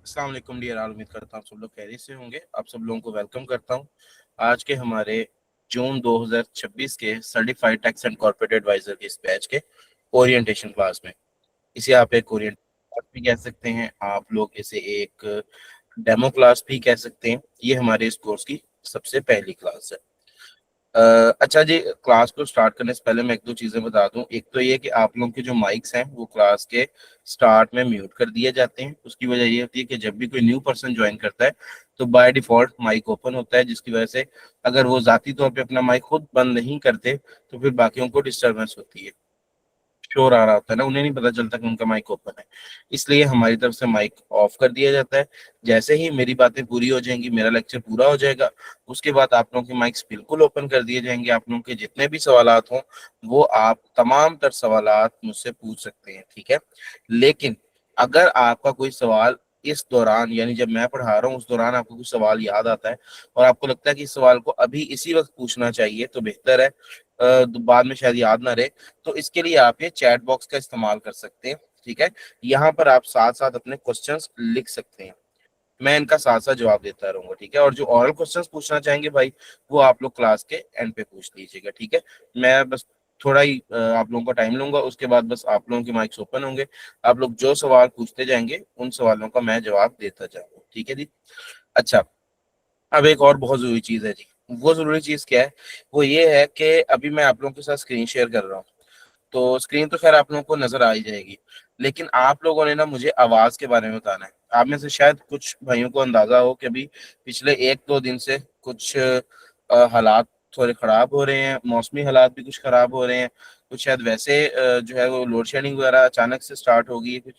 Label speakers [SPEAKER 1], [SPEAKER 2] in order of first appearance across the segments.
[SPEAKER 1] अस्सलाम वालेकुम dear all. उम्मीद करता हूँ सब लोग खैरियत से होंगे। आप सब लोगों को वेलकम करता हूँ आज के हमारे जून 2026 के certified tax and corporate adviser के इस बैच के ओरिएंटेशन क्लास में। इसे आप एक ओरिएंटेशन क्लास भी कह सकते हैं, आप लोग इसे एक डेमो क्लास भी कह सकते हैं। ये हमारे इस कोर्स की सबसे पहली क्लास है। अच्छा जी, क्लास को स्टार्ट करने से पहले मैं एक दो चीज़ें बता दूं। एक तो ये कि आप लोगों के जो माइक्स हैं वो क्लास के स्टार्ट में म्यूट कर दिए जाते हैं। उसकी वजह ये होती है कि जब भी कोई न्यू पर्सन ज्वाइन करता है तो बाय डिफॉल्ट माइक ओपन होता है, जिसकी वजह से अगर वो जाती तौर पे अपना माइक खुद बंद नहीं करते तो फिर बाकियों को डिस्टर्बेंस होती है, शोर आ रहा होता है ना, उन्हें नहीं पता चलता कि उनका माइक ओपन है। इसलिए हमारी तरफ से माइक ऑफ कर दिया जाता है। जैसे ही मेरी बातें पूरी हो जाएंगी, मेरा लेक्चर पूरा हो जाएगा, उसके बाद आप लोगों के माइक्स बिल्कुल ओपन कर दिए जाएंगे। आप लोगों के जितने भी सवालात हों वो आप तमाम तर सवालात मुझसे पूछ सकते हैं, ठीक है। लेकिन अगर आपका कोई सवाल इस दौरान, यानी जब मैं पढ़ा रहा हूँ उस दौरान आपको कुछ सवाल याद आता है और आपको लगता है कि इस सवाल को अभी इसी वक्त पूछना चाहिए, तो बेहतर है बाद में शायद याद ना रहे, तो इसके लिए आप ये चैट बॉक्स का इस्तेमाल कर सकते हैं, ठीक है। यहाँ पर आप साथ साथ अपने क्वेश्चंस लिख सकते हैं, मैं इनका साथ साथ जवाब देता रहूंगा, ठीक है। और जो ऑरल क्वेश्चंस पूछना चाहेंगे भाई, वो आप लोग क्लास के एंड पे पूछ लीजिएगा, ठीक है। मैं बस थोड़ा ही आप लोगों का टाइम लूंगा, उसके बाद बस आप लोगों के माइक्स ओपन होंगे। आप लोग जो सवाल पूछते जाएंगे उन सवालों का मैं जवाब देता जाऊंगा, ठीक है जी। अच्छा, अब एक और बहुत जरूरी चीज है जी। वो जरूरी चीज क्या है? वो ये है कि अभी मैं आप लोगों के साथ स्क्रीन शेयर कर रहा हूँ, तो स्क्रीन तो खैर आप लोगों को नजर आ ही जाएगी, लेकिन आप लोगों ने ना मुझे आवाज के बारे में बताना है। आप में से शायद कुछ भाइयों को अंदाजा हो कि अभी पिछले एक दो दिन से कुछ हालात थोड़े खराब हो रहे हैं, मौसमी हालात भी कुछ खराब हो रहे हैं। कुछ शायद वैसे जो है वो लोड शेडिंग वगैरह अचानक से स्टार्ट हो गई है कुछ।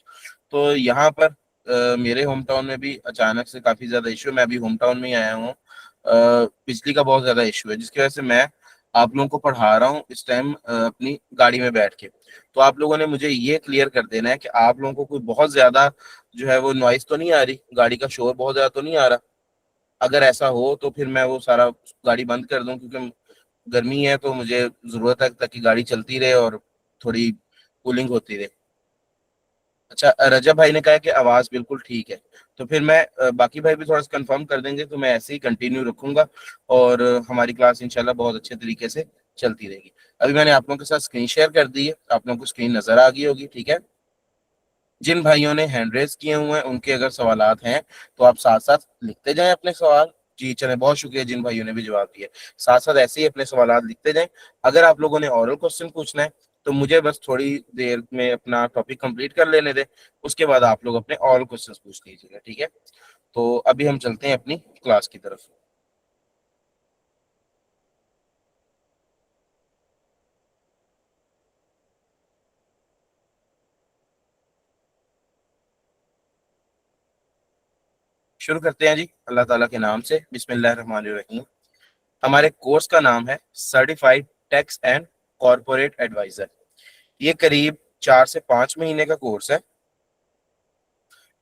[SPEAKER 1] तो यहाँ पर मेरे होम टाउन में भी अचानक से काफी ज्यादा इशू है। मैं अभी होम टाउन में ही आया हूँ। बिजली का बहुत ज्यादा इशू है, जिसकी वजह से मैं आप लोगों को पढ़ा रहा हूँ इस टाइम अपनी गाड़ी में बैठ के। तो आप लोगों ने मुझे ये क्लियर कर देना है कि आप लोगों को कोई बहुत ज्यादा जो है वो नॉइस तो नहीं आ रही, गाड़ी का शोर बहुत ज्यादा तो नहीं आ रहा। अगर ऐसा हो तो फिर मैं वो सारा गाड़ी बंद कर दूं, क्योंकि गर्मी है तो मुझे जरूरत है ताकि गाड़ी चलती रहे और थोड़ी कूलिंग होती रहे। अच्छा, रजब भाई ने कहा है कि आवाज बिल्कुल ठीक है, तो फिर मैं बाकी भाई भी थोड़ा सा कंफर्म कर देंगे तो मैं ऐसे ही कंटिन्यू रखूंगा और हमारी क्लास इंशाल्लाह बहुत अच्छे तरीके से चलती रहेगी। अभी मैंने आप लोगों के साथ स्क्रीन शेयर कर दी है, आप लोगों को स्क्रीन नजर आ गई होगी, ठीक है। जिन भाइयों ने हैंड रेज किए हुए हैं उनके अगर सवालात हैं तो आप साथ साथ लिखते जाएं अपने सवाल। जी चले, बहुत शुक्रिया जिन भाइयों ने भी जवाब दिए। साथ साथ ऐसे ही अपने सवालात लिखते जाएं। अगर आप लोगों ने ऑरल क्वेश्चन पूछना है तो मुझे बस थोड़ी देर में अपना टॉपिक कंप्लीट कर लेने दें, उसके बाद आप लोग अपने ऑरल क्वेश्चन पूछ लीजिएगा, ठीक है। तो अभी हम चलते हैं अपनी क्लास की तरफ। शुरू करते हैं जी, अल्लाह ताला के नाम से, बिस्मिल्लाह रहमान रहीम। हमारे कोर्स का नाम है certified tax and corporate adviser. ये करीब 4 से 5 महीने का कोर्स है,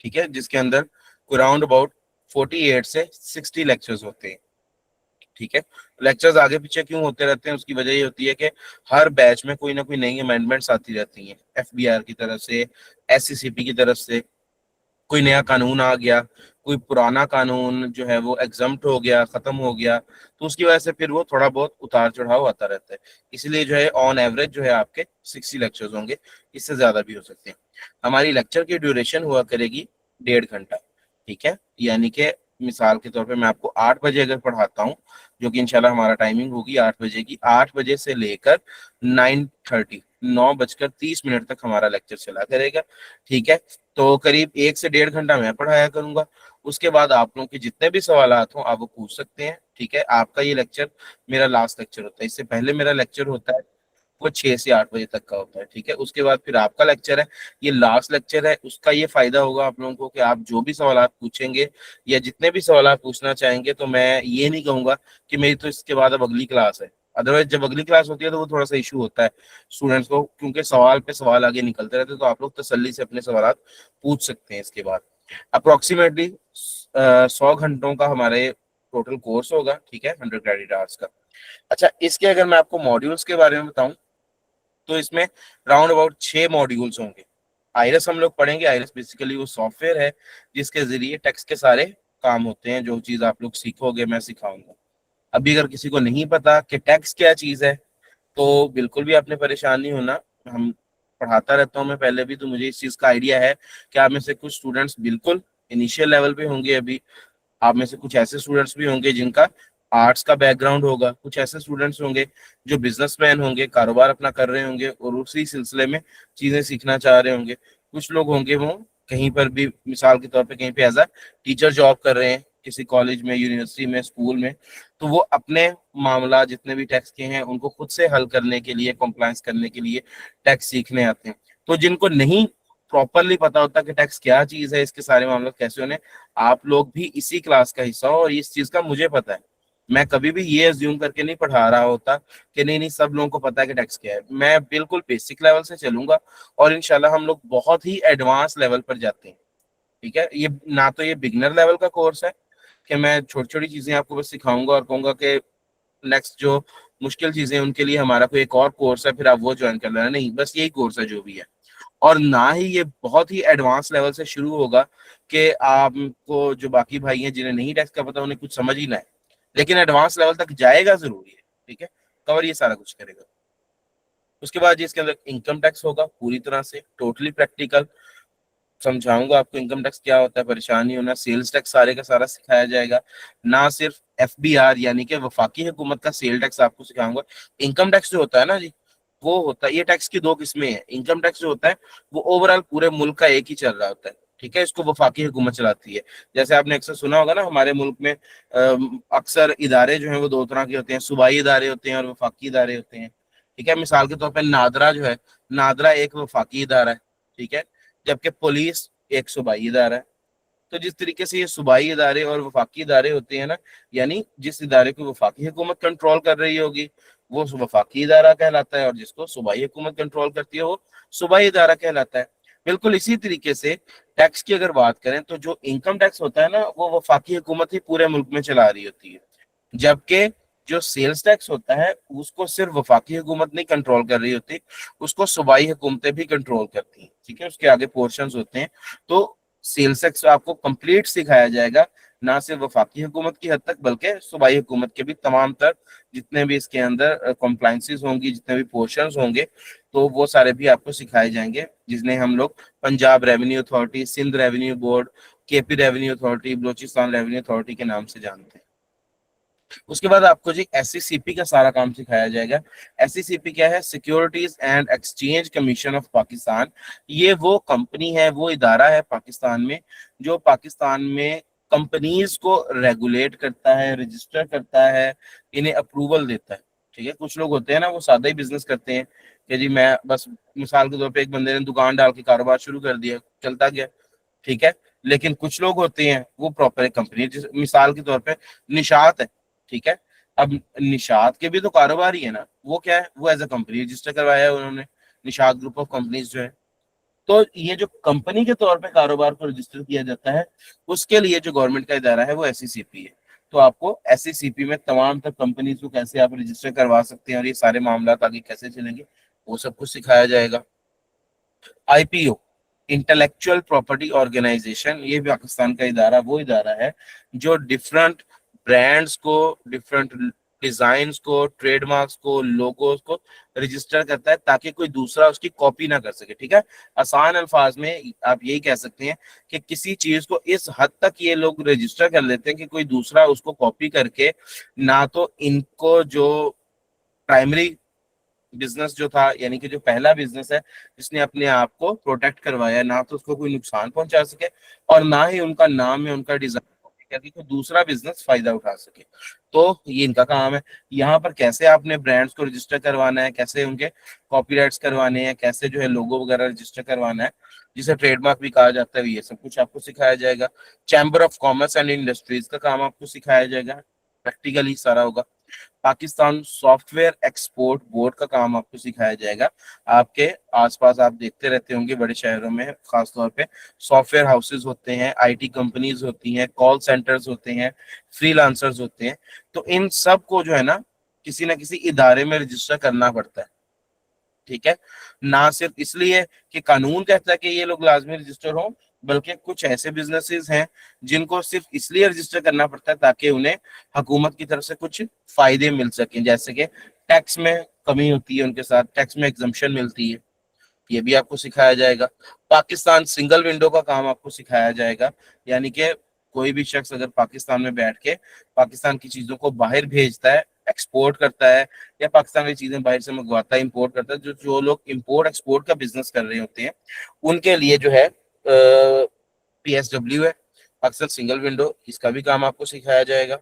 [SPEAKER 1] ठीक है, जिसके अंदर अराउंड अबाउट 48 से 60 लेक्चर्स होते हैं, ठीक है। लेक्चर्स आगे पीछे क्यों होते रहते हैं, उसकी वजह ये होती है कि हर बैच में कोई ना कोई नई अमेंडमेंट्स आती रहती हैं, एफबीआर की तरफ से, एससीसीपी की तरफ से। कोई नया कानून आ गया, कोई पुराना कानून जो है वो एग्जम्प्ट हो गया, खत्म हो गया, तो उसकी वजह से फिर वो थोड़ा बहुत उतार चढ़ाव आता रहता है। इसलिए जो है ऑन एवरेज जो है आपके 60 लेक्चर्स होंगे, इससे ज्यादा भी हो सकते हैं। हमारी लेक्चर की ड्यूरेशन हुआ करेगी 1.5 घंटा, ठीक है। यानी कि मिसाल के तौर पे मैं आपको 8 बजे अगर पढ़ाता हूँ, जो कि इंशाल्लाह हमारा टाइमिंग होगी 8 बजे की, 8 बजे से लेकर 9:30, 9:30 तक हमारा लेक्चर चला करेगा, ठीक है। तो करीब 1 से 1.5 घंटा मैं पढ़ाया करूंगा। उसके बाद आप लोगों के जितने भी सवालात हों आप वो पूछ सकते हैं, ठीक है। आपका ये लेक्चर मेरा लास्ट लेक्चर होता है, इससे पहले मेरा लेक्चर होता है वो 6 से 8 बजे तक का होता है, ठीक है। उसके बाद फिर आपका लेक्चर है, ये लास्ट लेक्चर है। उसका ये फायदा होगा आप लोगों को कि आप जो भी सवालात पूछेंगे या जितने भी सवालात पूछना चाहेंगे, तो मैं ये नहीं कहूंगा कि मेरी तो इसके बाद अब अगली क्लास है। अदरवाइज जब अगली क्लास होती है तो वो थोड़ा सा इशू होता है स्टूडेंट्स को, क्योंकि सवाल पे सवाल आगे निकलते रहते हैं, तो आप लोग तसल्ली से अपने सवालात पूछ सकते हैं। इसके बाद अप्रोक्सीमेटली 100 घंटों का हमारे टोटल कोर्स होगा, ठीक है, 100 क्रेडिट आवर्स का। अच्छा, इसके अगर मैं आपको मॉड्यूल्स के बारे में बताऊं तो इसमें राउंड अबाउट 6 मॉड्यूल्स होंगे, आईरेस हम लोग पढ़ेंगे। आईरेस बेसिकली वो सॉफ्टवेयर है जिसके जरिए टैक्स के सारे काम होते हैं। जो चीज आप लोग सीखोगे मैं सिखाऊंगा। अभी अगर किसी को नहीं पता कि टैक्स क्या चीज है तो बिल्कुल भी आपने परेशान नहीं होना। हम पढ़ाता रहता हूँ मैं पहले भी, तो मुझे इस चीज का आइडिया है कि आप में से कुछ स्टूडेंट्स बिल्कुल इनिशियल लेवल पे होंगे अभी। आप में से कुछ ऐसे स्टूडेंट्स भी होंगे जिनका आर्ट्स का बैकग्राउंड होगा, कुछ ऐसे स्टूडेंट्स होंगे जो बिजनेसमैन होंगे, कारोबार अपना कर रहे होंगे और उसी सिलसिले में चीजें सीखना चाह रहे होंगे। कुछ लोग होंगे वो कहीं पर भी, मिसाल के तौर पे कहीं पे एज अ टीचर जॉब कर रहे हैं, किसी कॉलेज में, यूनिवर्सिटी में, स्कूल में, तो वो अपने मामला जितने भी टैक्स के हैं उनको खुद से हल करने के लिए, कॉम्प्लायंस करने के लिए टैक्स सीखने आते हैं। तो जिनको नहीं प्रॉपरली पता होता कि टैक्स क्या चीज है, इसके सारे मामले कैसे होने, आप लोग भी इसी क्लास का हिस्सा हो और इस चीज का मुझे पता है। मैं कभी भी ये अज्यूम करके नहीं पढ़ा रहा होता कि नहीं नहीं सब लोगों को पता है कि टैक्स क्या है। मैं बिल्कुल बेसिक लेवल से चलूंगा और इंशाल्लाह हम लोग बहुत ही एडवांस लेवल पर जाते हैं। ठीक है, ये ना तो ये बिगनर लेवल का कोर्स है कि मैं छोटी छोटी चीजें आपको बस सिखाऊंगा और कहूंगा कि नेक्स्ट जो मुश्किल चीजें हैं उनके लिए हमारा कोई एक और कोर्स है फिर आप वो ज्वाइन कर लेना। नहीं, बस यही कोर्स है जो भी है। और ना ही ये बहुत ही एडवांस लेवल से शुरू होगा कि आपको जो बाकी भाई हैं जिन्हें नहीं टैक्स का पता उन्हें कुछ समझ ही ना है, लेकिन एडवांस लेवल तक जाएगा जरूरी है। ठीक है, कवर ये सारा कुछ करेगा। उसके बाद जी इसके अंदर इनकम टैक्स होगा पूरी तरह से टोटली प्रैक्टिकल समझाऊंगा आपको इनकम टैक्स क्या होता है, परेशान नहीं होना। सेल्स टैक्स सारे का सारा सिखाया जाएगा, ना सिर्फ एफबीआर यानी कि वफाकी हुकूमत का सेल टैक्स आपको सिखाऊंगा। इनकम टैक्स जो होता है ना जी, वो होता है, ये टैक्स की दो किस्में हैं। इनकम टैक्स जो होता है वो ओवरऑल पूरे मुल्क का एक ही चल रहा होता है। ठीक है, इसको वफाकी हुकूमत चलाती है। जैसे आपने अक्सर सुना होगा ना हमारे मुल्क में अक्सर इदारे जो हैं वो दो तरह के होते हैं, सूबाई इदारे होते हैं और वफाकी इदारे होते हैं। ठीक है, मिसाल के तौर पर नादरा जो है, नादरा एक वफाकी इदारा है। ठीक है, जबकि पुलिस एक सूबाई इदारा है। तो जिस तरीके से ये सूबाई इदारे और वफाकी इदारे होते हैं ना, यानी जिस इदारे को वफाकी हुकूमत कंट्रोल कर रही होगी वो वफाकी इदारा कहलाता है और जिसको सूबाई हुकूमत कंट्रोल करती है वो सूबाई इदारा कहलाता है। बिल्कुल इसी तरीके से टैक्स की अगर बात करें तो जो इनकम टैक्स होता है ना वो वफाकी हुकूमत ही पूरे मुल्क में चला रही होती है, जबकि जो सेल्स टैक्स होता है उसको सिर्फ वफाकी हुकूमत नहीं कंट्रोल कर रही होती, उसको सूबाई हुकूमतें भी कंट्रोल करती हैं। ठीक है, उसके आगे पोर्शंस होते हैं। तो सेल्स टैक्स आपको कंप्लीट सिखाया जाएगा, ना सिर्फ वफाकी हुकूमत की हद तक बल्कि सूबाई हुकूमत के भी तमाम तर जितने भी इसके अंदर कॉम्प्लाइंसेस होंगी, जितने भी पोर्शंस होंगे, तो वो सारे भी आपको सिखाए जाएंगे, जिन्हें हम लोग Punjab revenue authority, Sindh revenue board, KP revenue authority, Balochistan revenue authority के नाम से जानते हैं। उसके बाद आपको जी एससीसीपी का सारा काम सिखाया जाएगा। एससीसीपी क्या है? Securities and exchange commission of Pakistan. ये वो कंपनी है, वो इदारा है पाकिस्तान में जो पाकिस्तान में कंपनीज को रेगुलेट करता है, रजिस्टर करता है, इन्हें अप्रूवल देता है। ठीक है, कुछ लोग होते हैं ना वो सादा ही बिजनेस करते हैं कि जी मैं बस, मिसाल के तौर पे एक बंदे ने दुकान डाल के कारोबार शुरू कर दिया, चलता गया। ठीक है, लेकिन कुछ लोग होते हैं वो प्रॉपर कंपनी, मिसाल के तौर पे निशात है। ठीक है, अब निशात के भी तो कारोबार ही है ना, वो क्या है, वो एज अ कंपनी रजिस्टर करवाया है उन्होंने, निशात ग्रुप ऑफ कंपनीज जो है। तो ये जो कंपनी के तौर पे कारोबार को रजिस्टर किया जाता है उसके लिए जो गवर्नमेंट का इदारा है वो एससीसीपी है। तो आपको एससीसीपी में तमाम तक कंपनीज को कैसे आप रजिस्टर करवा सकते हैं और ये सारे मामला आगे कैसे चलेंगे वो सब कुछ सिखाया जाएगा। आईपीओ, इंटेलेक्चुअल प्रॉपर्टी ऑर्गेनाइजेशन, ये भी पाकिस्तान का इदारा, वो इदारा है जो डिफरेंट ब्रांड्स को, डिफरेंट डिजाइन्स को, ट्रेडमार्क्स को, लोगोस को रजिस्टर करता है ताकि कोई दूसरा उसकी कॉपी ना कर सके। ठीक है, आसान अल्फाज में आप यही कह सकते हैं कि किसी चीज को इस हद तक ये लोग रजिस्टर कर लेते हैं कि कोई दूसरा उसको कॉपी करके, ना तो इनको जो प्राइमरी बिजनेस जो था, यानी कि जो पहला बिजनेस है जिसने अपने आप को प्रोटेक्ट करवाया, ना तो उसको कोई नुकसान पहुंचा सके और ना ही उनका नाम या उनका डिजाइन करके कोई दूसरा बिजनेस फायदा उठा सके। तो ये इनका काम है। यहाँ पर कैसे आपने ब्रांड्स को रजिस्टर करवाना है, कैसे उनके कॉपीराइट्स करवाने हैं, कैसे जो है लोगो वगैरह रजिस्टर करवाना है, जिसे ट्रेडमार्क भी कहा जाता है, ये सब कुछ आपको सिखाया जाएगा। Chamber of commerce and industries का काम आपको सिखाया जाएगा, प्रैक्टिकली सारा होगा। पाकिस्तान सॉफ्टवेयर एक्सपोर्ट बोर्ड का काम आपको सिखाया जाएगा। आपके आसपास आप देखते रहते होंगे बड़े शहरों में खास तौर पे सॉफ्टवेयर हाउसेज होते हैं, आईटी कंपनीज होती हैं, कॉल सेंटर्स होते हैं, फ्रीलांसर्स होते हैं। तो इन सब को जो है ना किसी ना किसी इदारे में रजिस्टर करना पड़ता है। ठीक है, ना सिर्फ इसलिए कि कानून कहता है कि ये लोग लाजमी रजिस्टर हों, बल्कि कुछ ऐसे बिजनेसेस हैं जिनको सिर्फ इसलिए रजिस्टर करना पड़ता है ताकि उन्हें हुकूमत की तरफ से कुछ फायदे मिल सकें, जैसे कि टैक्स में कमी होती है, उनके साथ टैक्स में एग्जम्पशन मिलती है, ये भी आपको सिखाया जाएगा। पाकिस्तान सिंगल विंडो का काम आपको सिखाया जाएगा, यानी कि कोई भी शख्स अगर पाकिस्तान में बैठ के पाकिस्तान की चीजों को बाहर भेजता है, एक्सपोर्ट करता है, या पाकिस्तान की चीजें बाहर से मंगवाता है, इंपोर्ट करता है, जो जो लोग इंपोर्ट एक्सपोर्ट का बिजनेस कर रहे होते हैं उनके लिए जो है PSW है, पाकिस्तान सिंगल विंडो, इसका भी काम आपको सिखाया जाएगा।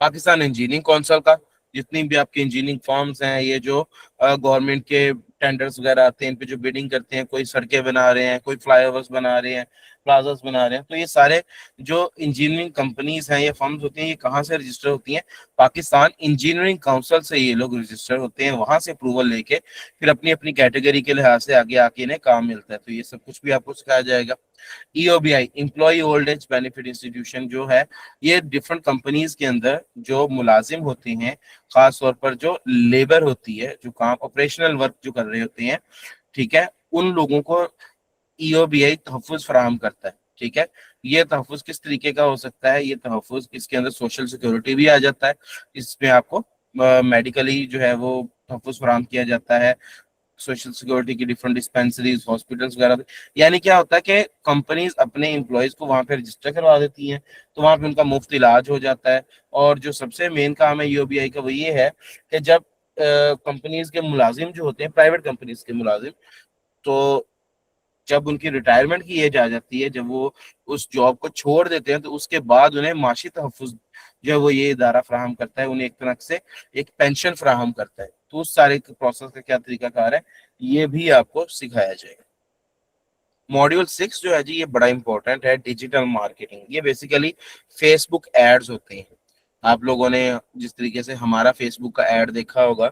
[SPEAKER 1] पाकिस्तान इंजीनियरिंग काउंसिल का, जितनी भी आपकी इंजीनियरिंग फर्म्स हैं, ये जो गवर्नमेंट के टेंडर्स वगैरह आते हैं, इन पे जो बिडिंग करते हैं, कोई सड़कें बना रहे हैं, कोई फ्लाईओवर्स बना रहे हैं, प्लाजास बना रहे हैं, तो ये सारे जो इंजीनियरिंग कंपनीज हैं, ये फर्म्स होती हैं, ये कहाँ से रजिस्टर होती हैं? पाकिस्तान इंजीनियरिंग काउंसिल से ये लोग रजिस्टर होते हैं, वहां से अप्रूवल लेके फिर अपनी अपनी कैटेगरी के लिहाज से आगे आके इन्हें काम मिलता है। तो ये सब कुछ भी आपको सिखाया जाएगा। EOBI employ old age benefit institution जो है, ये डिफरेंट कंपनीज के अंदर जो मुलाजिम होते हैं, खास तौर पर जो लेबर होती है, जो काम ऑपरेशनल वर्क जो कर रहे होते हैं, ठीक है, उन लोगों को EOBI तहफ़्फ़ुज़ फराहम करता है। ठीक है, ये तहफ़्फ़ुज़ किस तरीके का हो सकता है? ये तहफ़्फ़ुज़, इसके अंदर सोशल सिक्योरिटी भी आ जाता है, इसमें आपको मेडिकली जो है वो तहफ़्फ़ुज़ फराहम किया जाता है, सोशल सिक्योरिटी की डिफरेंट डिस्पेंसरीज, हॉस्पिटल्स वगैरह पे। यानी क्या होता है कि कंपनीज अपने एम्प्लॉयज को वहां पे रजिस्टर करवा देती हैं, तो वहां पे उनका मुफ्त इलाज हो जाता है। और जो सबसे मेन काम है EOBI का वो ये है कि जब कंपनीज के मुलाजिम जो होते हैं, प्राइवेट कंपनीज के मुलाजिम, तो जब उनकी रिटायरमेंट की एज आ जाती है, जब वो उस जॉब को छोड़ देते हैं, तो उसके बाद उन्हें माशी तहफ़्फ़ुज़ जो है वो ये इदारा फराहम करता है, उन्हें एक तरह से एक पेंशन फराहम करता है। तो उस सारे प्रोसेस का क्या तरीकाकार है, ये भी आपको सिखाया जाएगा। मॉड्यूल 6 जो है जी, ये बड़ा इंपॉर्टेंट है, डिजिटल मार्केटिंग। ये बेसिकली फेसबुक एड्स होते हैं। आप लोगों ने जिस तरीके से हमारा फेसबुक का एड देखा होगा,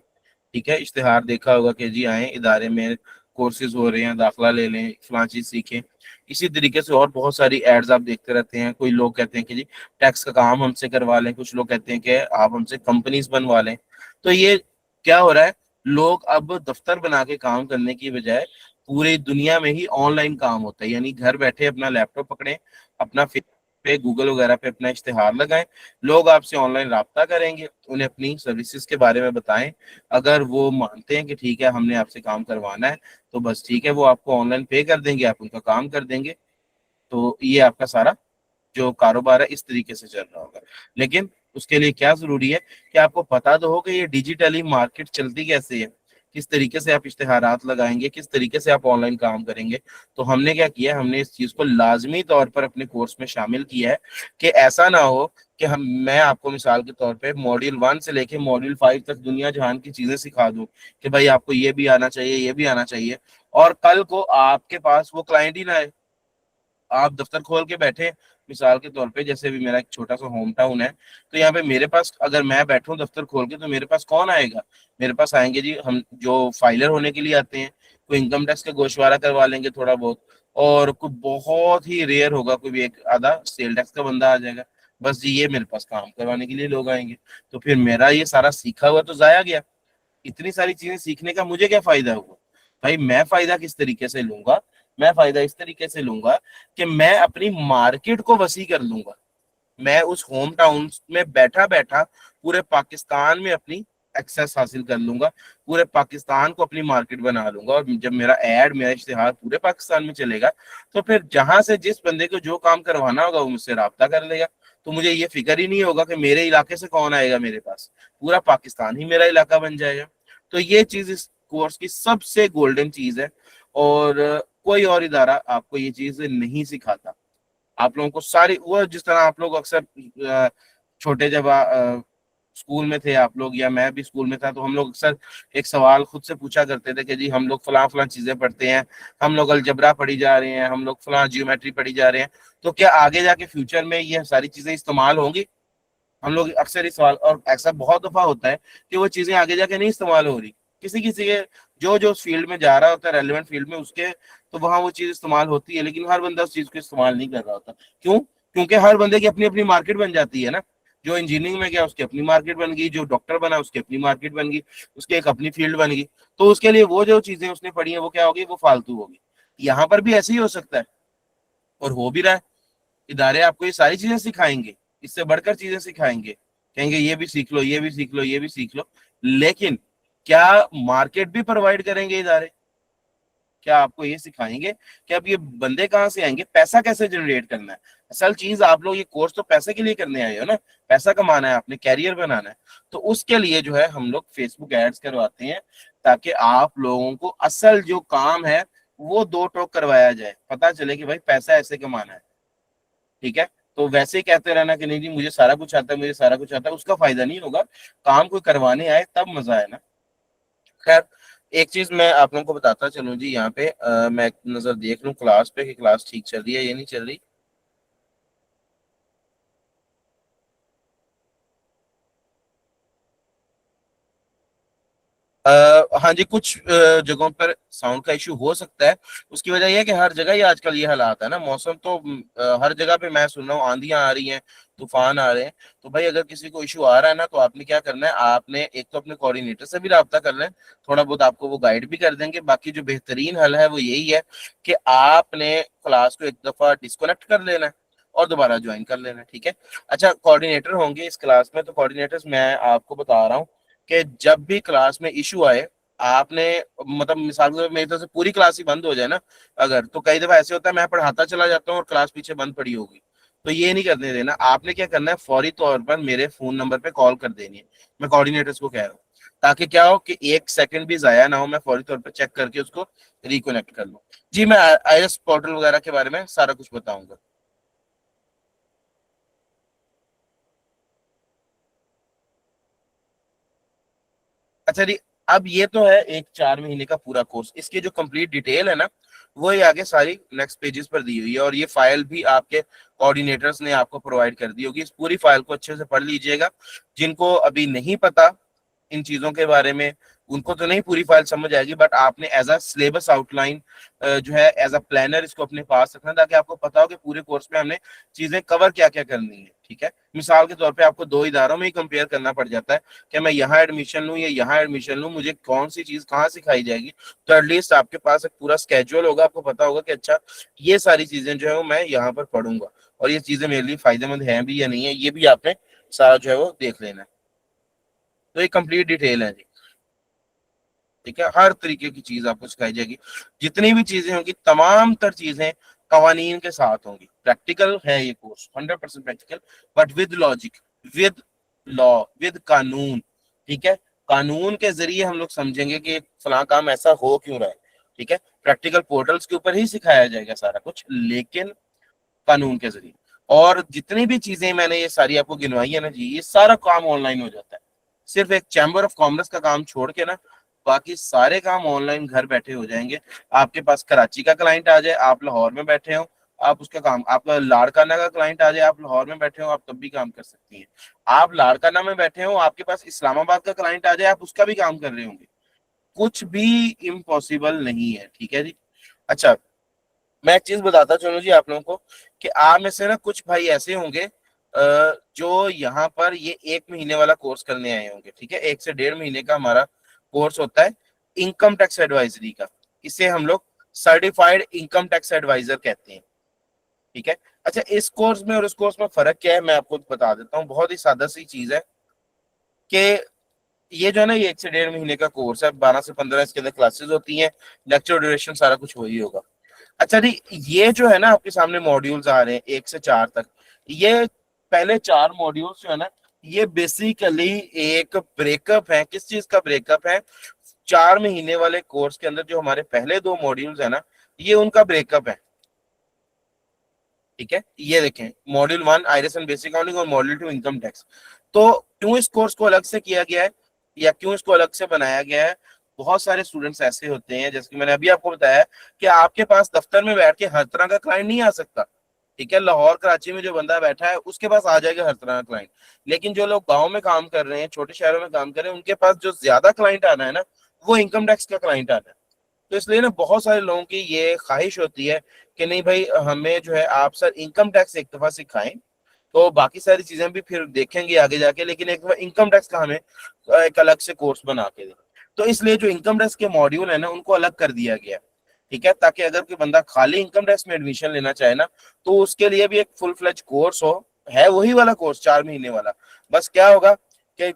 [SPEAKER 1] ठीक है, इश्तिहार देखा होगा कि जी आए इदारे में कोर्सेज हो रहे हैं, दाखला ले लें, फलां चीज सीखें, इसी तरीके से और बहुत सारी एड्स आप देखते रहते हैं। कोई लोग कहते हैं कि जी टैक्स का काम हमसे करवा लें, कुछ लोग कहते हैं कि आप हमसे कंपनीज बनवा लें। तो ये क्या हो रहा है, लोग अब दफ्तर बना के काम करने की बजाय पूरी दुनिया में ही ऑनलाइन काम होता है, यानी घर बैठे अपना लैपटॉप पकड़ें, अपना पे गूगल वगैरह पे अपना इश्तिहार लगाएं, लोग आपसे ऑनलाइन राब्ता करेंगे, उन्हें अपनी सर्विसेज के बारे में बताएं। अगर वो मानते हैं कि ठीक है हमने आपसे काम करवाना है, तो बस ठीक है, वो आपको ऑनलाइन पे कर देंगे, आप उनका काम कर देंगे। तो ये आपका सारा जो कारोबार है इस तरीके से चल रहा होगा। लेकिन उसके लिए क्या जरूरी है कि आपको पता तो हो कि ये डिजिटली मार्केट चलती कैसे है, किस तरीके से आप इश्तिहारात लगाएंगे, किस तरीके से आप ऑनलाइन काम करेंगे। तो हमने क्या किया, हमने इस चीज को लाजमी तौर पर अपने कोर्स में शामिल किया है कि ऐसा ना हो कि मैं आपको मिसाल के तौर पे मॉड्यूल 1 से लेके मॉड्यूल 5 तक दुनिया जहान की चीजें सिखा दूं कि भाई आपको ये भी आना चाहिए, ये भी आना चाहिए, और कल को आपके पास वो क्लाइंट ही ना आए। आप दफ्तर खोल के बैठे, मिसाल के तौर पे जैसे भी मेरा एक छोटा सा होम टाउन है, तो यहाँ पे मेरे पास अगर मैं बैठूं दफ्तर खोल के, तो मेरे पास कौन आएगा? मेरे पास आएंगे जी हम जो फाइलर होने के लिए आते हैं, कोई इनकम टैक्स का गोशवारा करवा लेंगे थोड़ा बहुत, और कोई बहुत ही रेयर होगा, कोई भी एक आधा सेल टैक्स का बंदा आ जाएगा। बस जी ये मेरे पास काम करवाने के लिए लोग आएंगे। तो फिर मेरा ये सारा सीखा हुआ तो जाया गया। इतनी सारी चीजें सीखने का मुझे क्या फायदा हुआ? भाई मैं फायदा किस तरीके से लूंगा? मैं फायदा इस तरीके से लूंगा कि मैं अपनी मार्केट को वसी कर लूंगा। मैं उस होम टाउन में बैठा बैठा पूरे पाकिस्तान में अपनी एक्सेस हासिल कर लूंगा, पूरे पाकिस्तान को अपनी मार्केट बना लूंगा। और जब मेरा एड, मेरा इश्तिहार पूरे पाकिस्तान में चलेगा, तो फिर जहां से जिस बंदे को जो काम करवाना होगा वो मुझसे राब्ता कर लेगा। तो मुझे ये फिक्र ही नहीं होगा कि मेरे इलाके से कौन आएगा मेरे पास, पूरा पाकिस्तान ही मेरा इलाका बन जाएगा। तो ये चीज इस कोर्स की सबसे गोल्डन चीज है, और कोई और इदारा आपको ये चीज नहीं सिखाता। आप लोगों को सारी वो, जिस तरह आप लोग अक्सर छोटे जब स्कूल में थे आप लोग, या मैं भी स्कूल में था, तो हम लोग अक्सर एक सवाल खुद से पूछा करते थे कि जी हम लोग फलां फलां चीजें पढ़ते हैं, हम लोग अलजबरा पढ़ी जा रहे हैं, हम लोग फलां जियोमेट्री पढ़ी जा रहे हैं, तो क्या आगे जाके फ्यूचर में ये सारी चीजें इस्तेमाल होंगी? हम लोग अक्सर इस सवाल, और ऐसा बहुत दफा होता है कि वो चीजें आगे जाके नहीं इस्तेमाल हो रही, किसी किसी के जो जो उस फील्ड में जा रहा होता है, रेलिवेंट फील्ड में उसके, तो वहां वो चीज इस्तेमाल होती है, लेकिन हर बंदा उस चीज को इस्तेमाल नहीं कर रहा होता। क्यों? क्योंकि हर बंदे की अपनी अपनी मार्केट बन जाती है ना। जो इंजीनियरिंग में गया उसकी अपनी मार्केट बन गई, जो डॉक्टर बना उसकी अपनी मार्केट बन गई, उसकी एक अपनी फील्ड बन गई। तो उसके लिए वो जो चीजें उसने पढ़ी है वो क्या होगी, वो फालतू होगी। यहाँ पर भी ऐसे ही हो सकता है, और हो भी रहा है। इदारे आपको ये सारी चीजें सिखाएंगे, इससे बढ़कर चीजें सिखाएंगे, कहेंगे ये भी सीख लो, ये भी सीख लो, ये भी सीख लो। लेकिन क्या मार्केट भी प्रोवाइड करेंगे इदारे? क्या आपको ये सिखाएंगे कि अब ये बंदे कहाँ से आएंगे, पैसा कैसे जनरेट करना है? असल चीज, आप लोग ये कोर्स तो पैसे के लिए करने आए हो ना, पैसा कमाना है, आपने कैरियर बनाना है। तो उसके लिए जो है हम लोग फेसबुक एड्स करवाते हैं, ताकि आप लोगों को असल जो काम है वो दो टोक करवाया जाए, पता चले कि भाई पैसा ऐसे कमाना है। ठीक है। तो वैसे ही कहते रहना कि नहीं जी मुझे सारा कुछ आता है, मुझे सारा कुछ आता है, उसका फायदा नहीं होगा। काम कोई करवाने आए तब मजा है ना। खैर, एक चीज मैं आप लोगों को बताता चलूं जी, यहाँ पे मैं एक नजर देख लूं क्लास पे कि क्लास ठीक चल रही है या नहीं चल रही। हाँ जी, कुछ जगहों पर साउंड का इशू हो सकता है। उसकी वजह यह है कि हर जगह ही आजकल ये हालात है ना, मौसम तो हर जगह पे मैं सुन रहा हूँ आंधियां आ रही हैं, तूफान आ रहे हैं। तो भाई अगर किसी को इशू आ रहा है ना, तो आपने क्या करना है, आपने एक तो अपने कोऑर्डिनेटर से भी रब्ता कर लें, थोड़ा बहुत आपको वो गाइड भी कर देंगे। बाकी जो बेहतरीन हल है वो यही है कि आपने क्लास को एक दफा डिस्कनेक्ट कर लेना है और दोबारा ज्वाइन कर लेना है। ठीक है। अच्छा, कोऑर्डिनेटर होंगे इस क्लास में, तो कोऑर्डिनेटर्स मैं आपको बता रहा हूँ कि जब भी क्लास में इशू आए, आपने मतलब मिसाल के तौर पे मेरी तरफ से पूरी क्लास ही बंद हो जाए ना अगर, तो कई दफा ऐसे होता है मैं पढ़ाता चला जाता हूँ और क्लास पीछे बंद पड़ी होगी। तो ये नहीं करने देना। आपने क्या करना है, फौरी तौर पर मेरे फोन नंबर पे कॉल कर देनी है। मैं कोऑर्डिनेटर्स को कह रहा हूँ, ताकि क्या हो कि एक सेकंड भी जाया ना हो, मैं फौरी तौर पर चेक करके उसको रिकनेक्ट कर लूँ। जी, मैं आईएस पोर्टल वगैरह के बारे में सारा कुछ बताऊंगा। अच्छा जी, अब ये तो है एक 4 महीने का पूरा कोर्स, इसकी जो कंप्लीट डिटेल है ना, वो ये आगे सारी नेक्स्ट पेजेस पर दी हुई है, और ये फाइल भी आपके कोऑर्डिनेटर्स ने आपको प्रोवाइड कर दी होगी। इस पूरी फाइल को अच्छे से पढ़ लीजिएगा। जिनको अभी नहीं पता इन चीजों के बारे में, उनको तो नहीं पूरी फाइल समझ आएगी, बट आपने एज अ सिलेबस आउटलाइन जो है, एज अ प्लानर इसको अपने पास रखना, ताकि आपको पता हो कि पूरे कोर्स में हमने चीजें कवर क्या क्या करनी है। ठीक है। मिसाल के तौर पे आपको दो इदारों में ही कंपेयर करना पड़ जाता है कि मैं यहाँ एडमिशन लूँ या यहाँ एडमिशन लूँ, मुझे कौन सी चीज कहाँ सिखाई जाएगी। तो एटलीस्ट आपके पास एक पूरा स्केड्यूल होगा, आपको पता होगा कि अच्छा ये सारी चीजें जो है वो मैं यहाँ पर पढ़ूंगा, और ये चीजें मेरे लिए फायदेमंद हैं भी या नहीं है, ये भी आपने सारा जो है वो देख लेना है। तो ये कंप्लीट डिटेल है जी। ठीक है। हर तरीके की चीज आपको सिखाई जाएगी, जितनी भी चीजें होंगी तमाम तर चीजें कवानीन के साथ होंगी। प्रैक्टिकल है ये course, 100% practical, but with logic, with law, with कानून। ठीक है। कानून के जरिए हम लोग समझेंगे कि फला काम ऐसा हो क्यों रहा है। ठीक है। प्रैक्टिकल पोर्टल्स के ऊपर ही सिखाया जाएगा सारा कुछ, लेकिन कानून के जरिए। और जितनी भी चीजें मैंने ये सारी आपको गिनवाई है ना जी, ये सारा काम ऑनलाइन हो जाता है। सिर्फ एक चैम्बर ऑफ कॉमर्स का काम छोड़ के ना, बाकी सारे काम ऑनलाइन घर बैठे हो जाएंगे। आपके पास कराची का क्लाइंट आ जाए, आप लाहौर में बैठे हो, आप उसका काम, आपका लाड़काना का क्लाइंट आ जाए, आप लाहौर में बैठे हो, आप तब भी काम कर सकती हैं। आप लाड़काना में बैठे हो, आपके पास इस्लामाबाद का क्लाइंट आ जाए, आप उसका भी काम कर रहे होंगे। कुछ भी इम्पॉसिबल नहीं है। ठीक है जी। अच्छा, मैं एक चीज बताता चलूं जी आप लोगों को, कि आप में से ना कुछ भाई ऐसे होंगे जो यहाँ पर ये 1 महीने वाला कोर्स करने आए होंगे। ठीक है। 1 से 1.5 महीने का हमारा कोर्स होता है इनकम टैक्स एडवाइजरी का। इसे हम लोग सर्टिफाइड इनकम टैक्स एडवाइजर कहते हैं। ठीक है। अच्छा, इस कोर्स में और इस कोर्स में फर्क क्या है, मैं आपको बता देता हूँ। बहुत ही सादा सी चीज है कि ये जो है ना, ये 1 से 1.5 महीने का कोर्स है, 12 से 15 इसके अंदर क्लासेस होती हैं, लेक्चर ड्यूरेशन सारा कुछ वही होगा। अच्छा जी, ये जो है ना आपके सामने मॉड्यूल्स आ रहे हैं 1 से 4 तक, ये पहले 4 मॉड्यूल्स जो है ना, ये बेसिकली एक ब्रेकअप है। किस चीज का ब्रेकअप है? 4 महीने वाले कोर्स के अंदर जो हमारे पहले 2 मॉड्यूल्स है ना, ये उनका ब्रेकअप है। ठीक है। ये देखें, module 1 iris and basic accounting और मॉड्यूल 2 इनकम टैक्स। तो क्यों इस कोर्स को अलग से किया गया है, या क्यों इसको अलग से बनाया गया है? बहुत सारे स्टूडेंट्स ऐसे होते हैं, जैसे कि मैंने अभी आपको बताया, कि आपके पास दफ्तर में बैठ के हर तरह का क्लाइंट नहीं आ सकता। ठीक है। लाहौर कराची में जो बंदा बैठा है उसके पास आ जाएगा हर तरह का क्लाइंट, लेकिन जो लोग गाँव में काम कर रहे हैं, छोटे शहरों में काम कर रहे हैं, उनके पास जो ज्यादा क्लाइंट आना है ना, वो इनकम टैक्स का क्लाइंट आना है। तो इसलिए ना बहुत सारे लोगों की ये ख्वाहिश होती है कि नहीं भाई, हमें जो है आप सर इनकम टैक्स एक दफा सिखाएं, तो बाकी सारी चीजें भी फिर देखेंगे आगे जाके, लेकिन एक इनकम टैक्स का हमें एक अलग से कोर्स बना के दें। तो इसलिए जो इनकम टैक्स के मॉड्यूल है ना उनको अलग कर दिया गया है, ठीक है, ताकि अगर कोई बंदा खाली इनकम टैक्स में एडमिशन लेना चाहे ना तो उसके लिए भी एक फुल फ्लेज कोर्स हो। है वही वाला कोर्स 4 महीने वाला, बस क्या होगा कि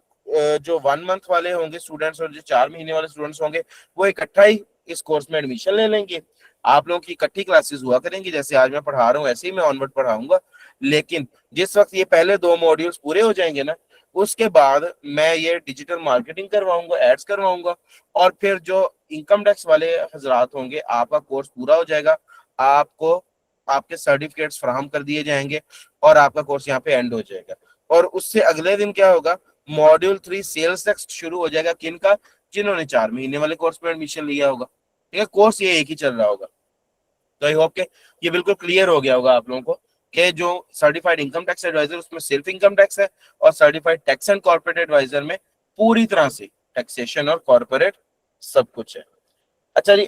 [SPEAKER 1] जो 1 मंथ वाले होंगे स्टूडेंट्स और जो 4 महीने वाले स्टूडेंट्स होंगे वो इकट्ठा ही इस कोर्स में एडमिशन ले लेंगे। आप लोगों की इकट्ठी क्लासेस हुआ करेंगी, जैसे आज मैं पढ़ा रहा हूँ ऐसे ही मैं ऑनवर्ड पढ़ाऊंगा। लेकिन जिस वक्त ये पहले 2 मॉड्यूल्स पूरे हो जाएंगे ना उसके बाद मैं ये डिजिटल मार्केटिंग करवाऊंगा, एड्स करवाऊंगा, और फिर जो इनकम टैक्स वाले हजरात होंगे आपका कोर्स पूरा हो जाएगा, आपको आपके सर्टिफिकेट्स फराहम कर दिए जाएंगे और आपका कोर्स यहाँ पे एंड हो जाएगा। और उससे अगले दिन क्या होगा, मॉड्यूल 3 सेल्स टैक्स शुरू हो जाएगा। किन का? जिन्होंने 4 महीने वाले कोर्स में एडमिशन लिया होगा, ठीक है, कोर्स ये एक ही चल रहा होगा। तो आई होप के ये बिल्कुल क्लियर हो गया होगा आप लोगों को कि जो सर्टिफाइड इनकम टैक्स एडवाइजर उसमें सिर्फ इनकम टैक्स है, और certified tax and corporate adviser में पूरी तरह से टैक्सेशन और कॉर्पोरेट सब कुछ है। अच्छा जी,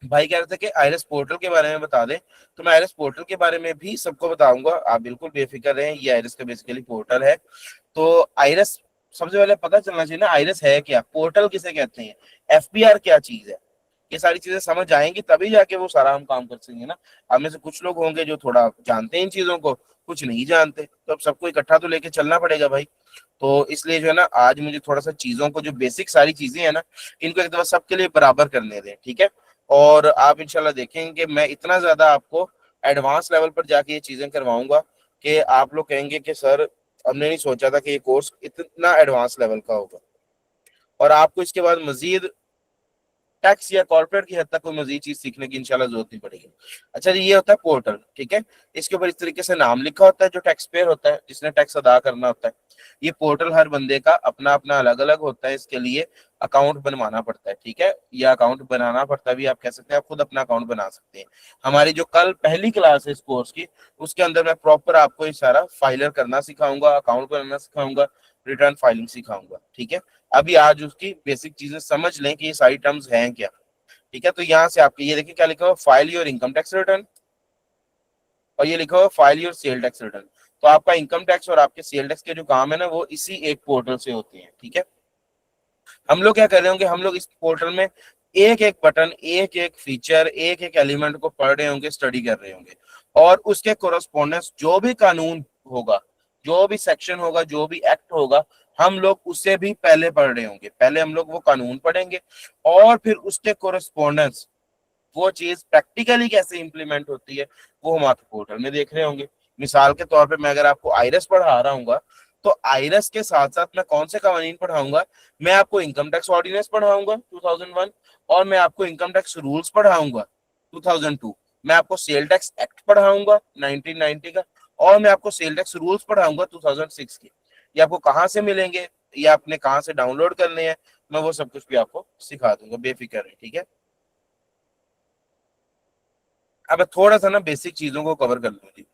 [SPEAKER 1] भाई कह रहे थे कि आईएरएस पोर्टल के बारे में बता दें, तो मैं आईएरएस पोर्टल के बारे में भी सबको बताऊंगा, आप बिल्कुल बेफिक्र रहें। ये आईएरएस का बेसिकली पोर्टल है। तो आईरस, सबसे पहले पता चलना चाहिए ना आईरस है क्या, पोर्टल किसे कहते हैं, एफबीआर क्या चीज है। ये सारी चीजें समझ आएंगी तभी जाके वो सारा हम काम कर सकेंगे ना। आप में से कुछ लोग होंगे जो थोड़ा जानते हैं इन चीजों को, कुछ नहीं जानते, तो अब सबको इकट्ठा तो लेके चलना पड़ेगा भाई। तो इसलिए जो है ना आज मुझे थोड़ा सा चीजों को, जो बेसिक सारी चीजें है ना, इनको एक दफा सबके लिए बराबर करने दें, ठीक है। और आप इंशाल्लाह देखेंगे कि मैं इतना ज्यादा आपको एडवांस लेवल पर जाके ये चीजें करवाऊंगा कि आप लोग कहेंगे कि सर हमने नहीं सोचा था कि ये कोर्स इतना एडवांस लेवल का होगा। और आपको इसके बाद मजीद टैक्स या कॉर्पोरेट की हद तक कोई मजीद चीज सीखने की इंशाल्लाह जरूरत नहीं पड़ेगी। अच्छा जी, ये होता है पोर्टल, ठीक है। इसके ऊपर इस तरीके से नाम लिखा होता है जो टैक्स पेयर होता है, जिसने टैक्स अदा करना होता है। ये पोर्टल हर बंदे का अपना अपना अलग अलग होता है, इसके लिए अकाउंट बनवाना पड़ता है, ठीक है, या अकाउंट बनाना पड़ता है भी आप कह सकते हैं, आप खुद अपना अकाउंट बना सकते हैं। हमारी जो कल पहली क्लास है इस कोर्स की, उसके अंदर मैं प्रॉपर आपको ये सारा फाइलर करना सिखाऊंगा, अकाउंट बनाना सिखाऊंगा, रिटर्न फाइलिंग सिखाऊंगा, ठीक है। अभी आज उसकी बेसिक चीजें समझ लें कि ये सारी टर्म्स हैं क्या, ठीक है। तो यहाँ से आपके ये देखिए क्या लिखा हुआ, file your income tax return, और ये लिखा हुआ file your sale tax return. तो आपका इनकम टैक्स और आपके सेल टैक्स के जो काम है ना वो इसी एक पोर्टल से होते हैं, ठीक है। हम लोग क्या कर रहे होंगे, हम लोग इस पोर्टल में एक एक बटन, एक एक फीचर, एक एक एलिमेंट को पढ़ रहे होंगे, स्टडी कर रहे होंगे, और उसके कोरस्पोंडेंस जो भी कानून होगा, जो भी सेक्शन होगा, जो भी एक्ट होगा, हम लोग उससे भी पहले पढ़ रहे होंगे। पहले हम लोग वो कानून पढ़ेंगे और फिर उसके कोरस्पोंडेंस, वो चीज प्रैक्टिकली कैसे इंप्लीमेंट होती है वो हम आपके पोर्टल में देख रहे होंगे। मिसाल के तौर पे मैं अगर आपको आईरस पढ़ा रहा हूँ तो आईरस के साथ साथ मैं कौन से कवानीन पढ़ाऊंगा, मैं आपको इनकम टैक्स ऑर्डिनेंस पढ़ाऊंगा 2001, और मैं आपको इनकम टैक्स रूल्स पढ़ाऊंगा 2002, मैं आपको सेल टैक्स एक्ट पढ़ाऊंगा 1990 का, और मैं आपको सेल टैक्स रूल्स पढ़ाऊंगा 2006 के। ये आपको कहाँ से मिलेंगे, ये आपने कहाँ से डाउनलोड करने हैं, मैं वो सब कुछ भी आपको सिखा दूंगा, बेफिक्र है, ठीक है। अब थोड़ा सा ना बेसिक चीजों को कवर कर लूँ जी।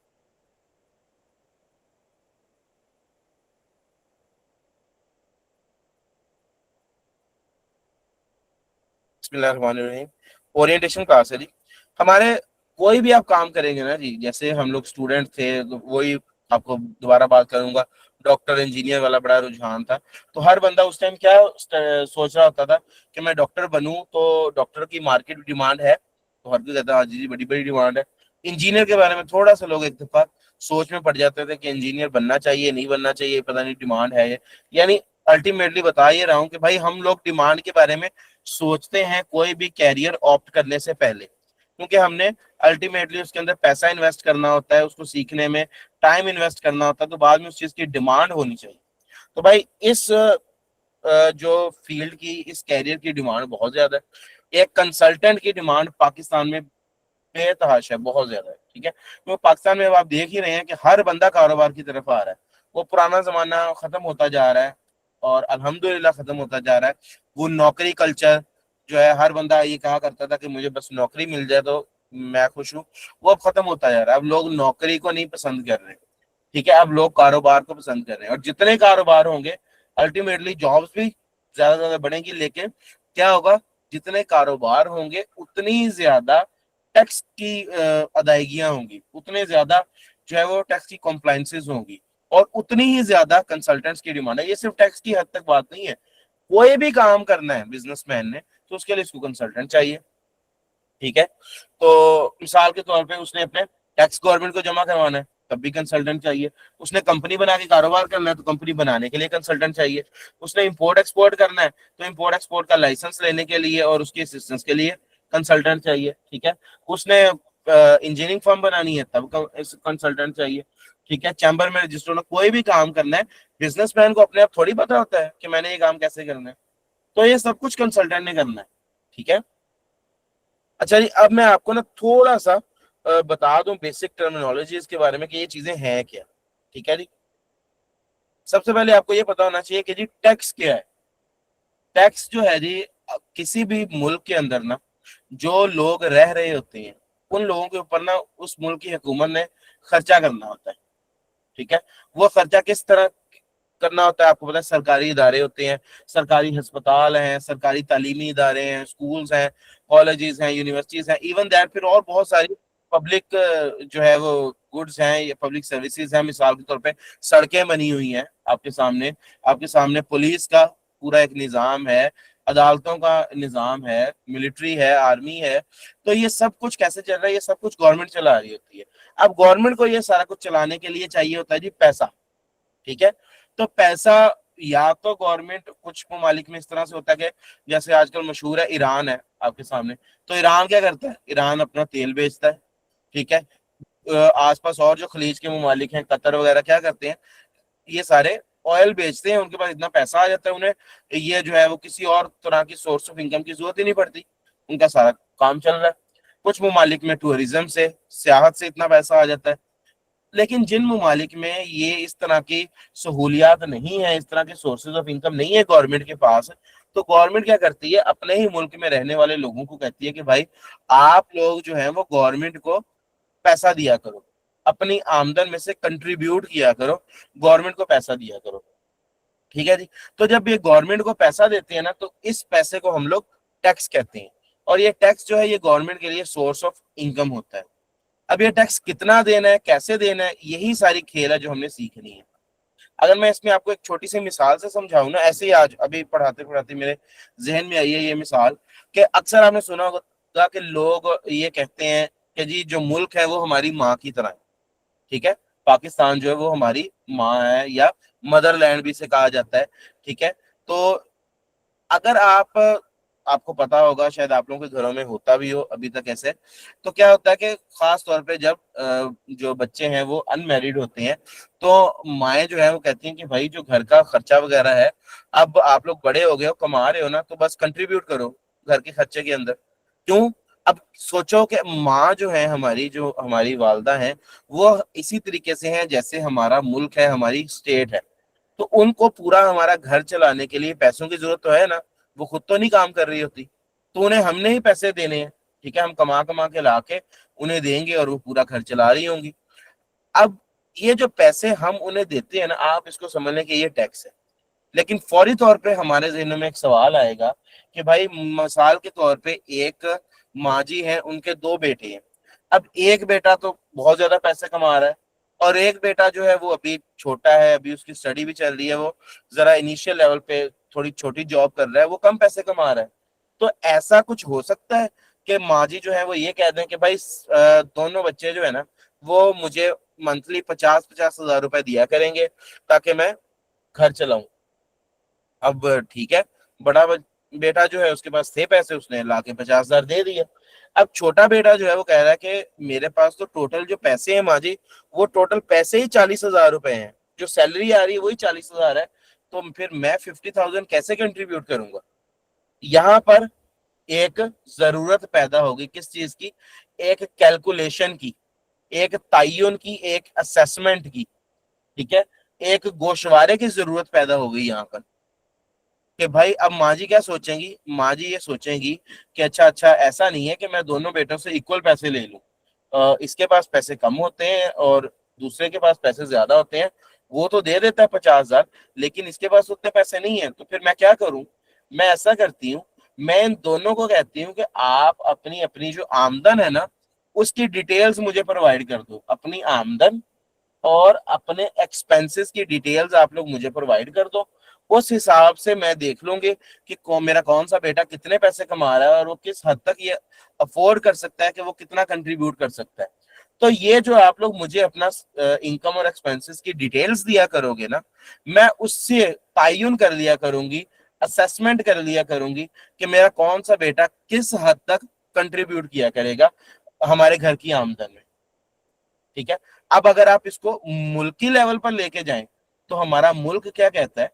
[SPEAKER 1] बिस्मिल्लाहिर्रहमानिर्रहीम। ओरिएंटेशन क्लास है जी हमारे। कोई भी आप काम करेंगे ना जी, जैसे हम लोग स्टूडेंट थे तो वही आपको दोबारा बात करूंगा, डॉक्टर इंजीनियर वाला बड़ा रुझान था। तो हर बंदा उस टाइम क्या सोच रहा होता था कि मैं डॉक्टर बनूं, तो डॉक्टर की मार्केट डिमांड है, तो हर कोई कहता है हाँ जी बड़ी बड़ी डिमांड है। इंजीनियर के बारे में थोड़ा सा लोग एक दफा सोच में पड़ जाते थे कि इंजीनियर बनना चाहिए नहीं बनना चाहिए, पता नहीं डिमांड है यानी अल्टीमेटली बता ये रहा हूँ कि भाई हम लोग डिमांड के बारे में सोचते हैं कोई भी कैरियर ऑप्ट करने से पहले, क्योंकि हमने अल्टीमेटली उसके अंदर पैसा इन्वेस्ट करना होता है, उसको सीखने में टाइम इन्वेस्ट करना होता है, तो बाद में उस चीज की डिमांड होनी चाहिए। तो भाई इस जो फील्ड की, इस कैरियर की डिमांड बहुत ज्यादा है। एक कंसल्टेंट की डिमांड पाकिस्तान में बेतहाशा है, बहुत ज्यादा है, ठीक है। तो पाकिस्तान में अब आप देख ही रहे हैं कि हर बंदा कारोबार की तरफ आ रहा है। वो पुराना जमाना खत्म होता जा रहा है और अल्हम्दुलिल्लाह खत्म होता जा रहा है। वो नौकरी कल्चर जो है, हर बंदा ये कहा करता था कि मुझे बस नौकरी मिल जाए तो मैं खुश हूँ, वो अब खत्म होता जा रहा है। अब लोग नौकरी को नहीं पसंद कर रहे, ठीक है, अब लोग कारोबार को पसंद कर रहे हैं। और जितने कारोबार होंगे अल्टीमेटली जॉब्स भी ज्यादा ज्यादा बढ़ेंगी, लेकिन क्या होगा, जितने कारोबार होंगे उतनी ज्यादा टैक्स की अदायगियां होंगी, उतने ज्यादा जो है वो टैक्स की कॉम्प्लाइंसेस होंगी, और उतनी ही ज्यादा कंसल्टेंट्स की डिमांड है। ये सिर्फ टैक्स की हद तक बात नहीं है, कोई भी काम करना है बिजनेसमैन ने तो उसके लिए इसको कंसल्टेंट चाहिए। ठीक है, तो मिसाल के तौर पे उसने अपने टैक्स गवर्नमेंट को जमा करवाना है, तब भी कंसल्टेंट चाहिए। उसने कंपनी बना के कारोबार करना है तो कंपनी बनाने के लिए कंसल्टेंट चाहिए। उसने इंपोर्ट एक्सपोर्ट करना है तो इंपोर्ट एक्सपोर्ट का लाइसेंस लेने के लिए और उसकी असिस्टेंस के लिए कंसल्टेंट चाहिए। ठीक है, उसने इंजीनियरिंग फर्म बनानी है तब कंसल्टेंट चाहिए। ठीक है, चैम्बर में रजिस्टर होना, कोई भी काम करना है, बिजनेसमैन को अपने आप थोड़ी पता होता है कि मैंने ये काम कैसे करना है, तो ये सब कुछ कंसल्टेंट ने करना है। ठीक है, अच्छा जी, अब मैं आपको ना थोड़ा सा बता दूं बेसिक टर्मिनोलॉजी के बारे में कि ये चीजें हैं क्या। ठीक है जी, सबसे पहले आपको ये पता होना चाहिए कि जी टैक्स क्या है। टैक्स जो है जी, किसी भी मुल्क के अंदर ना जो लोग रह रहे होते हैं उन लोगों के ऊपर ना उस मुल्क की हुकूमत ने खर्चा करना होता है। ठीक है, वो खर्चा किस तरह करना होता है आपको पता है, सरकारी इदारे होते हैं, सरकारी अस्पताल हैं, सरकारी तालीमी इदारे हैं, स्कूल्स हैं, कॉलेजेस हैं, यूनिवर्सिटीज हैं, इवन दैट फिर और बहुत सारी पब्लिक जो है वो गुड्स हैं, ये पब्लिक सर्विसेज हैं। मिसाल के तौर पे सड़कें बनी हुई हैं आपके सामने पुलिस का पूरा एक निज़ाम है, अदालतों का निज़ाम है, मिलिट्री है, आर्मी है। तो ये सब कुछ कैसे चल रहा है, ये सब कुछ गवर्नमेंट चला रही होती है। अब गवर्नमेंट को ये सारा कुछ चलाने के लिए चाहिए होता है जी पैसा। ठीक है, तो पैसा या तो गवर्नमेंट, कुछ ममालिक में इस तरह से होता है कि जैसे आजकल मशहूर है ईरान है आपके सामने, तो ईरान क्या करता है, ईरान अपना तेल बेचता है। ठीक है, आसपास और जो खलीज के ममालिक हैं, कतर वगैरह, क्या करते हैं, ये सारे ऑयल बेचते हैं, उनके पास इतना पैसा आ जाता है उन्हें, ये जो है वो किसी और तरह की सोर्स ऑफ इनकम की जरूरत ही नहीं पड़ती, उनका सारा काम चल रहा है। कुछ ममालिक में टूरिज्म से, सियाहत से इतना पैसा आ जाता है। लेकिन जिन ममालिक में ये इस तरह की सहूलियात नहीं है, इस तरह के सोर्सेज ऑफ इनकम नहीं है गवर्नमेंट के पास, तो गवर्नमेंट क्या करती है, अपने ही मुल्क में रहने वाले लोगों को कहती है कि भाई आप लोग जो है वो गवर्नमेंट को पैसा दिया करो, अपनी आमदन में से कंट्रीब्यूट किया करो, गवर्नमेंट को पैसा दिया करो। ठीक है जी, तो जब ये गवर्नमेंट को पैसा देते हैं ना तो इस पैसे को हम लोग टैक्स कहते हैं, और ये टैक्स जो है ये गवर्नमेंट के लिए सोर्स ऑफ इनकम होता है। अब ये टैक्स कितना देना है, कैसे देना है, यही सारी खेल है जो हमने सीखनी है। अगर मैं इसमें आपको एक छोटी सी मिसाल से समझाऊं ना, ऐसे ही आज अभी पढ़ाते पढ़ाते मेरे जहन में आई है ये मिसाल, कि अक्सर आपने सुना होगा कि लोग ये कहते हैं कि जी जो मुल्क है वो हमारी माँ की तरह है। ठीक है, पाकिस्तान जो है वो हमारी माँ है, या मदरलैंड भी इसे कहा जाता है। ठीक है, तो अगर आपको पता होगा, शायद आप लोगों के घरों में होता भी हो अभी तक ऐसे, तो क्या होता है कि खास तौर पे जब जो बच्चे हैं वो अनमैरिड होते हैं, तो माएँ जो है वो कहती हैं कि भाई जो घर का खर्चा वगैरह है, अब आप लोग बड़े हो गए हो, कमा रहे हो ना, तो बस कंट्रीब्यूट करो घर के खर्चे के अंदर। क्यों? अब सोचो कि माँ जो है हमारी, जो हमारी वालदा है, वो इसी तरीके से है जैसे हमारा मुल्क है, हमारी स्टेट है, तो उनको पूरा हमारा घर चलाने के लिए पैसों की जरूरत तो है ना, वो खुद तो नहीं काम कर रही होती, तो उन्हें हमने ही पैसे देने हैं। ठीक है, हम कमा कमा के ला के उन्हें देंगे और वो पूरा घर चला रही होंगी। अब ये जो पैसे हम उन्हें देते हैं ना, आप इसको समझ लें कि ये टैक्स है। लेकिन फौरी तौर पे हमारे जहनों में एक सवाल आएगा कि भाई मिसाल के तौर पे एक माँ जी हैं, उनके दो बेटे हैं। अब एक बेटा तो बहुत ज्यादा पैसे कमा रहा है, और एक बेटा जो है वो अभी छोटा है, अभी उसकी स्टडी भी चल रही है, वो जरा इनिशियल लेवल पे थोड़ी छोटी जॉब कर रहा है, वो कम पैसे कमा रहा है। तो ऐसा कुछ हो सकता है कि माँ जी जो है वो ये कह दें कि भाई दोनों बच्चे जो है ना वो मुझे मंथली 50-50 हजार रुपए दिया करेंगे ताकि मैं घर चलाऊं। अब ठीक है, बड़ा बेटा जो है उसके पास थे पैसे, उसने लाके 50 हजार दे दिए। अब छोटा बेटा जो है वो कह रहा है कि मेरे पास तो टोटल जो पैसे हैं माँ जी, वो टोटल पैसे ही 40 हजार रुपए हैं, जो सैलरी आ रही है वही 40 हजार है, तो फिर मैं 50,000 कैसे कंट्रीब्यूट करूंगा। यहाँ पर एक जरूरत पैदा होगी किस चीज की, एक कैलकुलेशन की, एक तयन की, एक असेसमेंट की। ठीक है, एक गोशवारे की जरूरत पैदा हो गई यहाँ पर, कि भाई अब माँ जी क्या सोचेंगी, माँ जी ये सोचेंगी कि अच्छा अच्छा, ऐसा नहीं है कि मैं दोनों बेटों से इक्वल पैसे ले लूं, इसके पास पैसे कम होते हैं और दूसरे के पास पैसे ज्यादा होते हैं, वो तो दे देता है 50 हजार, लेकिन इसके पास उतने पैसे नहीं है, तो फिर मैं क्या करूं, मैं ऐसा करती हूँ, मैं इन दोनों को कहती हूँ कि आप अपनी अपनी जो आमदन है ना उसकी डिटेल्स मुझे प्रोवाइड कर दो, अपनी आमदन और अपने एक्सपेंसेस की डिटेल्स आप लोग मुझे प्रोवाइड कर दो। उस हिसाब से मैं देख लूंगी कि मेरा कौन सा बेटा कितने पैसे कमा रहा है और वो किस हद तक ये अफोर्ड कर सकता है कि वो कितना कंट्रीब्यूट कर सकता है। तो ये जो आप लोग मुझे अपना इनकम और एक्सपेंसेस की डिटेल्स दिया करोगे ना, मैं उससे तयन कर लिया करूंगी, असेसमेंट कर लिया करूंगी कि मेरा कौन सा बेटा किस हद तक कंट्रीब्यूट किया करेगा हमारे घर की आमदन में। ठीक है। अब अगर आप इसको मुल्की लेवल पर लेके जाएं तो हमारा मुल्क क्या कहता है?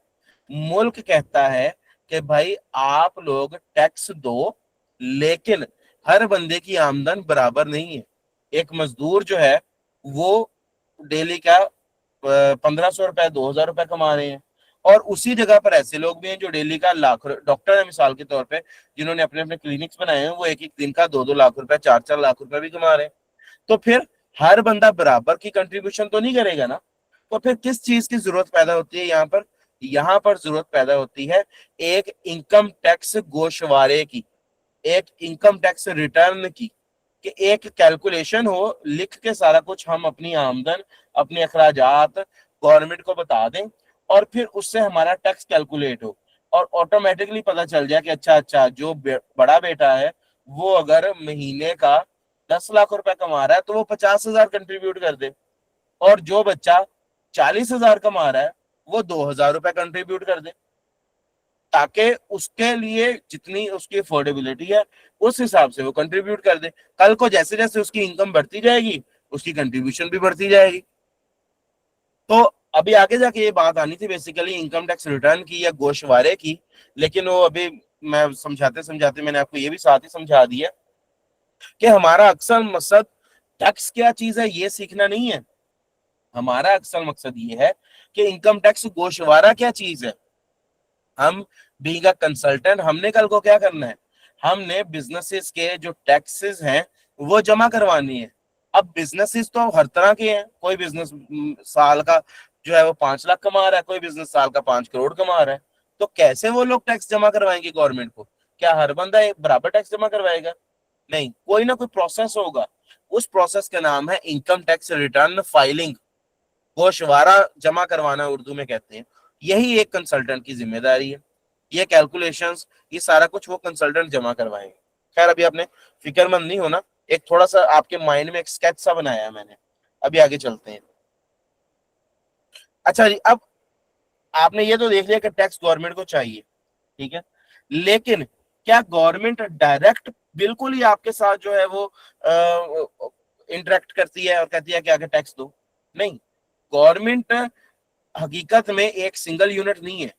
[SPEAKER 1] मुल्क कहता है कि भाई आप लोग टैक्स दो, लेकिन हर बंदे की आमदन बराबर नहीं है। एक मजदूर जो है वो डेली का 1500 रुपए 2000 रुपए कमा रहे हैं, और उसी जगह पर ऐसे लोग भी हैं जो डेली का डॉक्टर है मिसाल के तौर पे, जिन्होंने अपने अपने क्लिनिक्स बनाए हैं, वो एक एक दिन का 2-2 लाख रुपए 4-4 लाख रुपए भी कमा रहे हैं। तो फिर हर बंदा बराबर की कंट्रीब्यूशन तो नहीं करेगा ना। तो फिर किस चीज की जरूरत पैदा होती है यहाँ पर? यहाँ पर जरूरत पैदा होती है एक इनकम टैक्स गोशवारे की, एक इनकम टैक्स रिटर्न की, कि एक कैलकुलेशन हो, लिख के सारा कुछ हम अपनी आमदन अपने अखराजात गवर्नमेंट को बता दें, और फिर उससे हमारा टैक्स कैलकुलेट हो, और ऑटोमेटिकली पता चल जाए कि अच्छा अच्छा जो बड़ा बेटा है वो अगर महीने का 10 लाख रुपए कमा रहा है तो वो 50,000 कंट्रीब्यूट कर दे, और जो बच्चा 40,000 कमा रहा है वो 2,000 रुपए कंट्रीब्यूट कर दे, ताकि उसके लिए जितनी उसकी अफोर्डेबिलिटी है उस हिसाब से वो कंट्रीब्यूट कर दे। कल को जैसे जैसे उसकी इनकम बढ़ती जाएगी उसकी कंट्रीब्यूशन भी बढ़ती जाएगी। तो अभी आगे जाके ये बात आनी थी बेसिकली इनकम टैक्स रिटर्न की या गोशवारे की, लेकिन वो अभी मैं समझाते समझाते मैंने आपको ये भी साथ ही समझा दिया कि हमारा अक्सर मकसद टैक्स क्या चीज है ये सीखना नहीं है। हमारा अक्सर मकसद ये है कि इनकम टैक्स गोशवारा क्या चीज है। हम बीइंग अ कंसल्टेंट हमने कल को क्या करना है? हमने बिजनेसेस के जो टैक्सेस हैं वो जमा करवानी है। अब बिजनेसेस तो हर तरह के हैं, कोई बिजनेस साल का जो है वो 5 लाख कमा रहा है, कोई बिजनेस साल का 5 करोड़ कमा रहा है। तो कैसे वो लोग टैक्स जमा करवाएंगे गवर्नमेंट को? क्या हर बंदा एक बराबर टैक्स जमा करवाएगा? नहीं, कोई ना कोई प्रोसेस होगा। उस प्रोसेस का नाम है इनकम टैक्स रिटर्न फाइलिंग, गोशवारा जमा करवाना उर्दू में कहते हैं। यही एक कंसल्टेंट की जिम्मेदारी है। ये कैलकुलेशंस ये सारा कुछ वो कंसल्टेंट जमा करवाएंगे। खैर अभी आपने फिक्रमंद नहीं होना, एक थोड़ा सा आपके माइंड में एक स्केच सा बनाया है मैंने। अभी आगे चलते हैं। अच्छा जी, अब आपने ये तो देख लिया कि टैक्स गवर्नमेंट को चाहिए, ठीक है, लेकिन क्या गवर्नमेंट डायरेक्ट बिल्कुल ही आपके साथ जो है वो इंटरेक्ट करती है और कहती है कि आगे टैक्स दो? नहीं, गवर्नमेंट हकीकत में एक सिंगल यूनिट नहीं है।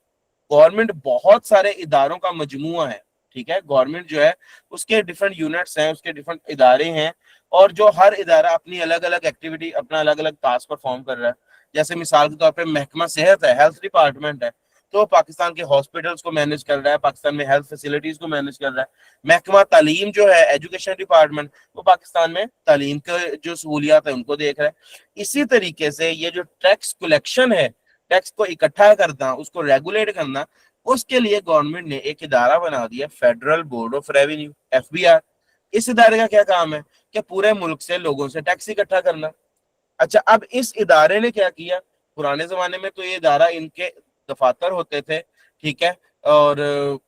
[SPEAKER 1] गवर्नमेंट बहुत सारे इदारों का मजमुआ है। ठीक है, गवर्नमेंट जो है उसके डिफरेंट यूनिट्स हैं, उसके डिफरेंट इदारे हैं, और जो हर इदारा अपनी अलग अलग एक्टिविटी अपना अलग अलग टास्क परफॉर्म कर रहा है। जैसे मिसाल के तौर पे महकमा सेहत है, हेल्थ डिपार्टमेंट है, तो पाकिस्तान के हॉस्पिटल्स को मैनेज कर रहा है, पाकिस्तान में हेल्थ फैसिलिटीज को मैनेज कर रहा है। महकमा तालीम जो है एजुकेशन डिपार्टमेंट, वो पाकिस्तान में तालीम के जो सहूलियात है उनको देख रहा है। इसी तरीके से ये जो टैक्स कलेक्शन है, टैक्स को इकट्ठा करना, उसको रेगुलेट करना, उसके लिए गवर्नमेंट ने एक इदारा बना दिया, federal board of revenue, FBR. इस इदारे का क्या काम है? कि पूरे मुल्क से लोगों से टैक्स इकट्ठा करना। अच्छा, अब इस इदारे ने क्या किया? पुराने जमाने में तो ये इदारा इनके दफातर होते थे, ठीक है, और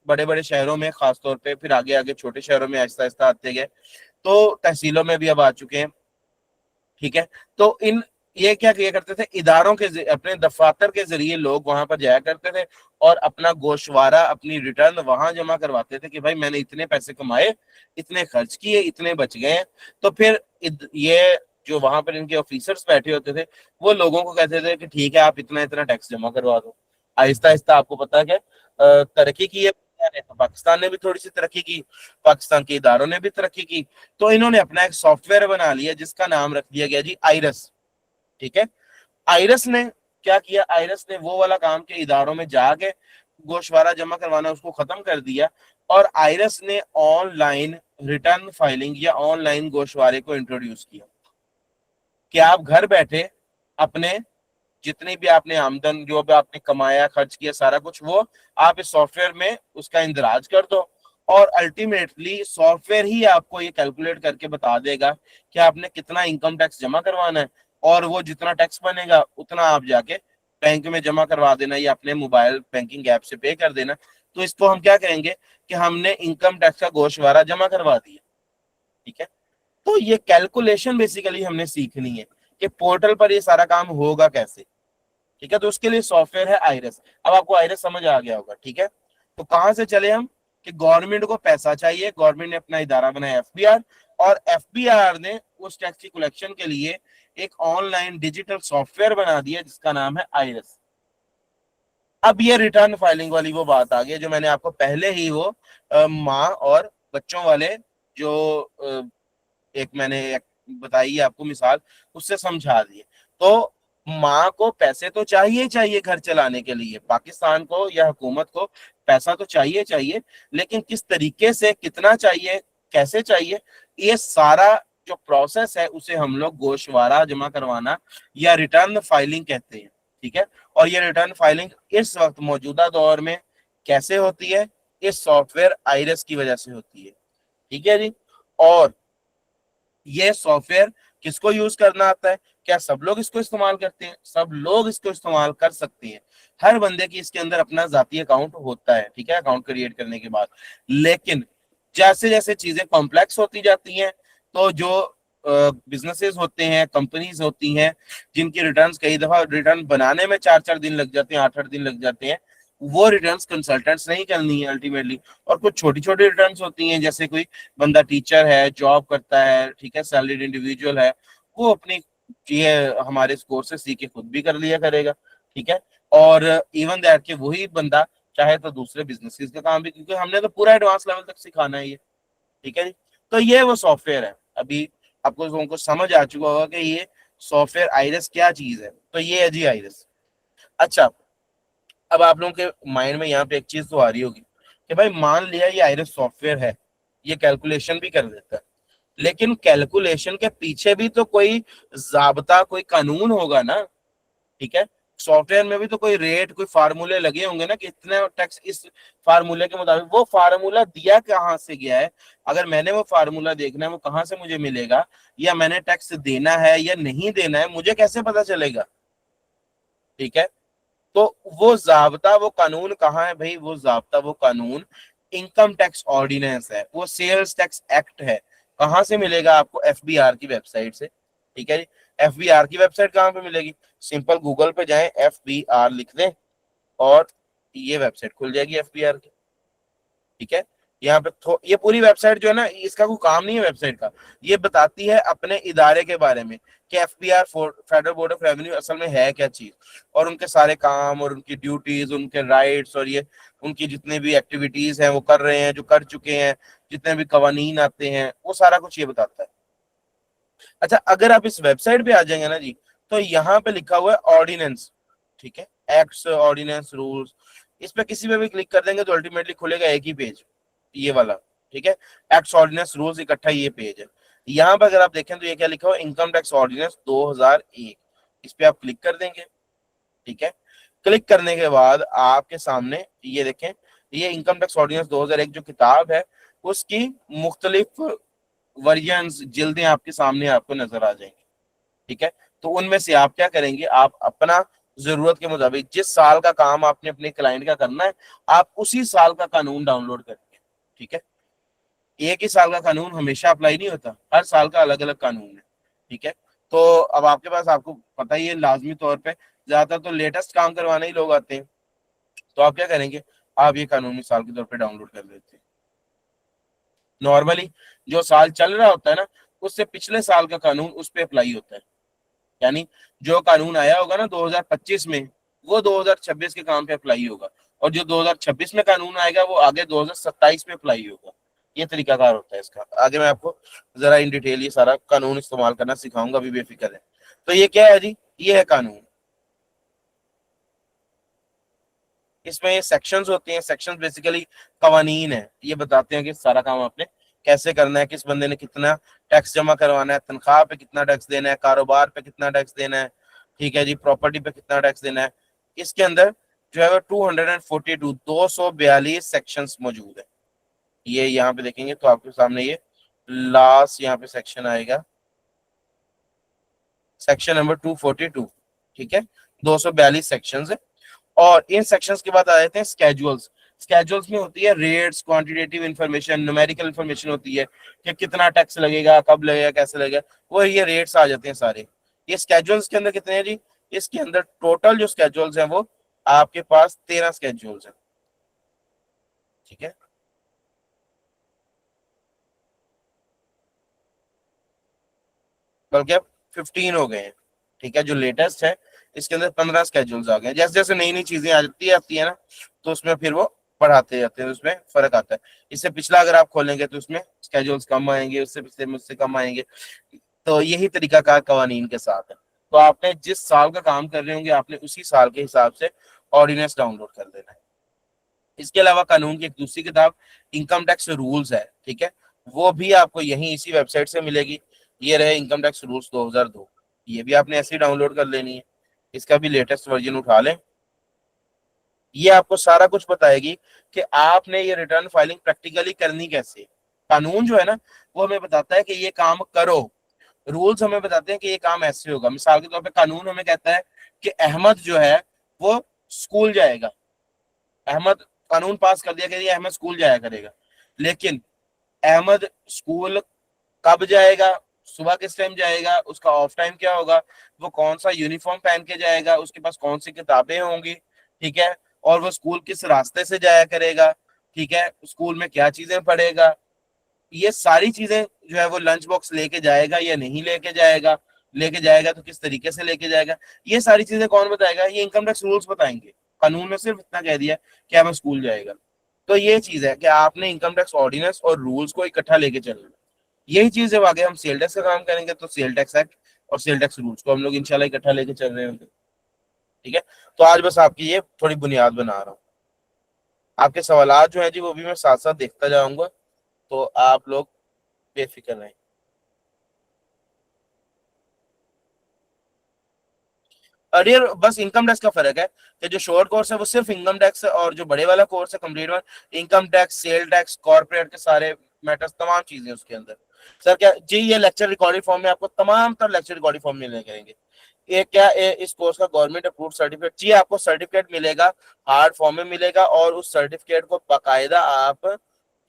[SPEAKER 1] बड़े बड़े शहरों में खास तौर पे, फिर आगे आगे छोटे शहरों में आहिस्ता आहिस्ता आते गए, तो तहसीलों में भी अब आ चुके हैं। ठीक है, तो इन ये क्या किया करते थे, इदारों के अपने दफातर के जरिए लोग वहां पर जाया करते थे और अपना गोशवारा अपनी रिटर्न वहां जमा करवाते थे कि भाई मैंने इतने पैसे कमाए, इतने खर्च किए, इतने बच गए हैं। तो फिर ये जो वहां पर इनके ऑफिसर्स बैठे होते थे वो लोगों को कहते थे कि ठीक है आप इतना इतना टैक्स जमा करवा दो। आहिस्ता आहिस्ता आपको पता है कि तरक्की की है, तो पाकिस्तान ने भी थोड़ी सी तरक्की की, पाकिस्तान के इदारों ने भी तरक्की की। तो इन्होंने अपना एक सॉफ्टवेयर बना लिया जिसका नाम रख दिया गया जी आइरस। ठीक है, आइरस ने क्या किया? आइरस ने वो वाला काम के इदारों में जाके गोशवारा जमा करवाना उसको खत्म कर दिया, और आइरस ने ऑनलाइन रिटर्न फाइलिंग या ऑनलाइन गोशवारे को इंट्रोड्यूस किया कि आप घर बैठे अपने जितनी भी आपने आमदन जो भी आपने कमाया खर्च किया सारा कुछ वो आप इस सॉफ्टवेयर में उसका इंदराज कर दो, और अल्टीमेटली सॉफ्टवेयर ही आपको ये कैलकुलेट करके बता देगा कि आपने कितना इनकम टैक्स जमा करवाना है। और वो जितना टैक्स बनेगा उतना आप जाके बैंक में जमा करवा देना या अपने मोबाइल बैंकिंग ऐप से पे कर देना। तो इसको हम क्या कहेंगे कि हमने इनकम टैक्स का गोशवारा जमा करवा दिया। ठीक है, तो ये कैलकुलेशन बेसिकली हमने सीखनी है कि पोर्टल पर ये सारा काम होगा कैसे। ठीक है, तो उसके लिए सॉफ्टवेयर है आइरस। अब आपको आइरस समझ आ गया होगा। ठीक है, तो कहां से चले हम कि गवर्नमेंट को पैसा चाहिए, गवर्नमेंट ने अपना इदारा बनाया एफबीआर, और एफबीआर ने उस टैक्स की कलेक्शन के लिए एक ऑनलाइन डिजिटल सॉफ्टवेयर बना दिया जिसका नाम है आइरस। अब ये रिटर्न फाइलिंग वाली वो बात आ गई जो मैंने आपको पहले ही वो माँ और बच्चों वाले जो एक मैंने एक बताई है आपको मिसाल, उससे समझा दिए। तो माँ को पैसे तो चाहिए चाहिए घर चलाने के लिए, पाकिस्तान को या हुकूमत को पैसा तो चाहिए चाहिए, लेकिन किस तरीके से, कितना चाहिए, कैसे चाहिए, ये सारा जो प्रोसेस है उसे हम लोग गोशवारा जमा करवाना या रिटर्न फाइलिंग कहते हैं। ठीक है, और ये रिटर्न फाइलिंग इस वक्त मौजूदा दौर में कैसे होती है, इस सॉफ्टवेयर आइरस की वजह से होती है। ठीक है जी, और ये सॉफ्टवेयर किसको यूज करना आता है? क्या सब लोग इसको इस्तेमाल करते हैं? सब लोग इसको इस्तेमाल कर सकते हैं। हर बंदे की इसके अंदर अपना जाती अकाउंट होता है। ठीक है, अकाउंट क्रिएट करने के बाद, लेकिन जैसे जैसे चीजें कॉम्प्लेक्स होती जाती हैं, तो जो बिजनेसेस होते हैं, कंपनीज होती हैं, जिनकी रिटर्न्स कई दफा रिटर्न बनाने में 4-4 दिन लग जाते हैं, 8-8 दिन लग जाते हैं, वो रिटर्न्स कंसल्टेंट्स नहीं करनी है अल्टीमेटली। और कुछ छोटी छोटी रिटर्न्स होती हैं, जैसे कोई बंदा टीचर है, जॉब करता है, ठीक है, सैलरीड इंडिविजुअल है, वो अपनी ये हमारे स्कोर से सीख के खुद भी कर लिया करेगा। ठीक है, और इवन दैट कि वही बंदा चाहे तो दूसरे बिजनेसेस का काम भी, क्योंकि हमने तो पूरा एडवांस लेवल तक सिखाना है ये। ठीक है जी, तो ये वो सॉफ्टवेयर है। अभी आपको उनको समझ आ चुका होगा कि ये सॉफ्टवेयर आइरस क्या चीज है। तो ये है जी आइरस। अच्छा, अब आप लोगों के माइंड में यहाँ पे एक चीज तो आ रही होगी कि भाई मान लिया ये आइरिस सॉफ्टवेयर है, ये कैलकुलेशन भी कर देता है, लेकिन कैलकुलेशन के पीछे भी तो कोई जाबता, कोई कानून होगा ना। ठीक है, सॉफ्टवेयर में भी तो कोई रेट, कोई फार्मूले लगे होंगे ना कि इतने टैक्स इस फार्मूले के मुताबिक। वो फार्मूला दिया कहाँ से गया है? अगर मैंने वो फार्मूला देखना है, वो कहाँ से मुझे मिलेगा? या मैंने टैक्स देना है या नहीं देना है, मुझे कैसे पता चलेगा? ठीक है, तो वो जाब्ता, वो कानून कहाँ है भाई? वो जाब्ता, वो कानून इनकम टैक्स ऑर्डिनेंस है, वो सेल्स टैक्स एक्ट है। कहाँ से मिलेगा आपको? एफबीआर की वेबसाइट से। ठीक है जी, एफबीआर की वेबसाइट कहाँ पे मिलेगी? सिंपल गूगल पे जाएं, एफबीआर लिख दें और ये वेबसाइट खुल जाएगी एफबीआर की। ठीक है, यहाँ पे ये पूरी वेबसाइट जो है ना, इसका कोई काम नहीं है वेबसाइट का, ये बताती है अपने इदारे के बारे में कि FBR federal board of revenue असल में है क्या चीज, और उनके सारे काम और उनकी ड्यूटीज, उनके राइट्स, और ये उनकी जितने भी एक्टिविटीज हैं वो कर रहे हैं, जो कर चुके हैं, जितने भी कवानीन आते हैं, वो सारा कुछ ये बताता है। अच्छा, अगर आप इस वेबसाइट पे आ जाएंगे ना जी, तो यहाँ पे लिखा हुआ है ऑर्डिनेंस। ठीक है, एक्ट्स, ऑर्डिनेंस, रूल्स, इस पे किसी पे भी क्लिक कर देंगे तो अल्टीमेटली खुलेगा एक ही पेज, ये वाला। ठीक है, एक्ट्स, ऑर्डिनेंस, रूल्स इकट्ठा ये पेज है। यहाँ पे अगर आप देखें तो ये क्या लिखा हुआ है? Income tax ordinance 2001। इस पे आप क्लिक कर देंगे। ठीक है, क्लिक करने के बाद आपके सामने ये देखें, ये इनकम टैक्स ऑर्डिनेंस 2001 जो किताब है, उसकी मुख्तलिफ वर्जन्स, जिल्दें आपके सामने आपको नजर आ जाएंगी। ठीक है, तो उनमें से आप क्या करेंगे? आप अपना जरूरत के मुताबिक जिस साल का काम आपने अपने क्लाइंट का करना है, आप उसी साल का कानून डाउनलोड करेंगे। ठीक है, एक ही साल का कानून हमेशा अप्लाई नहीं होता, हर साल का अलग अलग कानून है। ठीक है, तो अब आपके पास, आपको पता ही है, लाजमी तौर पे ज्यादातर तो लेटेस्ट काम करवाने ही लोग आते हैं। तो आप क्या करेंगे? आप ये कानून मिसाल के तौर पे डाउनलोड कर लेते हैं। नॉर्मली जो साल चल रहा होता है ना, उससे पिछले साल का कानून उस पर अप्लाई होता है। यानी जो कानून आया होगा ना 2025 में, वो 2026 के काम पे अप्लाई होगा, और जो 2026 में कानून आएगा वो आगे 2027 में अप्लाई होगा। ये तरीकाकार होता है इसका। आगे मैं आपको जरा इन डिटेल ये सारा कानून इस्तेमाल करना सिखाऊंगा, अभी बेफिक्र है। तो ये क्या है जी? ये है कानून। इसमें ये सेक्शंस होते हैं। सेक्शंस बेसिकली कवानीन है, ये बताते हैं कि सारा काम आपने कैसे करना है, किस बंदे ने कितना टैक्स जमा करवाना है, तनख्वाह पे कितना टैक्स देना है, कारोबार पे कितना टैक्स देना है, ठीक है जी, प्रॉपर्टी पे कितना टैक्स देना है। इसके अंदर जो है वो 242 242 सेक्शंस मौजूद है। ये यहाँ पे देखेंगे तो आपके सामने ये लास्ट यहाँ पे सेक्शन आएगा, सेक्शन नंबर 242, ठीक है, 242 सेक्शंस है। और इन सेक्शंस के बाद आ जाते हैं स्केड्यूल्स। स्केड्यूल्स में होती है rates, quantitative information, numerical information होती है कि कितना टैक्स लगेगा, कब लगेगा, कैसे लगेगा, वो ये रेट्स आ जाते हैं सारे। ये स्केड्यूल्स के अंदर कितने हैं जी? इसके अंदर टोटल जो स्केड्यूल्स हैं वो आपके पास 13 स्केड्यूल्स हैं, ठीक है। बल्कि अब 15 हो गए हैं, ठीक है, जो लेटेस्ट है इसके अंदर 15 स्केड्यूल्स आ गए हैं। जैसे जैसे नई नई चीजें आती है ना, तो उसमें फिर वो बढ़ाते जाते हैं, उसमें फर्क आता है। इससे पिछला अगर आप खोलेंगे तो उसमें स्केड्यूल्स कम आएंगे, उससे पिछले में उससे कम आएंगे। तो यही तरीकाकार कवानीन के साथ है। तो आपने जिस साल का काम कर रहे होंगे आपने उसी साल के हिसाब से ऑर्डिनेंस डाउनलोड कर लेना है। इसके अलावा कानून की एक दूसरी किताब इनकम टैक्स रूल्स है, ठीक है, वो भी आपको यहीं इसी वेबसाइट से मिलेगी। ये रहे इनकम टैक्स रूल्स 2002, ये भी आपने ऐसे ही डाउनलोड कर लेनी है। इसका भी लेटेस्ट वर्जन उठा लें। ये आपको सारा कुछ बताएगी कि आपने ये रिटर्न फाइलिंग प्रैक्टिकली करनी कैसे। कानून जो है ना वो हमें बताता है कि ये काम करो, रूल्स हमें बताते हैं कि ये काम ऐसे होगा। मिसाल के तौर पे कानून हमें कहता है कि अहमद जो है वो स्कूल जाएगा। अहमद कानून पास कर दिया कि ये अहमद स्कूल जाया करेगा, लेकिन अहमद स्कूल कब जाएगा, सुबह किस टाइम जाएगा, उसका ऑफ टाइम क्या होगा, वो कौन सा यूनिफॉर्म पहन के जाएगा, उसके पास कौन सी किताबें होंगी, ठीक है, और वो स्कूल किस रास्ते से जाया करेगा, ठीक है, स्कूल में क्या चीजें पढ़ेगा, ये सारी चीजें जो है वो लंच बॉक्स लेके जाएगा या नहीं लेके जाएगा, लेके जाएगा तो किस तरीके से लेके जाएगा, ये सारी चीजें कौन बताएगा? ये इनकम टैक्स रूल्स बताएंगे। कानून में सिर्फ इतना कह दिया कि हमें स्कूल जाएगा। तो ये चीज है कि आपने इनकम टैक्स ऑर्डिनेंस और रूल्स को इकट्ठा लेके चलना। यही चीज जब आगे हम सेल टैक्स का काम करेंगे तो सेल टैक्स एक्ट और सेल टैक्स रूल्स को हम लोग इंशाल्लाह इकट्ठा लेके चल रहे होंगे, ठीक है। तो आज बस आपकी ये थोड़ी बुनियाद बना रहा हूँ। आपके सवालात जो है जी वो भी मैं साथ साथ देखता जाऊंगा, तो आप लोग बेफिक्र रहें। अरियर बस इनकम टैक्स का फर्क है कि जो शॉर्ट कोर्स है वो सिर्फ इनकम टैक्स है, और जो बड़े वाला कोर्स है complete one, income tax, sale tax, corporate के सारे मैटर्स, तमाम चीजें उसके अंदर। सर क्या जी, ये लेक्चर रिकॉर्डेड फॉर्म में आपको तमाम तर लेक्चर रिकॉर्डेड फॉर्म मिले करेंगे। ये क्या इस कोर्स का गवर्नमेंट अप्रूव सर्टिफिकेट जी, आपको सर्टिफिकेट मिलेगा, हार्ड फॉर्म में मिलेगा, और उस सर्टिफिकेट को बाकायदा आप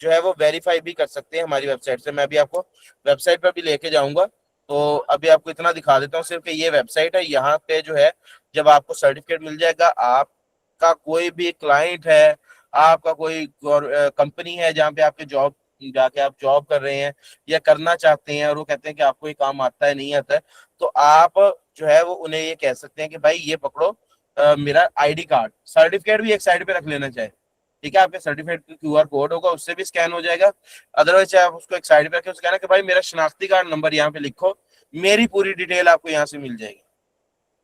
[SPEAKER 1] जो है वो वेरीफाई भी कर सकते हैं हमारी वेबसाइट से। मैं भी आपको वेबसाइट पर भी लेके जाऊंगा। तो अभी आपको इतना दिखा देता हूँ सिर्फ कि ये वेबसाइट है, यहाँ पे जो है जब आपको सर्टिफिकेट मिल जाएगा, आपका कोई भी क्लाइंट है, आपका कोई कंपनी है जहाँ पे आपके जॉब जाके आप जॉब कर रहे हैं या करना चाहते हैं, और वो कहते हैं कि आपको ये काम आता है नहीं आता है, तो आप जो है वो उन्हें ये कह सकते हैं कि भाई ये पकड़ो मेरा आईडी कार्ड। सर्टिफिकेट भी एक साइड पे रख लेना चाहिए, ठीक है। आपके सर्टिफिकेट का क्यूआर कोड होगा, उससे भी स्कैन हो जाएगा। अदरवाइज आप उसको एक साइड पे रखें, उसका कहना कि भाई मेरा शनाख्ती कार्ड नंबर यहाँ पे लिखो, मेरी पूरी डिटेल आपको यहाँ से मिल जाएगी।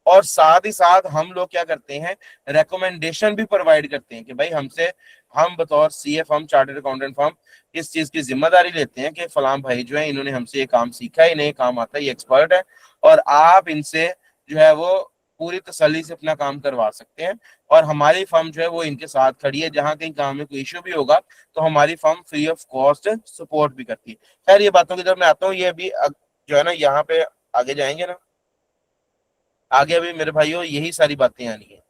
[SPEAKER 1] और साथ ही साथ हम लोग क्या करते हैं, रेकमेंडेशन भी प्रोवाइड करते हैं कि भाई हमसे, हम बतौर CA firm, chartered accountant firm, इस चीज की जिम्मेदारी लेते हैं कि फलाम भाई जो है इन्होंने हमसे ये काम सीखा है, इन्हें ये काम आता है, ये एक्सपर्ट है, और आप इनसे जो है वो पूरी तसल्ली से अपना काम करवा सकते हैं। और हमारी फर्म जो है वो इनके साथ खड़ी है, जहां कहीं काम में कोई इश्यू भी होगा तो हमारी firm free of cost support भी करती है। खैर ये बातों की जब मैं आता हूँ, ये भी जो है ना यहाँ पे आगे जाएंगे ना, आगे अभी मेरे भाइयों यही सारी बातें आनी है,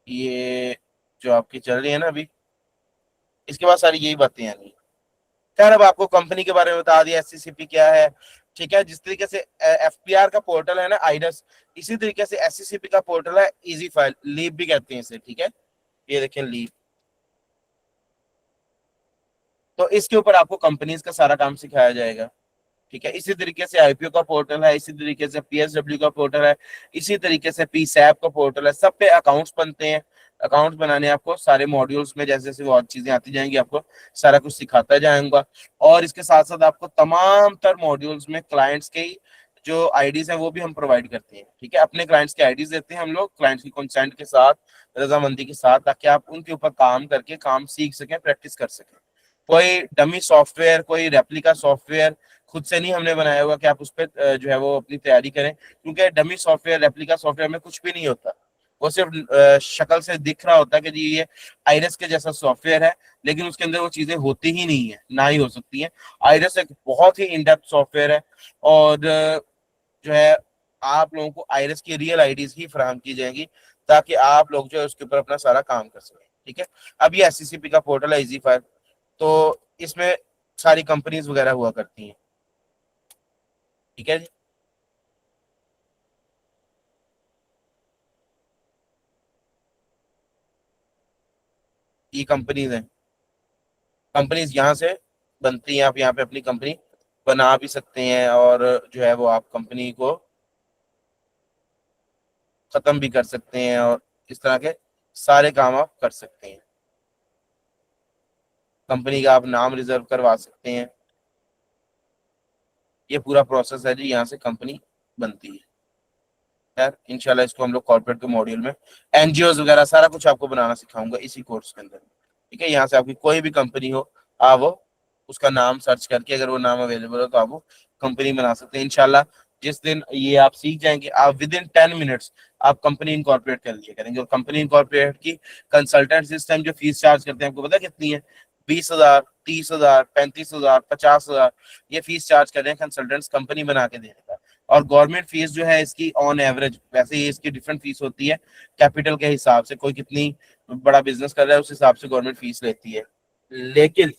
[SPEAKER 1] ये जो आपकी चल रही है ना अभी, इसके बाद सारी यही बातें आनी है। खैर अब आपको कंपनी के बारे में बता दिया, एससीसीपी क्या है, ठीक है। जिस तरीके से एफपीआर का पोर्टल है ना आइडस, इसी तरीके से एससीसीपी का पोर्टल है इजी फाइल, लीप भी कहते हैं इसे, ठीक है। ये देखें लीप, तो इसके ऊपर आपको कंपनीज का सारा काम सिखाया जाएगा, ठीक है। इसी तरीके से आईपीओ का पोर्टल है, इसी तरीके से पीएसडब्ल्यू का पोर्टल है, इसी तरीके से पीसैप का पोर्टल है। सब पे अकाउंट्स बनते हैं। अकाउंट्स बनाने आपको सारे मॉड्यूल्स में जैसे जैसे वो और चीजें आती जाएंगी आपको सारा कुछ सिखाता जाऊंगा। और इसके साथ साथ आपको तमाम तर मॉड्यूल्स में क्लाइंट्स के जो आईडीज हैं वो भी हम प्रोवाइड करते हैं, ठीक है। अपने क्लाइंट्स के आईडीज देते हैं हम लोग, क्लाइंट्स की कंसेंट के साथ, रजामंदी के साथ, ताकि आप उनके ऊपर काम करके काम सीख सकें, प्रैक्टिस कर सकें। कोई डमी सॉफ्टवेयर, कोई रेप्लिका सॉफ्टवेयर खुद से नहीं हमने बनाया हुआ कि आप उस पर जो है वो अपनी तैयारी करें, क्योंकि डमी सॉफ्टवेयर, रेप्लिका सॉफ्टवेयर में कुछ भी नहीं होता। वो सिर्फ शक्ल से दिख रहा होता है कि जी ये आइरस के जैसा सॉफ्टवेयर है, लेकिन उसके अंदर वो चीजें होती ही नहीं है, ना ही हो सकती हैं। आइरस एक बहुत ही इन डेप्थ सॉफ्टवेयर है, और जो है आप लोगों को आईरिस की रियल आईडीज ही फराहम की जाएंगी, ताकि आप लोग जो है उसके ऊपर अपना सारा काम कर सकें। ठीक है, अब ये एससीसीपी का पोर्टल है इजी फाइल, तो इसमें सारी कंपनीज वगैरह हुआ करती हैं। ठीक है जी। ये कंपनीज हैं, कंपनीज यहाँ से बनती हैं, आप यहाँ पे अपनी कंपनी बना भी सकते हैं, और जो है वो आप कंपनी को खत्म भी कर सकते हैं, और इस तरह के सारे काम आप कर सकते हैं। कंपनी का आप नाम रिजर्व करवा सकते हैं। ये पूरा प्रोसेस है जी, यहाँ से कंपनी बनती है। यार इंशाल्लाह इसको हम लोग कॉर्पोरेट के मॉड्यूल में एनजीओ वगैरह सारा कुछ आपको बनाना सिखाऊंगा इसी कोर्स के अंदर। ठीक है, यहाँ से आपकी कोई भी कंपनी हो, आप वो उसका नाम सर्च करके, अगर वो नाम अवेलेबल हो तो आप वो कंपनी बना सकते हैं इंशाल्लाह। जिस दिन ये आप सीख जाएंगे, आप विद इन 10 मिनट्स आप कंपनी इनकॉर्पोरेट कर लिया करेंगे। और कंपनी इनकॉर्पोरेट की कंसल्टेंट इस टाइम जो फीस चार्ज करते हैं, आपको पता है कितनी है? 20,000, 30,000, 35,000, 50,000, ये फीस चार्ज कर रहे हैं कंसल्टेंट्स कंपनी बना के देने का। और गवर्नमेंट फीस जो है इसकी ऑन एवरेज, वैसे ही इसकी डिफरेंट फीस होती है कैपिटल के हिसाब से, कोई कितनी बड़ा बिजनेस कर रहा है उस हिसाब से गवर्नमेंट फीस लेती है। लेकिन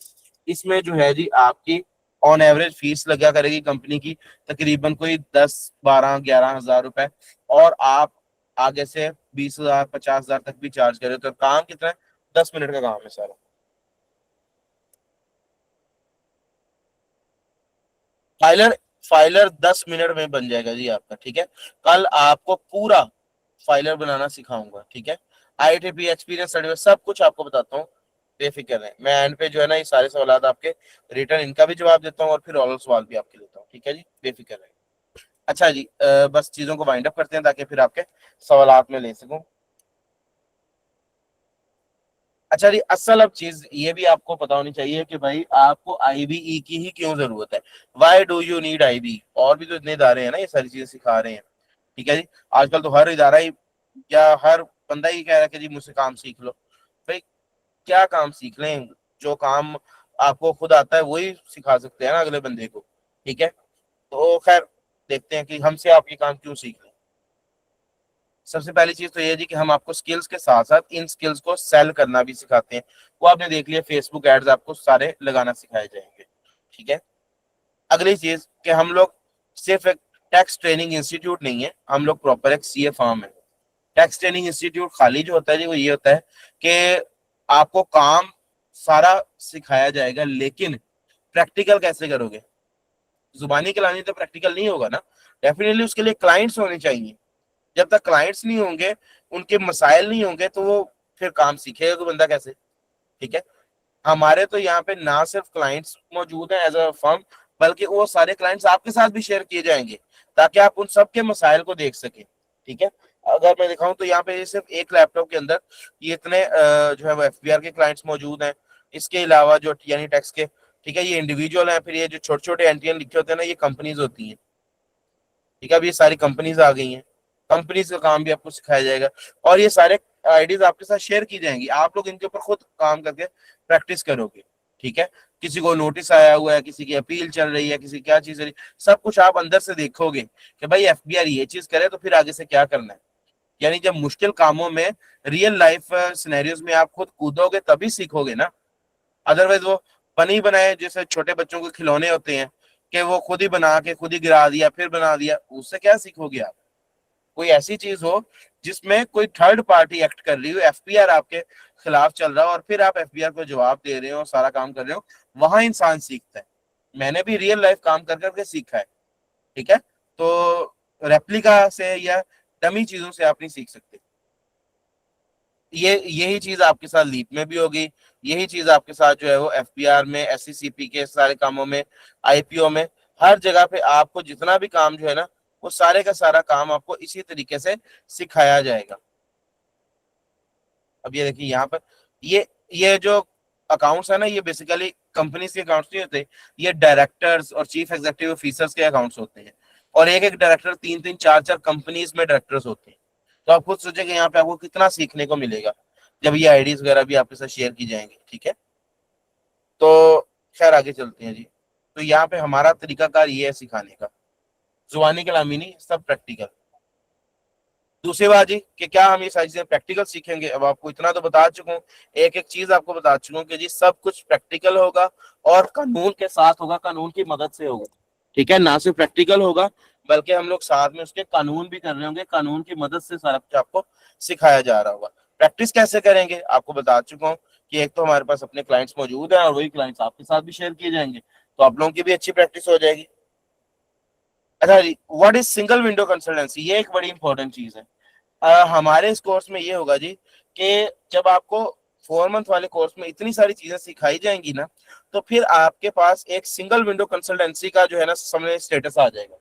[SPEAKER 1] इसमें जो है जी आपकी ऑन एवरेज फीस लगा करेगी कंपनी की तकरीबन कोई 10, 12, 11 हज़ार रुपए, और आप आगे से 20,000, 50,000 तक भी चार्ज करें तो काम कितना है? 10 मिनट का काम है सारा। फाइलर फाइलर 10 मिनट में बन जाएगा जी आपका। ठीक है, कल आपको पूरा फाइलर बनाना सिखाऊंगा। ठीक है, आईटीपी एक्सपीरियंस सर्टिफिकेट सब कुछ आपको बताता हूँ, बेफिक्र रहें। मैं एंड पे जो है ना ये सारे सवाल आपके रिटर्न इनका भी जवाब देता हूँ, और फिर ऑरल सवाल भी आपके लेता हूँ। ठीक है जी, बेफिक्र रहें। अच्छा जी, बस चीजों को वाइंड अप करते हैं ताकि फिर आपके सवालात में ले सकूं। अच्छा जी, असल अब चीज ये भी आपको पता होनी चाहिए कि भाई आपको आईबीई की ही क्यों जरूरत है। Why do you need IB? और भी तो इतने इदारे हैं ना ये सारी चीजें सिखा रहे हैं। ठीक है जी, आजकल तो हर इदारा ही या हर बंदा ही कह रहा है कि जी मुझसे काम सीख लो। भाई क्या काम सीख लें? जो काम आपको खुद आता है वही सिखा सकते हैं ना अगले बंदे को। ठीक है, तो खैर देखते हैं कि हमसे आप ये काम क्यों सीख लें। सबसे पहली चीज तो ये जी कि हम आपको स्किल्स के साथ साथ इन स्किल्स को सेल करना भी सिखाते हैं। वो आपने देख लिया, फेसबुक एड्स आपको सारे लगाना सिखाए जाएंगे। ठीक है, अगली चीज कि हम लोग सिर्फ एक टैक्स ट्रेनिंग इंस्टीट्यूट नहीं है, हम लोग प्रॉपर एक सीए फर्म है। टैक्स ट्रेनिंग इंस्टीट्यूट खाली जो होता है जी वो ये होता है कि आपको काम सारा सिखाया जाएगा, लेकिन प्रैक्टिकल कैसे करोगे? जुबानी कलानी तो प्रैक्टिकल नहीं होगा ना। डेफिनेटली उसके लिए क्लाइंट्स होने चाहिए। जब तक क्लाइंट्स नहीं होंगे, उनके मसाइल नहीं होंगे, तो वो फिर काम सीखेगा तो बंदा कैसे? ठीक है, हमारे तो यहाँ पे ना सिर्फ क्लाइंट्स मौजूद हैं एज अ फर्म, बल्कि वो सारे क्लाइंट्स आपके साथ भी शेयर किए जाएंगे, ताकि आप उन सबके मसाइल को देख सकें। ठीक है, अगर मैं दिखाऊं तो यहाँ पे सिर्फ एक लैपटॉप के अंदर ये इतने जो है वो एफबीआर के क्लाइंट्स मौजूद हैं। इसके अलावा जो यानी टैक्स के, ठीक है, ये इंडिविजुअल हैं। फिर ये जो छोटे छोटे एंटियन लिखे होते हैं ना, ये कंपनीज होती हैं। ठीक है, अब ये सारी कंपनीज आ गई हैं, कंपनीज का काम भी आपको सिखाया जाएगा, और ये सारे आइडियाज आपके साथ शेयर की जाएंगी। आप लोग इनके ऊपर खुद काम करके प्रैक्टिस करोगे। ठीक है, किसी को नोटिस आया हुआ है, किसी की अपील चल रही है, किसी क्या चीज रही, सब कुछ आप अंदर से देखोगे कि भाई एफबीआर ये चीज करे तो फिर आगे से क्या करना है। यानी जब मुश्किल कामों में, रियल लाइफ सिनेरियोज में आप खुद कूदोगे तभी सीखोगे ना। अदरवाइज वो बनी बनाए जैसे छोटे बच्चों के खिलौने होते हैं कि वो खुद ही बना के खुद ही गिरा दिया फिर बना दिया, उससे क्या सीखोगे आप? कोई ऐसी चीज हो जिसमें कोई थर्ड पार्टी एक्ट कर रही हो, एफबीआर आपके खिलाफ चल रहा हो, और फिर आप एफबीआर को जवाब दे रहे हो, सारा काम कर रहे हो, वहां इंसान सीखता है। मैंने भी रियल लाइफ काम कर करके सीखा है। ठीक है, तो रेप्लिका से या डमी चीजों से आप नहीं सीख सकते। ये यही चीज आपके साथ लीप में भी होगी, यही चीज आपके साथ जो है वो एफबीआर में, एससीसीपी के सारे कामों में, आईपीओ में, हर जगह पे आपको जितना भी काम जो है ना, वो सारे का सारा काम आपको इसी तरीके से सिखाया जाएगा। अब ये देखिए यहाँ पर, ये जो अकाउंट्स है ना, ये बेसिकली कंपनी के अकाउंट्स नहीं होते, ये डायरेक्टर्स और चीफ एग्जीक्यूटिव ऑफिसर्स के अकाउंट्स होते हैं। और एक एक डायरेक्टर, तीन तीन चार चार कंपनीज में डायरेक्टर्स होते हैं। तो आप खुद सोचे कि यहाँ पे आपको कितना सीखने को मिलेगा जब ये आईडीज वगैरह भी आपके साथ शेयर की जाएंगी। ठीक है, तो खैर आगे चलते हैं जी। तो यहाँ पे हमारा तरीकाकार ये है सिखाने का। जुबानी कलामी नहीं, सब प्रैक्टिकल। दूसरी बात जी कि क्या हम ये सारी चीजें प्रैक्टिकल सीखेंगे, अब आपको इतना तो बता चुका हूँ, एक एक चीज आपको बता चुका हूँ कि जी सब कुछ प्रैक्टिकल होगा और कानून के साथ होगा, कानून की मदद से होगा। ठीक है, ना सिर्फ प्रैक्टिकल होगा बल्कि हम लोग साथ में उसके कानून भी कर रहे होंगे, कानून की मदद से सारा कुछ आपको सिखाया जा रहा होगा। प्रैक्टिस कैसे करेंगे आपको बता चुका हूँ कि एक तो हमारे पास अपने क्लाइंट्स मौजूद हैं और वही क्लाइंट्स आपके साथ भी शेयर किए जाएंगे, तो आप लोगों की भी अच्छी प्रैक्टिस हो जाएगी। अच्छा जी, what is single window consultancy, ये एक बड़ी इंपॉर्टेंट चीज है। हमारे इस कोर्स में ये होगा जी कि जब आपको 4 मंथ वाले कोर्स में इतनी सारी चीजें सिखाई जाएंगी ना, तो फिर आपके पास एक सिंगल विंडो कंसल्टेंसी का जो है ना समय स्टेटस आ जाएगा।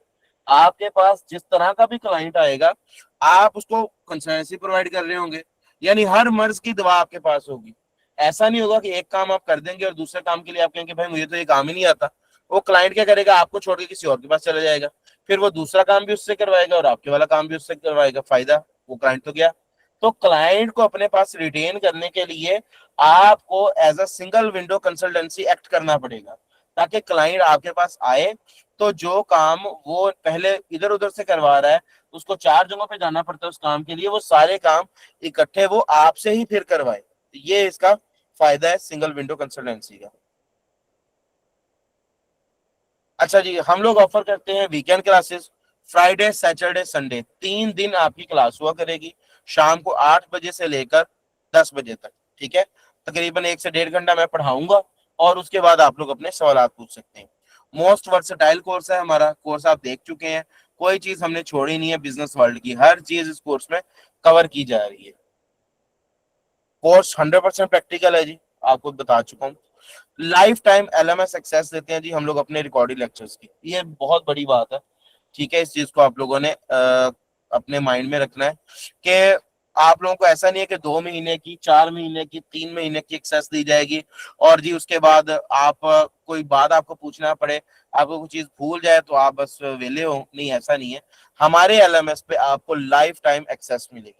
[SPEAKER 1] आपके पास जिस तरह का भी क्लाइंट आएगा, आप उसको कंसल्टेंसी प्रोवाइड कर रहे होंगे, यानी हर मर्ज की दवा आपके पास होगी। ऐसा नहीं होगा कि एक काम आप कर देंगे और दूसरे काम के लिए आप कहेंगे भाई मुझे तो ये काम ही नहीं आता। वो क्लाइंट क्या करेगा, आपको छोड़ के किसी और के पास चला जाएगा, फिर वो दूसरा काम भी उससे करवाएगा और आपके वाला काम भी उससे करवाएगा, फायदा वो क्लाइंट तो गया। तो क्लाइंट को अपने पास रिटेन करने के लिए आपको as a single window consultancy act करना पड़ेगा, ताकि क्लाइंट आपके पास आए तो जो काम वो पहले इधर उधर से करवा रहा है, उसको 4 जगहों पे जाना पड़ता है उस काम के लिए, वो सारे काम इकट्ठे वो आपसे ही फिर करवाए। ये इसका फायदा है सिंगल विंडो कंसल्टेंसी का। अच्छा जी, हम लोग ऑफर करते हैं weekend classes, Friday Saturday Sunday 3 दिन आपकी क्लास हुआ करेगी, शाम को 8 बजे से लेकर 10 बजे तक। ठीक है, तकरीबन 1 से 1.5 घंटा मैं पढ़ाऊंगा और उसके बाद आप लोग अपने सवाल पूछ सकते हैं। मोस्ट वर्सेटाइल कोर्स है हमारा, कोर्स आप देख चुके हैं, कोई चीज हमने छोड़ी नहीं है, बिजनेस वर्ल्ड की हर चीज इस कोर्स में कवर की जा रही है। कोर्स 100% प्रैक्टिकल है जी, आपको बता चुका हूँ। लाइफ टाइम एलएमएस एक्सेस देते हैं जी हम लोग अपने रिकॉर्डिंग लेक्चर्स की, ये बहुत बड़ी बात है। ठीक है, इस चीज को आप लोगों ने अपने माइंड में रखना है कि आप लोगों को ऐसा नहीं है कि 2 महीने की, 4 महीने की, 3 महीने की एक्सेस दी जाएगी और जी उसके बाद आप कोई बात आपको पूछना पड़े, आपको कोई चीज भूल जाए तो आप बस वेले हो, नहीं ऐसा नहीं है। हमारे एलएमएस पे आपको लाइफ टाइम एक्सेस मिलेगी।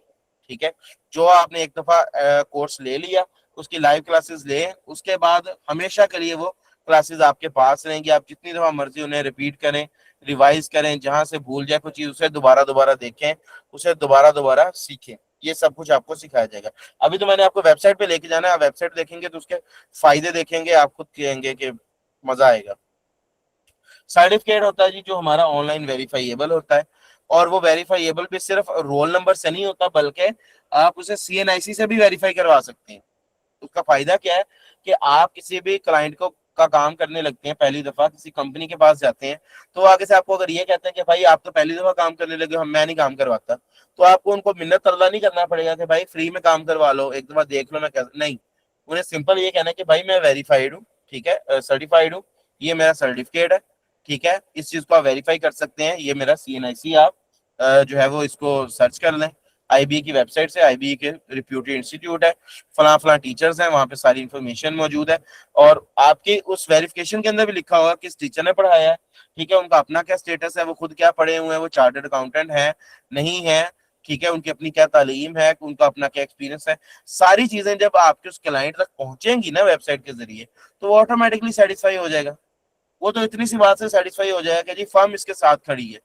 [SPEAKER 1] ठीक है, जो आपने एक दफा कोर्स ले लिया, उसकी लाइव क्लासेस लें, उसके बाद हमेशा के लिए वो क्लासेस आपके पास रहेंगी, आप जितनी दफा मर्जी उन्हें रिपीट करें, रिवाइज करें, जहां से भूल जाए कोई चीज उसे दोबारा दोबारा देखें, उसे दोबारा दोबारा सीखें। ये सब कुछ आपको सिखाया जाएगा। अभी तो मैंने आपको वेबसाइट पे लेके जाना है, आप वेबसाइट देखेंगे तो उसके फायदे देखेंगे, आप खुद कहेंगे कि मजा आएगा। सर्टिफिकेट होता है जी जो हमारा ऑनलाइन वेरीफाइएबल होता है, और वो वेरीफाइएबल भी सिर्फ रोल नंबर से नहीं होता बल्कि आप उसे सीएनआईसी से भी वेरीफाई करवा सकते हैं। उसका फायदा क्या है कि आप किसी भी क्लाइंट को का काम करने लगते हैं, पहली दफा किसी कंपनी के पास जाते हैं, तो आगे से आपको अगर ये कहते हैं कि भाई आप तो पहली दफा काम करने लगे हो, हम मैं नहीं काम करवाता, तो आपको उनको मिन्नत तरला नहीं करना पड़ेगा कि भाई फ्री में काम करवा लो, एक दफा देख लो मैं कैसे, नहीं। उन्हें सिंपल ये कहना है कि भाई मैं वेरीफाइड हूँ, ठीक है, सर्टिफाइड हूँ, ये मेरा सर्टिफिकेट है। ठीक है, इस चीज को आप वेरीफाई कर सकते हैं, ये मेरा सीएनआईसी, आप जो है वो इसको सर्च कर लें। आईबी की वेबसाइट से, आईबी के रिप्यूटेड इंस्टीट्यूट है, फला फला टीचर्स हैं, वहां पे सारी इंफॉर्मेशन मौजूद है, और आपके उस वेरिफिकेशन के अंदर भी लिखा होगा किस टीचर ने पढ़ाया है। ठीक है, उनका अपना क्या स्टेटस है, वो खुद क्या पढ़े हुए हैं, वो चार्टर्ड अकाउंटेंट है नहीं है, ठीक है, उनकी अपनी क्या तालीम है, उनका अपना क्या एक्सपीरियंस है। सारी चीजें जब आपके उस क्लाइंट तक पहुंचेंगी ना वेबसाइट के जरिए, तो वो ऑटोमेटिकली सेटिस्फाई हो जाएगा। वो तो इतनी सी बात से सेटिस्फाई हो जाएगा कि जी फर्म इसके साथ खड़ी है।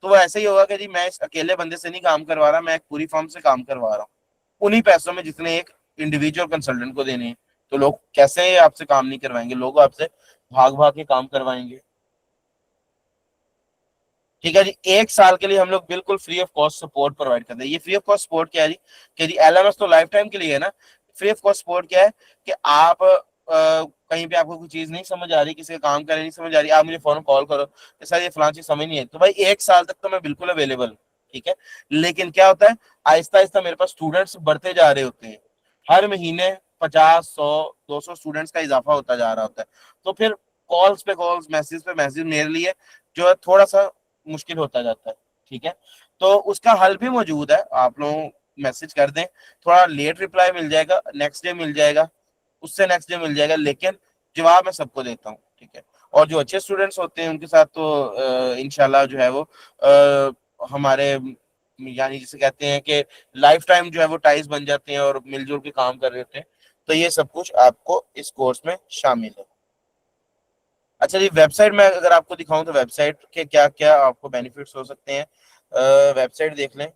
[SPEAKER 1] तो वो ऐसे ही होगा कि जी मैं इस अकेले बंदे से नहीं काम करवा रहा, मैं एक पूरी फर्म से काम करवा रहा हूँ, उन्हीं पैसों में जितने एक इंडिविजुअल कंसल्टेंट को देने हैं। तो लोग कैसे आपसे काम नहीं करवाएंगे, लोग आपसे भाग भाग के काम करवाएंगे। ठीक है जी, 1 साल के लिए हम लोग बिल्कुल free of cost support provide करते हैं। ये फ्री ऑफ कॉस्ट सपोर्ट क्या है जी, कि जी एलएमएस तो लाइफ टाइम के लिए है ना। फ्री ऑफ कॉस्ट सपोर्ट क्या है कि आप कहीं पे आपको कोई चीज नहीं समझ आ रही, किसी का काम करे नहीं समझ आ रही, आप मुझे फौरन कॉल करो कि सर ये फलां चीज समझ नहीं है, तो भाई 1 साल तक तो मैं बिल्कुल अवेलेबल हूँ। ठीक है, लेकिन क्या होता है, आहिस्ता आहिस्ता मेरे पास स्टूडेंट्स बढ़ते जा रहे होते हैं, हर महीने 50, 100, 200 स्टूडेंट्स का इजाफा होता जा रहा होता है। तो फिर कॉल्स पे कॉल्स, मैसेज पे मैसेज मेरे लिए जो है थोड़ा सा मुश्किल होता जाता है। ठीक है, तो उसका हल भी मौजूद है, आप लोग मैसेज कर दें, थोड़ा लेट रिप्लाई मिल जाएगा, नेक्स्ट डे मिल जाएगा, उससे नेक्स्ट डे मिल जाएगा, लेकिन जवाब मैं सबको देता हूँ। ठीक है, और जो अच्छे स्टूडेंट्स होते हैं उनके साथ तो इंशाल्लाह जो है वो हमारे यानी जिसे कहते हैं कि लाइफ टाइम जो है वो टाइज बन जाते हैं और मिलजुल के काम कर रहे होते हैं। तो ये सब कुछ आपको इस कोर्स में शामिल है। अच्छा जी, वेबसाइट में अगर आपको दिखाऊं तो वेबसाइट के क्या क्या आपको बेनिफिट्स हो सकते हैं, वेबसाइट देख लें।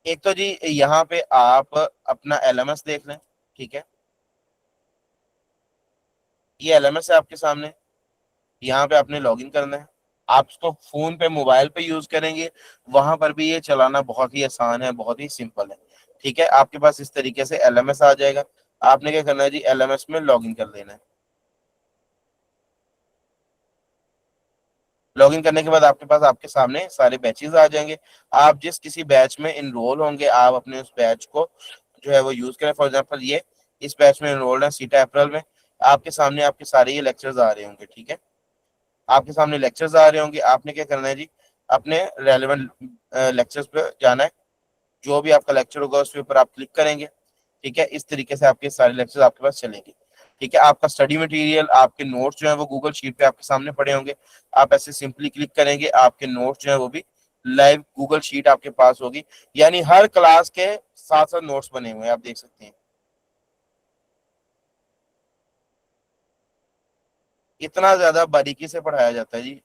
[SPEAKER 1] एक तो जी यहाँ पे आप अपना एलएमएस देख लें। ठीक है, ये एलएमएस है आपके सामने। यहाँ पे आपने लॉगिन करना है। आप इसको फोन पे मोबाइल पे यूज करेंगे, वहां पर भी ये चलाना बहुत ही आसान है, बहुत ही सिंपल है। ठीक है, आपके पास इस तरीके से एलएमएस आ जाएगा। आपने क्या करना है जी, एलएमएस में लॉगिन कर लेना है। लॉगिन करने के बाद आपके पास आपके सामने सारे बैचेस आ जाएंगे। आप जिस किसी बैच में इनरोल होंगे, आप अपने उस बैच को जो है वो यूज करें। फॉर एग्जांपल ये इस बैच में इनरोल्ड है सीटा अप्रैल में। आपके सामने आपके सारे ये लेक्चर्स आ रहे होंगे। ठीक है, आपके सामने लेक्चर्स आ रहे होंगे। आपने क्या करना है जी, अपने रेलेवेंट लेक्चर्स पे जाना है। जो भी आपका लेक्चर होगा उसके ऊपर आप क्लिक करेंगे। ठीक है, इस तरीके से आपके सारे लेक्चर्स आपके पास चलेंगे। ठीक है, आपका स्टडी मटेरियल, आपके नोट्स जो है वो गूगल शीट पे आपके सामने पड़े होंगे। आप ऐसे सिंपली क्लिक करेंगे, आपके नोट्स जो है वो भी लाइव गूगल शीट आपके पास होगी। यानी हर क्लास के साथ साथ नोट्स बने हुए हैं, आप देख सकते हैं। इतना ज्यादा बारीकी से पढ़ाया जाता है जी।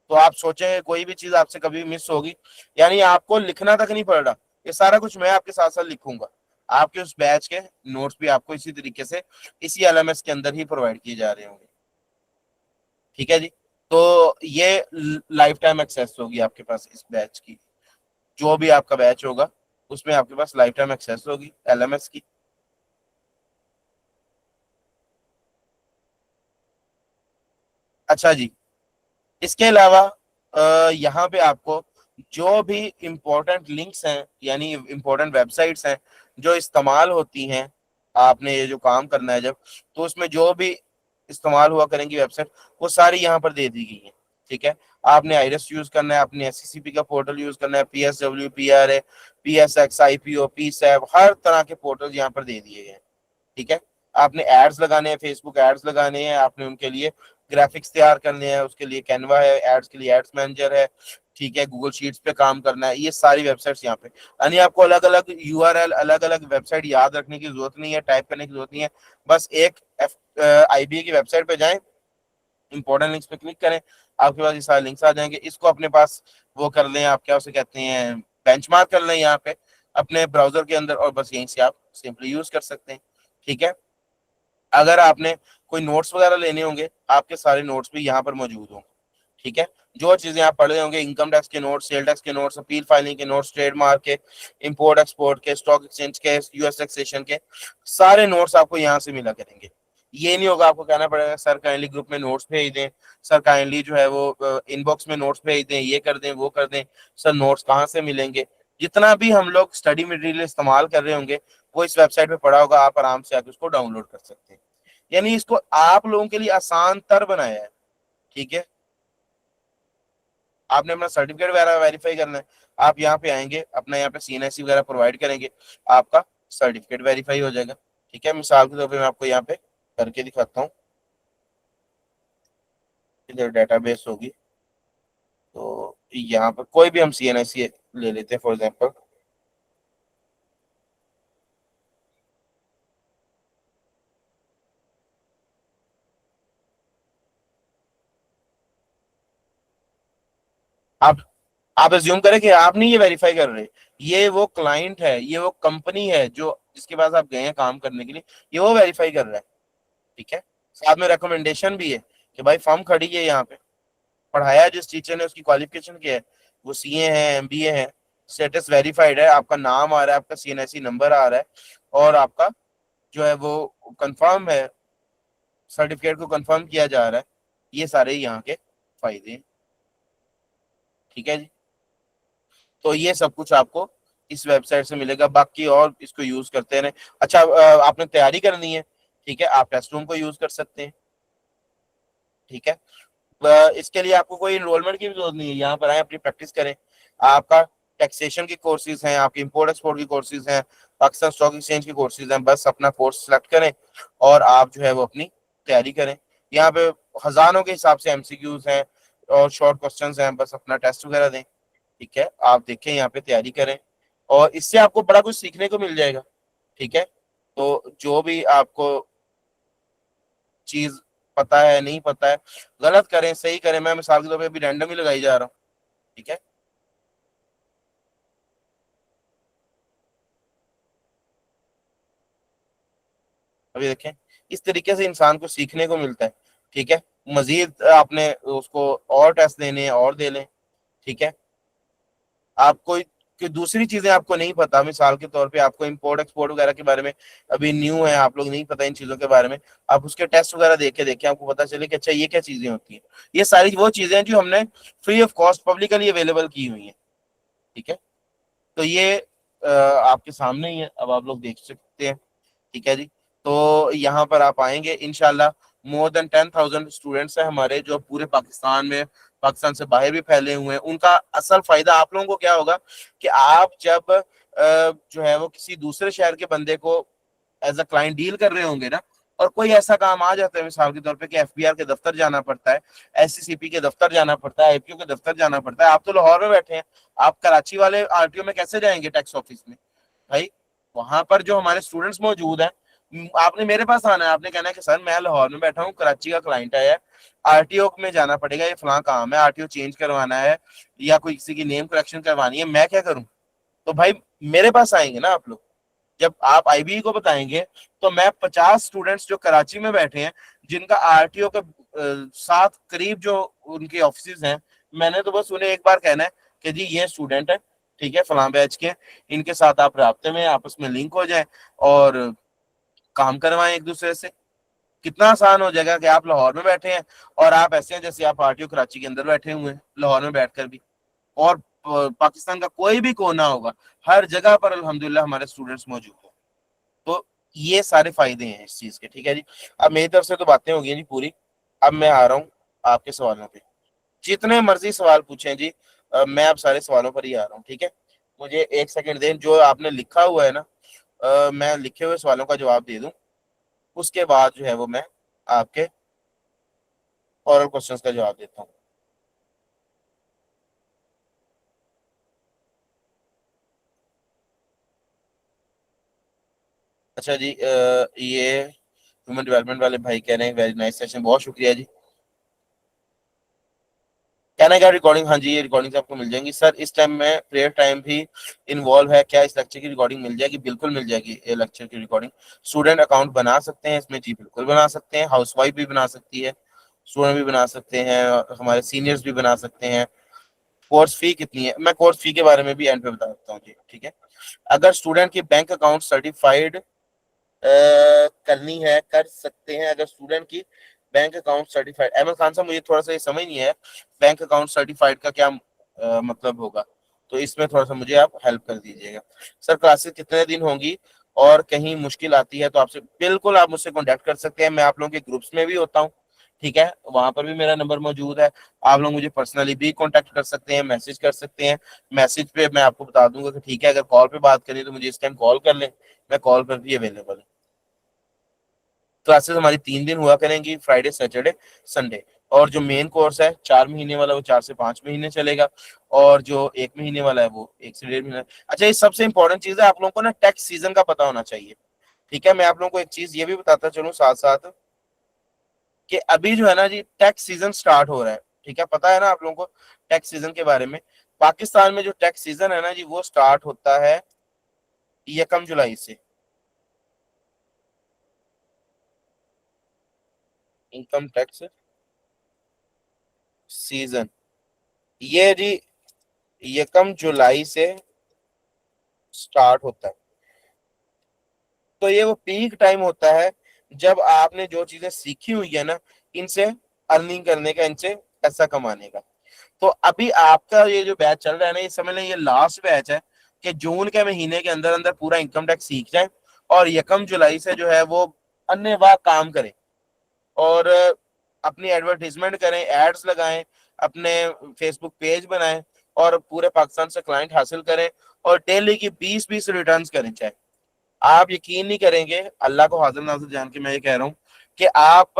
[SPEAKER 1] तो आप सोचेंगे कोई भी चीज आपसे कभी मिस होगी, यानी आपको लिखना तक नहीं पड़ रहा। ये सारा कुछ मैं आपके साथ साथ लिखूंगा। आपके उस बैच के नोट्स भी आपको इसी तरीके से इसी एलएमएस के अंदर ही प्रोवाइड किए जा रहे होंगे। ठीक है जी। तो ये लाइफ टाइम एक्सेस होगी आपके पास इस बैच की। जो भी आपका बैच होगा उसमें आपके पास लाइफ टाइम एक्सेस होगी एलएमएस की। अच्छा जी, इसके अलावा यहाँ पे आपको जो भी इम्पोर्टेंट लिंक्स हैं, यानी इम्पोर्टेंट वेबसाइट्स हैं जो इस्तेमाल होती हैं, आपने ये जो काम करना है जब, तो उसमें जो भी इस्तेमाल हुआ करेंगी वेबसाइट, वो सारी यहाँ पर दे दी गई हैं। ठीक है, आपने आइरस यूज करना है, आपने एससीसीपी का पोर्टल यूज करना है, पीएसडब्ल्यू, पीआरए, पीएसएक्स, आईपीओ, पीसैप, हर तरह के पोर्टल यहाँ पर दे दिए गए हैं। ठीक है, आपने एड्स लगाने हैं, फेसबुक एड्स लगाने हैं, आपने उनके लिए ग्राफिक्स तैयार करने हैं, उसके लिए कैनवा है, एड्स के लिए एड्स मैनेजर है। ठीक है, गूगल शीट्स पे काम करना है, ये सारी वेबसाइट्स यहाँ पे। यानी आपको अलग अलग यूआरएल, अलग अलग वेबसाइट याद रखने की जरूरत नहीं है, टाइप करने की जरूरत नहीं है। बस एक आईबीए की वेबसाइट पे जाएं, इंपॉर्टेंट लिंक्स पे क्लिक करें, आपके पास ये सारे लिंक्स आ जाएंगे। इसको अपने पास वो कर लें, आप क्या उसे कहते हैं, बेंचमार्क कर लें यहाँ पे अपने ब्राउजर के अंदर, और बस यहीं से आप सिंपली यूज कर सकते हैं। ठीक है, अगर आपने कोई नोट्स वगैरह लेने होंगे, आपके सारे नोट्स भी यहाँ पर मौजूद होंगे। ठीक है, जो चीजें आप पढ़ रहे होंगे, इनकम टैक्स के नोट्स, सेल टैक्स के नोट्स, अपील फाइलिंग के नोट्स, ट्रेडमार्क के, इंपोर्ट एक्सपोर्ट के, स्टॉक एक्सचेंज के, यूएस टैक्सेशन के, सारे नोट्स आपको यहाँ से मिला करेंगे। ये नहीं होगा आपको कहना पड़ेगा सर काइंडली ग्रुप में नोट्स भेज दें, सर काइंडली जो है वो इनबॉक्स में नोट्स भेज दें, ये कर दें वो कर दें, सर नोट्स कहाँ से मिलेंगे। जितना भी हम लोग स्टडी मटेरियल इस्तेमाल कर रहे होंगे वो इस वेबसाइट पे पड़ा होगा, आप आराम से आके उसको डाउनलोड कर सकते हैं। यानी इसको आप लोगों के लिए आसान तर बनाया है। ठीक है, आपने अपना सर्टिफिकेट वगैरह वेरीफाई करना है, आप यहाँ पे आएंगे, अपना यहाँ पे सीएनआईसी वगैरह प्रोवाइड करेंगे, आपका सर्टिफिकेट वेरीफाई हो जाएगा। ठीक है, मिसाल के तौर पे मैं आपको यहाँ पे करके दिखाता हूँ। इधर डेटाबेस होगी, तो यहाँ पर कोई भी हम सीएनआईसी ले लेते हैं फॉर एग्जांपल। आप आप एज्यूम करें कि आप नहीं ये वेरीफाई कर रहे, ये वो क्लाइंट है, ये वो कंपनी है जो जिसके पास आप गए हैं काम करने के लिए, ये वो वेरीफाई कर रहा है। ठीक है, साथ में रिकमेंडेशन भी है कि भाई फर्म खड़ी है यहाँ पे, पढ़ाया जिस टीचर ने उसकी क्वालिफिकेशन क्या है, वो सीए है, एमबीए है, स्टेटस वेरीफाइड है, आपका नाम आ रहा है, आपका सीएनआईसी नंबर आ रहा है, और आपका जो है वो कंफर्म है, सर्टिफिकेट को कंफर्म किया जा रहा है। ये सारे यहाँ के फायदे हैं। ठीक है जी, तो ये सब कुछ आपको इस वेबसाइट से मिलेगा, बाकी और इसको यूज करते रहे। अच्छा, आपने तैयारी करनी है, ठीक है, आप टेस्ट रूम को यूज कर सकते हैं। ठीक है, इसके लिए आपको कोई इनरोलमेंट की भी जरूरत नहीं है, यहाँ पर आए अपनी प्रैक्टिस करें। आपका टैक्सेशन की कोर्सेज हैं, आपके इंपोर्ट एक्सपोर्ट की कोर्सेज हैं, पाकिस्तान स्टॉक एक्सचेंज की कोर्सेज हैं, बस अपना कोर्स सेलेक्ट करें और आप जो है वो अपनी तैयारी करें। यहाँ पे हजारों के हिसाब से एमसीक्यूज हैं और शॉर्ट क्वेश्चंस हैं, बस अपना टेस्ट वगैरह दें। ठीक है, आप देखें, यहाँ पे तैयारी करें, और इससे आपको बड़ा कुछ सीखने को मिल जाएगा। ठीक है, तो जो भी आपको चीज पता है, नहीं पता है, गलत करें सही करें, मैं मिसाल के तौर पे अभी रैंडम ही लगाई जा रहा हूँ। ठीक है, अभी देखें, इस तरीके से इंसान को सीखने को मिलता है। ठीक है, मजीद आपने उसको और टेस्ट देने हैं और दे लें। ठीक है, आपको कि दूसरी चीजें आपको नहीं पता, मिसाल के तौर पे आपको इंपोर्ट एक्सपोर्ट वगैरह के बारे में अभी न्यू है, आप लोग नहीं पता इन चीजों के बारे में, आप उसके टेस्ट वगैरह देखे देखें, आपको पता चले कि अच्छा ये क्या चीजें होती हैं। ये सारी वो चीजें हैं जो हमने free of cost publicly available की हुई हैं। ठीक है, तो ये आपके सामने ही है, अब आप लोग देख सकते हैं। ठीक है जी, तो यहाँ पर आप आएंगे इंशाल्लाह। मोर देन 10,000 स्टूडेंट्स हैं हमारे जो पूरे पाकिस्तान में, पाकिस्तान से बाहर भी फैले हुए हैं। उनका असल फायदा आप लोगों को क्या होगा कि आप जब जो है वो किसी दूसरे शहर के बंदे को एज अ क्लाइंट डील कर रहे होंगे ना, और कोई ऐसा काम आ जाता है मिसाल के तौर पे कि एफबीआर के दफ्तर जाना पड़ता है, एससीसीपी के दफ्तर जाना पड़ता है, आईपीओ के दफ्तर जाना पड़ता है, आप तो लाहौर में बैठे हैं, आप कराची वाले आरटीओ में कैसे जाएंगे टैक्स ऑफिस में भाई? वहां पर जो हमारे स्टूडेंट्स मौजूद हैं, आपने मेरे पास आना है, आपने कहना है कि सर मैं लाहौर में बैठा हूँ, कराची का क्लाइंट आया है, आरटीओ में जाना पड़ेगा, ये फलां काम है, आरटीओ चेंज करवाना है या कोई किसी की नेम करेक्शन करवानी है, मैं क्या करूं? तो भाई मेरे पास आएंगे ना आप लोग। जब आप आईबी को बताएंगे तो मैं 50 स्टूडेंट्स जो कराची में बैठे हैं, जिनका आरटीओ के साथ करीब जो उनके ऑफिस हैं, मैंने तो बस उन्हें एक बार कहना है कि जी ये स्टूडेंट है, ठीक है, फलां बैच के, इनके साथ आप राब्ते में आपस में लिंक हो जाए और काम करवाएं एक दूसरे से। कितना आसान हो जाएगा कि आप लाहौर में बैठे हैं और आप ऐसे हैं जैसे आप आरटीओ कराची के अंदर बैठे हुए हैं लाहौर में बैठकर भी। और पाकिस्तान का कोई भी कोना होगा, हर जगह पर अल्हम्दुलिल्लाह हमारे स्टूडेंट्स मौजूद हैं। तो ये सारे फायदे हैं इस चीज के। ठीक है जी, अब मेरी तरफ से तो बातें हो गई जी पूरी। अब मैं आ रहा हूँ आपके सवालों पे। जितने मर्जी सवाल पूछें जी, मैं अब सारे सवालों पर ही आ रहा हूँ। ठीक है, मुझे एक सेकंड दें, जो आपने लिखा हुआ है ना, मैं लिखे हुए सवालों का जवाब दे दूं, उसके बाद जो है वो मैं आपके ओरल क्वेश्चंस का जवाब देता हूँ। अच्छा जी, ये ह्यूमन डेवलपमेंट वाले भाई कह रहे हैं वेरी नाइस सेशन, बहुत शुक्रिया जी। कहना क्या रिकॉर्डिंग, हाँ जी ये रिकॉर्डिंग आपको मिल जाएंगी सर। इस टाइम में प्रेयर टाइम भी इन्वॉल्व है क्या? इस लेक्चर की रिकॉर्डिंग मिल जाएगी? बिल्कुल मिल जाएगी ये लेक्चर की रिकॉर्डिंग। स्टूडेंट अकाउंट बना सकते हैं इसमें? जी बिल्कुल बना सकते हैं, हाउस वाइफ भी बना सकती है, स्टूडेंट भी बना सकते हैं, हमारे सीनियर्स भी बना सकते हैं। कोर्स फी कितनी है, मैं कोर्स फी के बारे में भी एंड पे बता देता हूँ जी। ठीक है, अगर स्टूडेंट की बैंक अकाउंट सर्टिफाइड करनी है कर सकते हैं, अगर स्टूडेंट की bank account certified. Ahmad Khan sahab मुझे थोड़ा सा ये समझ नहीं है, बैंक अकाउंट सर्टिफाइड का क्या मतलब होगा, तो इसमें थोड़ा सा मुझे आप हेल्प कर दीजिएगा। सर क्लासेस कितने दिन होंगी और कहीं मुश्किल आती है तो आपसे बिल्कुल आप मुझसे कांटेक्ट कर सकते हैं, मैं आप लोगों के ग्रुप्स में भी होता हूँ। ठीक है, वहां पर भी मेरा नंबर मौजूद है, आप लोग मुझे पर्सनली भी कांटेक्ट कर सकते हैं, मैसेज कर सकते हैं। मैसेज पे मैं आपको बता दूंगा कि ठीक है, अगर कॉल पे बात करें तो मुझे इस टाइम कॉल कर लें, मैं कॉल पर भी अवेलेबल हूँ। क्लासेस हमारी 3 दिन हुआ करेंगी, फ्राइडे सैटरडे संडे। और जो मेन कोर्स है 4 महीने वाला वो 4 से 5 महीने चलेगा, और जो 1 महीने वाला है वो 1 से 1.5 महीना। अच्छा, ये सबसे इंपॉर्टेंट चीज है, आप लोगों को ना टैक्स सीजन का पता होना चाहिए। ठीक है, मैं आप लोगों को एक चीज ये भी बताता चलूँ साथ साथ कि अभी जो है ना जी टैक्स सीजन स्टार्ट हो रहा है। ठीक है, पता है ना आप लोगों को टैक्स सीजन के बारे में? पाकिस्तान में जो टैक्स सीजन है ना जी वो स्टार्ट होता है 1 जुलाई से। इनकम टैक्स सीजन ये जी 1 जुलाई से स्टार्ट होता है। तो ये वो पीक टाइम होता है जब आपने जो चीजें सीखी हुई है ना, इनसे अर्निंग करने का, इनसे पैसा कमाने का। तो अभी आपका ये जो बैच चल रहा है ना, ये समझ लें ये लास्ट बैच है कि जून के महीने के अंदर अंदर पूरा इनकम टैक्स सीख जाए और 1 जुलाई से जो है वो अन्य वाह काम करें और अपनी एडवर्टीजमेंट करें, एड्स लगाएं, अपने फेसबुक पेज बनाएं और पूरे पाकिस्तान से क्लाइंट हासिल करें और डेली की 20-20 रिटर्न करें। चाहे आप यकीन नहीं करेंगे, अल्लाह को हाजिर नाजिर जान के मैं ये कह रहा हूँ कि आप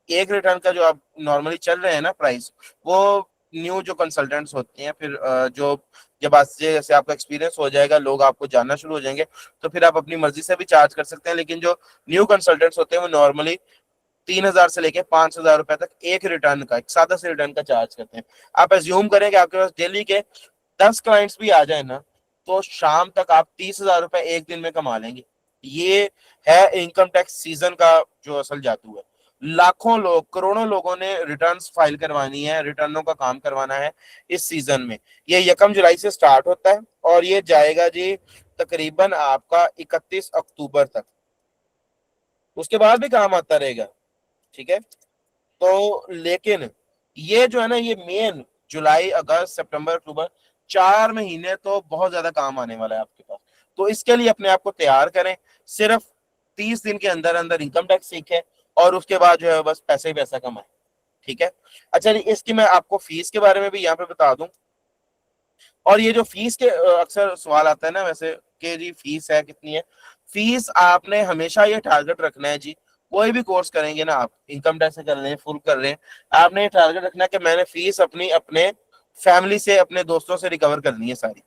[SPEAKER 1] एक रिटर्न का जो आप नॉर्मली चल रहे हैं ना प्राइस, वो न्यू जो कंसल्टेंट्स होते हैं, फिर जो जब आज से जैसे आपका एक्सपीरियंस हो जाएगा, लोग आपको जानना शुरू हो जाएंगे, तो फिर आप अपनी मर्जी से भी चार्ज कर सकते हैं। लेकिन जो न्यू कंसल्टेंट्स होते हैं वो नॉर्मली 3,000 से लेके 5,000 रुपए तक एक रिटर्न का, एक सादा से रिटर्न का चार्ज करते हैं। आप एज्यूम करें कि आपके पास डेली के 10 क्लाइंट्स भी आ जाए ना, तो शाम तक आप 30,000 रुपए एक दिन में कमा लेंगे। ये है इनकम टैक्स सीजन का जो असल जादू है। लाखों लोग, करोड़ों लोगों ने रिटर्न्स फाइल करवानी है, रिटर्नों का काम करवाना है इस सीजन में। ये 1 जुलाई से स्टार्ट होता है और ये जाएगा जी तकरीबन आपका 31 अक्टूबर तक। उसके बाद भी काम आता रहेगा, ठीक है। तो लेकिन ये जो है ना, ये मेन जुलाई अगस्त सितंबर अक्टूबर 4 महीने तो बहुत ज्यादा काम आने वाला है आपके पास। तो इसके लिए अपने आप को तैयार करें। सिर्फ 30 दिन के अंदर अंदर इनकम टैक्स सीखें और उसके बाद जो है बस पैसे ही पैसा कमाएं, ठीक है। अच्छा जी, इसकी मैं आपको फीस के बारे में भी यहाँ पे बता दूं। और ये जो फीस के अक्सर सवाल आता है ना वैसे, कि जी फीस है कितनी है। फीस आपने हमेशा ये टारगेट रखना है जी, कोई भी कोर्स करेंगे ना आप, इनकम टैक्स कर रहे हैं, फुल कर रहे हैं, आपने ये टारगेट रखना है कि मैंने फीस अपनी अपने फैमिली से, अपने दोस्तों से रिकवर करनी है सारी।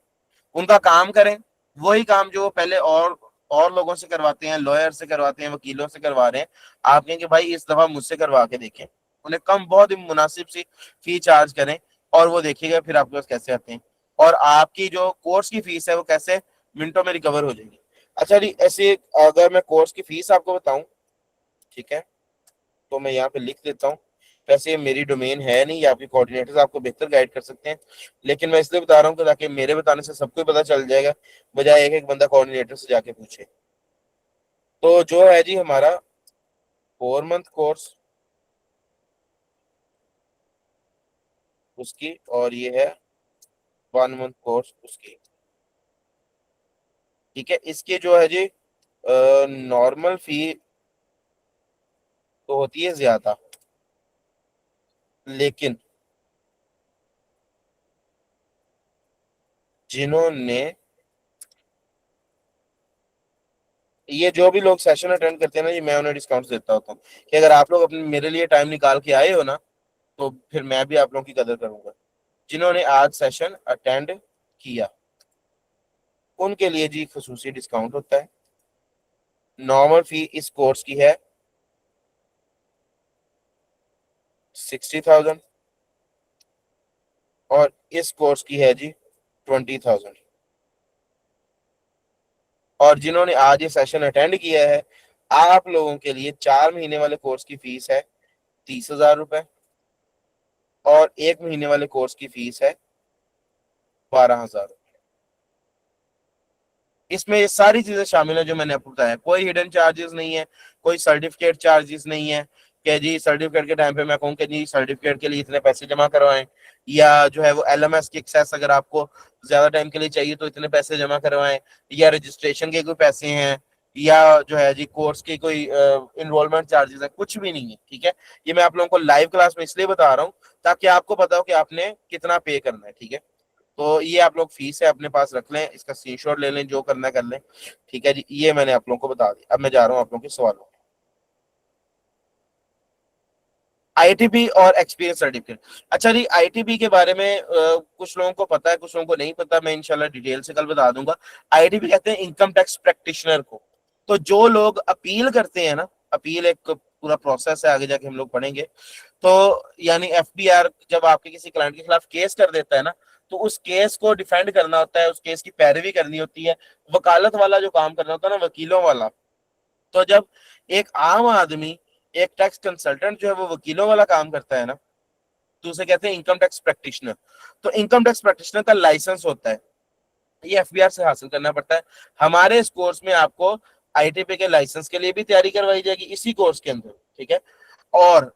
[SPEAKER 1] उनका काम करें, वही काम जो वो पहले और लोगों से करवाते हैं, लॉयर से करवाते हैं, वकीलों से करवा रहे हैं, आप कहेंगे भाई इस दफा मुझसे करवा के देखें। उन्हें कम, बहुत ही मुनासिब सी फी चार्ज करें और वो देखिएगा फिर आपके पास कैसे आते हैं, और आपकी जो कोर्स की फीस है वो कैसे मिनटों में रिकवर हो जाएगी। अच्छा जी, ऐसे अगर मैं कोर्स की फीस आपको बताऊं, ठीक है, तो मैं यहाँ पे लिख देता हूँ। वैसे ये मेरी डोमेन है नहीं, ये आपके कोऑर्डिनेटर्स आपको बेहतर गाइड कर सकते हैं, लेकिन मैं इसलिए बता रहा हूँ कि ताकि मेरे बताने से सबको ही पता चल जाएगा, बजाय एक एक बंदा कोऑर्डिनेटर से जाके पूछे। तो जो है जी हमारा 4 मंथ कोर्स उसकी, और ये है 1 मंथ कोर्स उसकी, ठीक है। इसके जो है जी नॉर्मल फी तो होती है ज्यादा, लेकिन जिन्होंने, ये जो भी लोग सेशन अटेंड करते हैं ना, ये मैं उन्हें डिस्काउंट देता होता हूँ कि अगर आप लोग अपने मेरे लिए टाइम निकाल के आए हो ना, तो फिर मैं भी आप लोगों की कदर करूंगा। जिन्होंने आज सेशन अटेंड किया उनके लिए जी खसूसी डिस्काउंट होता है। नॉर्मल फी इस कोर्स की है 60,000 और इस कोर्स की है जी 20,000। और जिन्होंने आज ये सेशन अटेंड किया है, आप लोगों के लिए 4 महीने वाले कोर्स की फीस है 30,000 रुपए और 1 महीने वाले कोर्स की फीस है 12,000। इसमें ये सारी चीजें शामिल है जो मैंने आपको बताया, कोई हिडन चार्जेस नहीं है, कोई सर्टिफिकेट चार्जेस नहीं है कि जी सर्टिफिकेट के टाइम पे मैं कहूँ कि जी सर्टिफिकेट के लिए इतने पैसे जमा करवाएं, या जो है वो एलएमएस की एक्सेस अगर आपको ज्यादा टाइम के लिए चाहिए तो इतने पैसे जमा करवाएं, या रजिस्ट्रेशन के कोई पैसे हैं, या जो है जी कोर्स के कोई इनरोलमेंट चार्जेस है, कुछ भी नहीं है, ठीक है। ये मैं आप लोगों को लाइव क्लास में इसलिए बता रहा हूँ ताकि आपको पता हो कि आपने कितना पे करना है, ठीक है। तो ये आप लोग फीस है अपने पास रख लें, इसका स्क्रीनशॉट ले लें, जो करना कर लें, ठीक है जी। ये मैंने आप लोगों को बता दिया। अब मैं जा रहा हूँ आप लोगों के सवालों। आईटीपी और एक्सपीरियंस सर्टिफिकेट। अच्छा जी, आईटीपी के बारे में कुछ लोगों को पता है, कुछ लोगों को नहीं पता, मैं इंशाल्लाह डिटेल से कल बता दूंगा। आईटीपी कहते हैं इनकम टैक्स प्रैक्टिशनर को। तो जो लोग अपील करते हैं ना, अपील एक पूरा प्रोसेस है, आगे जाके हम लोग पढ़ेंगे। तो यानी एफबीआर जब आपके किसी क्लाइंट के खिलाफ केस कर देता है ना, तो उस केस को डिफेंड करना होता है, उस केस की पैरवी करनी होती है, वकालत वाला जो काम करना होता है ना, वकीलों वाला। तो जब एक आम आदमी, एक टैक्स कंसल्टेंट जो है वो वकीलों वाला काम करता है ना, तो उसे कहते हैं इनकम टैक्स प्रैक्टिशनर। तो इनकम टैक्स प्रैक्टिशनर का लाइसेंस होता है, ये एफबीआर से हासिल करना पड़ता है। हमारे इस कोर्स में आपको आईटीपी के लाइसेंस के लिए भी तैयारी करवाई जाएगी इसी कोर्स के अंदर, ठीक है। और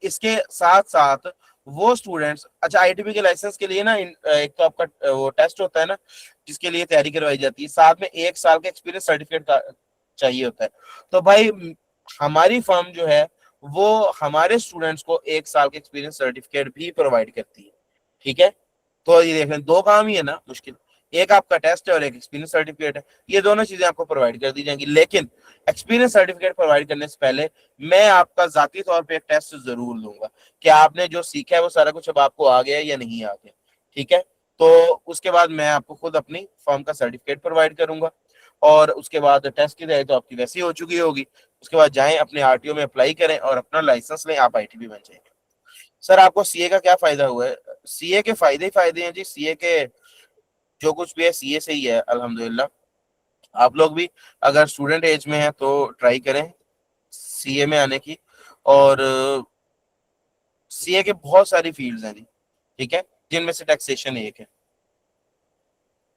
[SPEAKER 1] इसके साथ साथ वो स्टूडेंट्स, अच्छा आईटीपी के लाइसेंस के लिए ना एक तो आपका वो टेस्ट होता है ना जिसके लिए तैयारी करवाई जाती है, साथ में 1 साल का एक्सपीरियंस सर्टिफिकेट का चाहिए होता है। तो भाई हमारी फर्म जो है वो हमारे स्टूडेंट्स को 1 साल का एक्सपीरियंस सर्टिफिकेट भी प्रोवाइड करती है, ठीक है। तो ये देख लें, दो काम ही है ना मुश्किल, एक आपका टेस्ट है और एक एक्सपीरियंस सर्टिफिकेट है। ये दोनों चीजें आपको प्रोवाइड कर दी जाएंगी, लेकिन एक्सपीरियंस सर्टिफिकेट प्रोवाइड करने से पहले मैं आपका जाती तौर पे एक टेस्ट जरूर लूंगा कि आपने जो सीखा है वो सारा कुछ अब आपको आ गया या नहीं आ गया, ठीक है। तो उसके बाद मैं आपको खुद अपनी फर्म का सर्टिफिकेट प्रोवाइड करूंगा, और उसके बाद टेस्ट की तैयारी तो आपकी वैसी हो चुकी होगी। उसके बाद जाएं अपने आरटीओ में अप्लाई करें और अपना लाइसेंस लें, आप आईटीबी बन जाएंगे। सर आपको सीए का क्या फायदा हुआ है? सीए के फायदे ही फायदे हैं जी। सीए के जो कुछ भी है सीए से ही है अल्हम्दुलिल्लाह। आप लोग भी अगर स्टूडेंट एज में हैं तो ट्राई करें सीए में आने की। और सीए के बहुत सारी फील्ड्स हैं जी, ठीक है, जिनमें से टैक्सेशन एक है।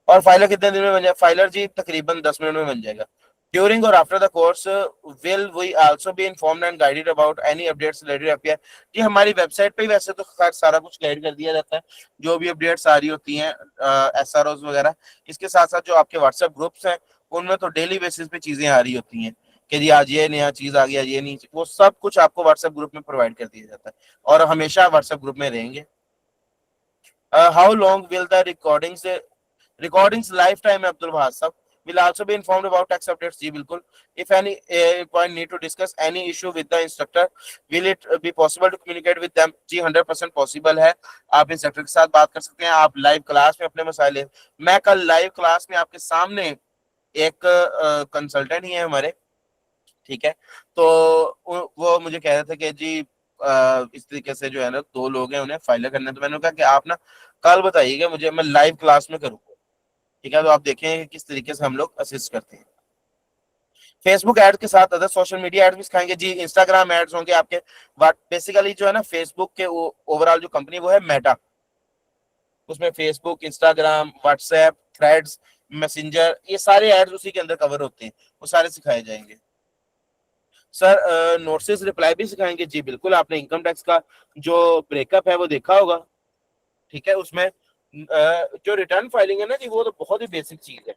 [SPEAKER 1] और फाइलर कितने दिन में बन जाए? फाइलर जी तकरीबन 10 मिनट में बन जाएगा। ड्यूरिंग और after the course will we also be informed and guided about any updates related API. जी हमारी वेबसाइट पे ही वैसे तो सारा कुछ गाइड कर दिया जाता है, जो भी अपडेट्स आ रही होती हैं एसआरओज वगैरह। इसके साथ साथ जो आपके व्हाट्सएप ग्रुप्स हैं उनमें तो डेली बेसिस पे चीजें आ रही होती हैं कि जी आज ये नया चीज आ गया, ये नहीं, वो सब कुछ आपको व्हाट्सएप ग्रुप में प्रोवाइड कर दिया जाता है, और हमेशा व्हाट्सएप ग्रुप में रहेंगे। How long will the recordings lifetime Abdul Bahas sir will also be informed about tax updates जी बिल्कुल। If any point need to discuss any issue with the instructor, will it be possible to communicate with them? जी 100% possible है, आप instructor के साथ बात कर सकते हैं, आप लाइव क्लास में अपने मसाइल लें। मैं कल लाइव क्लास में आपके सामने एक कंसल्टेंट ही है हमारे, ठीक है, तो वो मुझे कह रहे थे कि जी इस तरीके से जो है ना 2 लोग हैं उन्हें फाइल करने, तो मैंने कहा कि आप ना कल बताइएगा मुझे, मैं लाइव क्लास में करूँगा, ठीक है, तो आप देखें कि किस तरीके से हम लोग असिस्ट करते हैं। फेसबुक एड्स के साथ अदर सोशल मीडिया एड्स भी सिखाएंगे जी। इंस्टाग्राम एड्स होंगे आपके, बट बेसिकली जो है ना फेसबुक के ओवरऑल जो कंपनी वो है मेटा, उसमें Facebook, Instagram, WhatsApp, threads, messenger, ये सारे एड्स उसी के अंदर कवर होते हैं, वो सारे सिखाए जाएंगे। सर नोटिस रिप्लाई भी सिखाएंगे जी बिल्कुल। आपने इनकम टैक्स का जो ब्रेकअप है वो देखा होगा, ठीक है, उसमें जो रिटर्न फाइलिंग है ना जी वो तो बहुत ही बेसिक चीज है।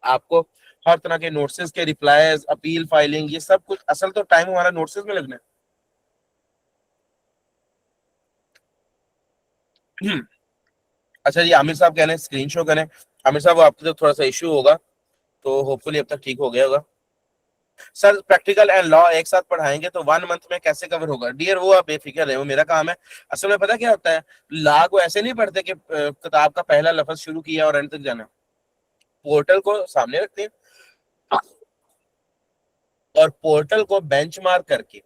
[SPEAKER 1] आपको हर तरह के नोटिस के रिप्लाईज, अपील फाइलिंग, ये सब कुछ, असल तो टाइम हमारा नोटिस में लगना है। अच्छा जी, आमिर साहब कह रहे हैं स्क्रीन शो करें। आमिर साहब वो आपके तो थोड़ा सा इशू होगा, तो होपफुली अब तक ठीक हो गया होगा। सर प्रैक्टिकल एंड लॉ एक साथ पढ़ाएंगे तो 1 मंथ में कैसे कवर होगा? डियर वो आप बेफिक्र है, वो मेरा काम है। असल में पता क्या होता है, लॉ को ऐसे नहीं पढ़ते कि किताब का पहला लफ्ज शुरू किया और एंड तक जाना। पोर्टल को सामने रखते हैं और पोर्टल को बेंचमार्क करके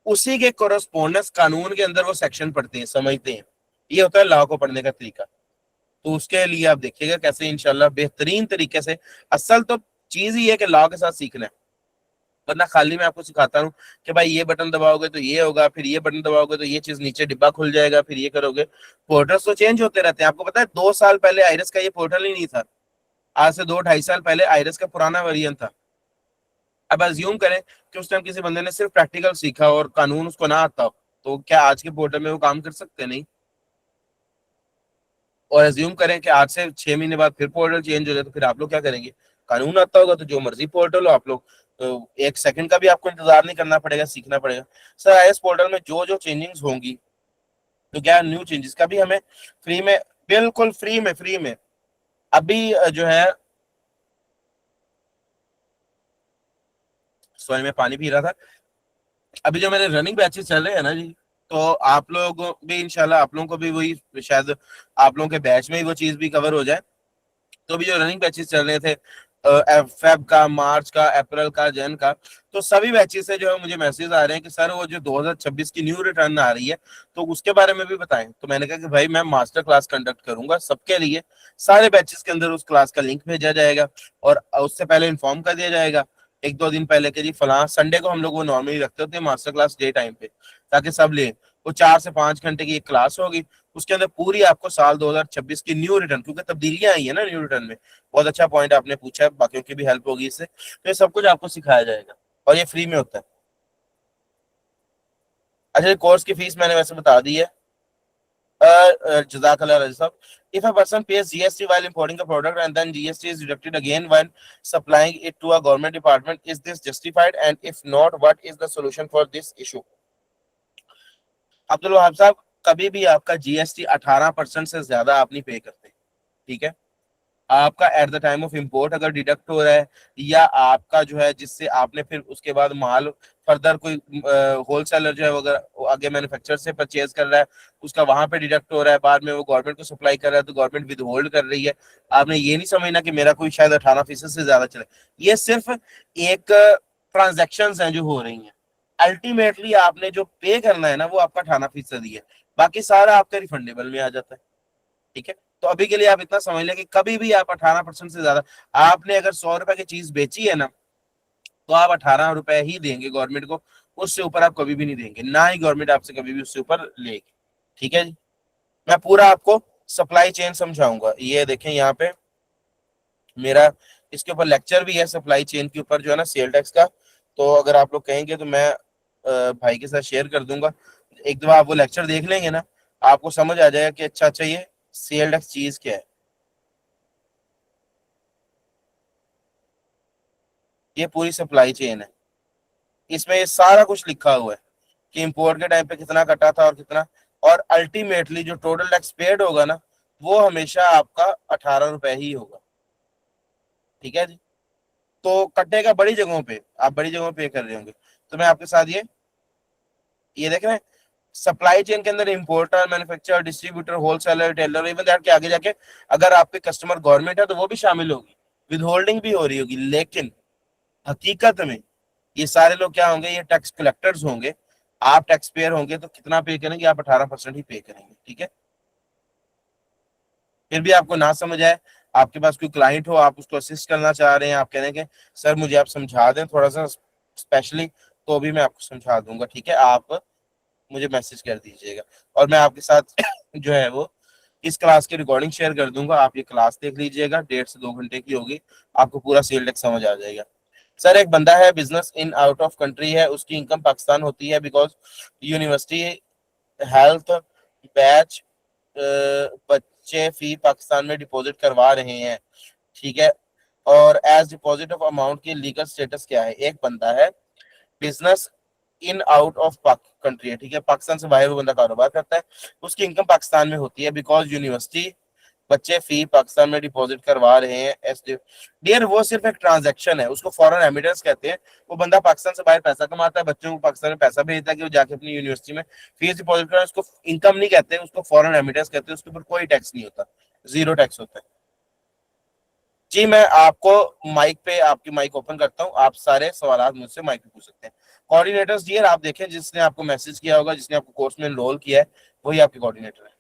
[SPEAKER 1] उसी के कोरस्पोंडेंस कानून के अंदर वो सेक्शन पढ़ते हैं, समझते हैं। ये होता है लॉ को पढ़ने का तरीका। तो उसके लिए आप देखिएगा कैसे इंशाल्लाह बेहतरीन तरीके से। असल तो चीज ही है कि लॉ के साथ सीखना है, वरना खाली मैं आपको सिखाता हूँ कि भाई ये बटन दबाओगे तो ये होगा, फिर ये बटन दबाओगे तो ये चीज नीचे डिब्बा खुल जाएगा, फिर ये करोगे। पोर्टल्स तो चेंज होते रहते हैं। आपको पता है 2 साल पहले आइरस का ये पोर्टल ही नहीं था। आज से 2 ढाई साल पहले आइरस का पुराना वेरिएंट था। अब अज्यूम करें कि उस टाइम किसी बंदे ने सिर्फ प्रैक्टिकल सीखा और कानून उसको ना आता हो, तो क्या आज के पोर्टल में वो काम कर सकते? नहीं। और अज्यूम करें कि आज से 6 महीने बाद फिर पोर्टल चेंज हो जाए, तो फिर आप लोग क्या करेंगे? कानून आता होगा तो जो मर्जी पोर्टल हो आप लोग, तो 1 सेकंड का भी आपको इंतजार नहीं करना पड़ेगा, सीखना पड़ेगा। सर आईएएस पोर्टल में जो जो चेंजिंग्स होंगी, तो क्या न्यू चेंजेस का भी हमें फ्री में, बिल्कुल फ्री में अभी जो है, सॉरी मैं पानी पी रहा था। अभी जो मेरे रनिंग बैचेस चल रहे हैं ना जी, तो आप लोग भी इंशाल्लाह, आप लोगों को भी वही शायद आप लोगों के बैच में ही वो चीज भी कवर हो जाए। तो भी जो रनिंग बैचेस चल रहे थे फेब का, मार्च का, अप्रैल का, जन का, तो सभी बैचेस से जो है मुझे मैसेज आ रहे हैं कि सर वो जो 2026 की न्यू रिटर्न आ रही है तो उसके बारे में भी बताएं। तो मैंने कहा कि भाई मैं मास्टर क्लास कंडक्ट करूंगा सबके लिए, सारे बैचेस के अंदर उस क्लास का लिंक भेजा जाएगा और उससे पहले इन्फॉर्म कर दिया जाएगा 1-2 दिन पहले कि जी फलां संडे को हम लोग वो नॉर्मली रखते होते हैं मास्टर क्लास डे टाइम पे, ताकि सब ले। वो 4 से 5 घंटे की एक क्लास होगी, उसके अंदर पूरी आपको साल 2026 की न्यू रिटर्न, क्योंकि तब्दीलियां आई है ना न्यू रिटर्न में। बहुत अच्छा पॉइंट आपने पूछा है, बाकियों की भी हेल्प होगी इससे, तो ये सब कुछ आपको सिखाया जाएगा और ये फ्री में होता है। अच्छा कोर्स की फीस मैंने वैसे बता दी है। जज़ाकल्लाह रज़ी साहब। If a person pays GST while importing a product and then GST is deducted again when supplying it to a government department, is this justified? And if not, what is the solution for this issue? Abdul Wahab साहब, कभी भी आपका GST 18% से ज्यादा आप नहीं पे करते, ठीक है। आपका at the time of import अगर डिडक्ट हो रहा है, या आपका जो है जिससे आपने फिर उसके बाद माल फर्दर कोई होलसेलर जो है वो अगर आगे मैन्युफैक्चरर से परचेज कर रहा है, उसका वहां पे डिडक्ट हो रहा है, बाद में वो गवर्नमेंट को सप्लाई कर रहा है तो गवर्नमेंट विद होल्ड कर रही है। आपने ये नहीं समझना कि मेरा कोई शायद 18% से ज्यादा चले, ये सिर्फ एक ट्रांजेक्शन हैं जो हो रही हैं। अल्टीमेटली आपने जो पे करना है ना वो आपका 18% ही है, बाकी सारा आपका रिफंडेबल में आ जाता है। ठीक है, तो अभी के लिए आप इतना समझ लें कि कभी भी आप 18% से ज्यादा, आपने अगर 100 रुपए की चीज बेची है ना, तो आप 18 रुपए ही देंगे गवर्नमेंट को, उससे ऊपर आप कभी भी नहीं देंगे, ना ही गवर्नमेंट आपसे कभी भी उससे ऊपर लेगी। ठीक है जी, मैं पूरा आपको सप्लाई चेन समझाऊंगा। ये देखें यहाँ पे मेरा इसके ऊपर लेक्चर भी है सप्लाई चेन के ऊपर जो है ना सेल टैक्स का, तो अगर आप लोग कहेंगे तो मैं भाई के साथ शेयर कर दूंगा। एक दफा आप वो लेक्चर देख लेंगे ना, आपको समझ आ जाएगा कि अच्छा अच्छा ये सेल टैक्स चीज क्या है। ये पूरी सप्लाई चेन है, इसमें ये सारा कुछ लिखा हुआ है कि इंपोर्ट के टाइम पे कितना कटा था और कितना, और अल्टीमेटली जो टोटल टैक्स पेड होगा ना वो हमेशा आपका 18 रुपए ही होगा। ठीक है जी, तो कटेगा बड़ी जगहों पे, आप बड़ी जगहों पे कर रहे होंगे। तो मैं आपके साथ ये देख रहे हैं सप्लाई चेन के अंदर importer, manufacturer, distributor, wholesaler, tailor, even that के आगे जाके अगर आपके कस्टमर गवर्नमेंट है तो वो भी शामिल होगी, विद होल्डिंग भी हो रही होगी। लेकिन हकीकत में ये सारे लोग क्या होंगे, ये टैक्स कलेक्टर्स होंगे। आप टैक्स पेयर होंगे तो कितना पे करेंगे, आप 18% ही पे करेंगे। ठीक है, फिर भी आपको ना समझ आए, आपके पास कोई क्लाइंट हो, आप उसको असिस्ट करना चाह रहे हैं, आप कह रहे हैं कि सर मुझे आप समझा दें थोड़ा सा स्पेशली, तो भी मैं आपको समझा दूंगा। ठीक है, आप मुझे मैसेज कर दीजिएगा और मैं आपके साथ जो है वो इस क्लास की रिकॉर्डिंग शेयर कर दूंगा। आप ये क्लास देख लीजिएगा, 1.5 से 2 घंटे की होगी, आपको पूरा सेल टैक्स समझ आ जाएगा। सर एक बंदा है, business in out of country है, उसकी इनकम पाकिस्तान होती है बिकॉज यूनिवर्सिटी हेल्थ बैच बच्चे फी पाकिस्तान में डिपॉजिट करवा रहे हैं। ठीक है, और एज डिपॉजिट ऑफ अमाउंट की लीगल स्टेटस क्या है। एक बंदा है, business in out of country है, ठीक है, पाकिस्तान से बाहर वो बंदा कारोबार करता है, उसकी इनकम पाकिस्तान में होती है बिकॉज यूनिवर्सिटी बच्चे फी पाकिस्तान में डिपॉजिट करवा रहे हैं। एस डियर वो सिर्फ एक ट्रांजैक्शन है, उसको फॉरेन रेमिटेंस कहते हैं। वो बंदा पाकिस्तान से बाहर पैसा कमाता है, बच्चों को पाकिस्तान में पैसा भेजता है कि वो जाके अपनी यूनिवर्सिटी में फीस डिपॉजिट करें, उसको इनकम नहीं कहते, उसको फॉरेन रेमिटेंस कहते हैं, उसके ऊपर कोई टैक्स नहीं होता, जीरो टैक्स होता है। जी मैं आपको माइक पे आपकी माइक ओपन करता हूँ, आप सारे सवाल मुझसे माइक पे पूछ सकते हैं। कोऑर्डिनेटर्स डियर आप देखें, जिसने आपको मैसेज किया होगा, जिसने आपको कोर्स में एनरोल किया है, वही आपके कोऑर्डिनेटर है।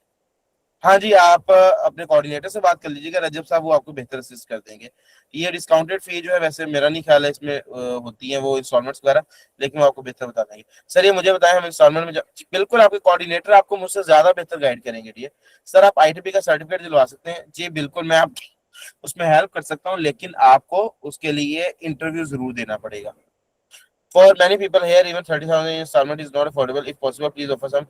[SPEAKER 1] हाँ जी, आप अपने कोऑर्डिनेटर से बात कर लीजिएगा, रजब साहब, वो आपको बेहतर असिस्ट कर देंगे। ये डिस्काउंटेड फी जो है वैसे मेरा नहीं ख्याल है इसमें होती है वो इंस्टॉलमेंट्स वगैरह, लेकिन वो आपको बेहतर बता देंगे। सर ये मुझे बताएं हम इंस्टॉलमेंट में बिल्कुल आपके कोऑर्डिनेटर आपको मुझसे ज्यादा बेहतर गाइड करेंगे। डियर सर आप आईटीपी का सर्टिफिकेट दिलवा सकते हैं, जी बिल्कुल मैं आप उसमें हेल्प कर सकता हूँ, लेकिन आपको उसके लिए इंटरव्यू जरूर देना पड़ेगा। For many people here even 30,000 instalment is not affordable, if possible please offer some.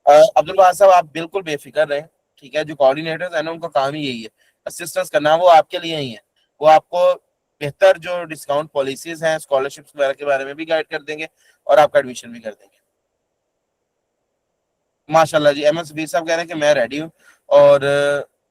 [SPEAKER 1] Abdul बाद साहब आप बिल्कुल बेफिक्र रहें। ठीक है, जो कोऑर्डिनेटर्स है ना उनका काम ही यही है, असिस्टेंस करना, वो आपके लिए ही है। वो आपको बेहतर जो डिस्काउंट पॉलिसीज हैं, स्कॉलरशिप्स वगैरह के बारे में भी गाइड कर देंगे और आपका एडमिशन भी कर देंगे। माशाल्लाह जी, अहमद सफीर साहब कह रहे हैं कि मैं रेडी हूँ, और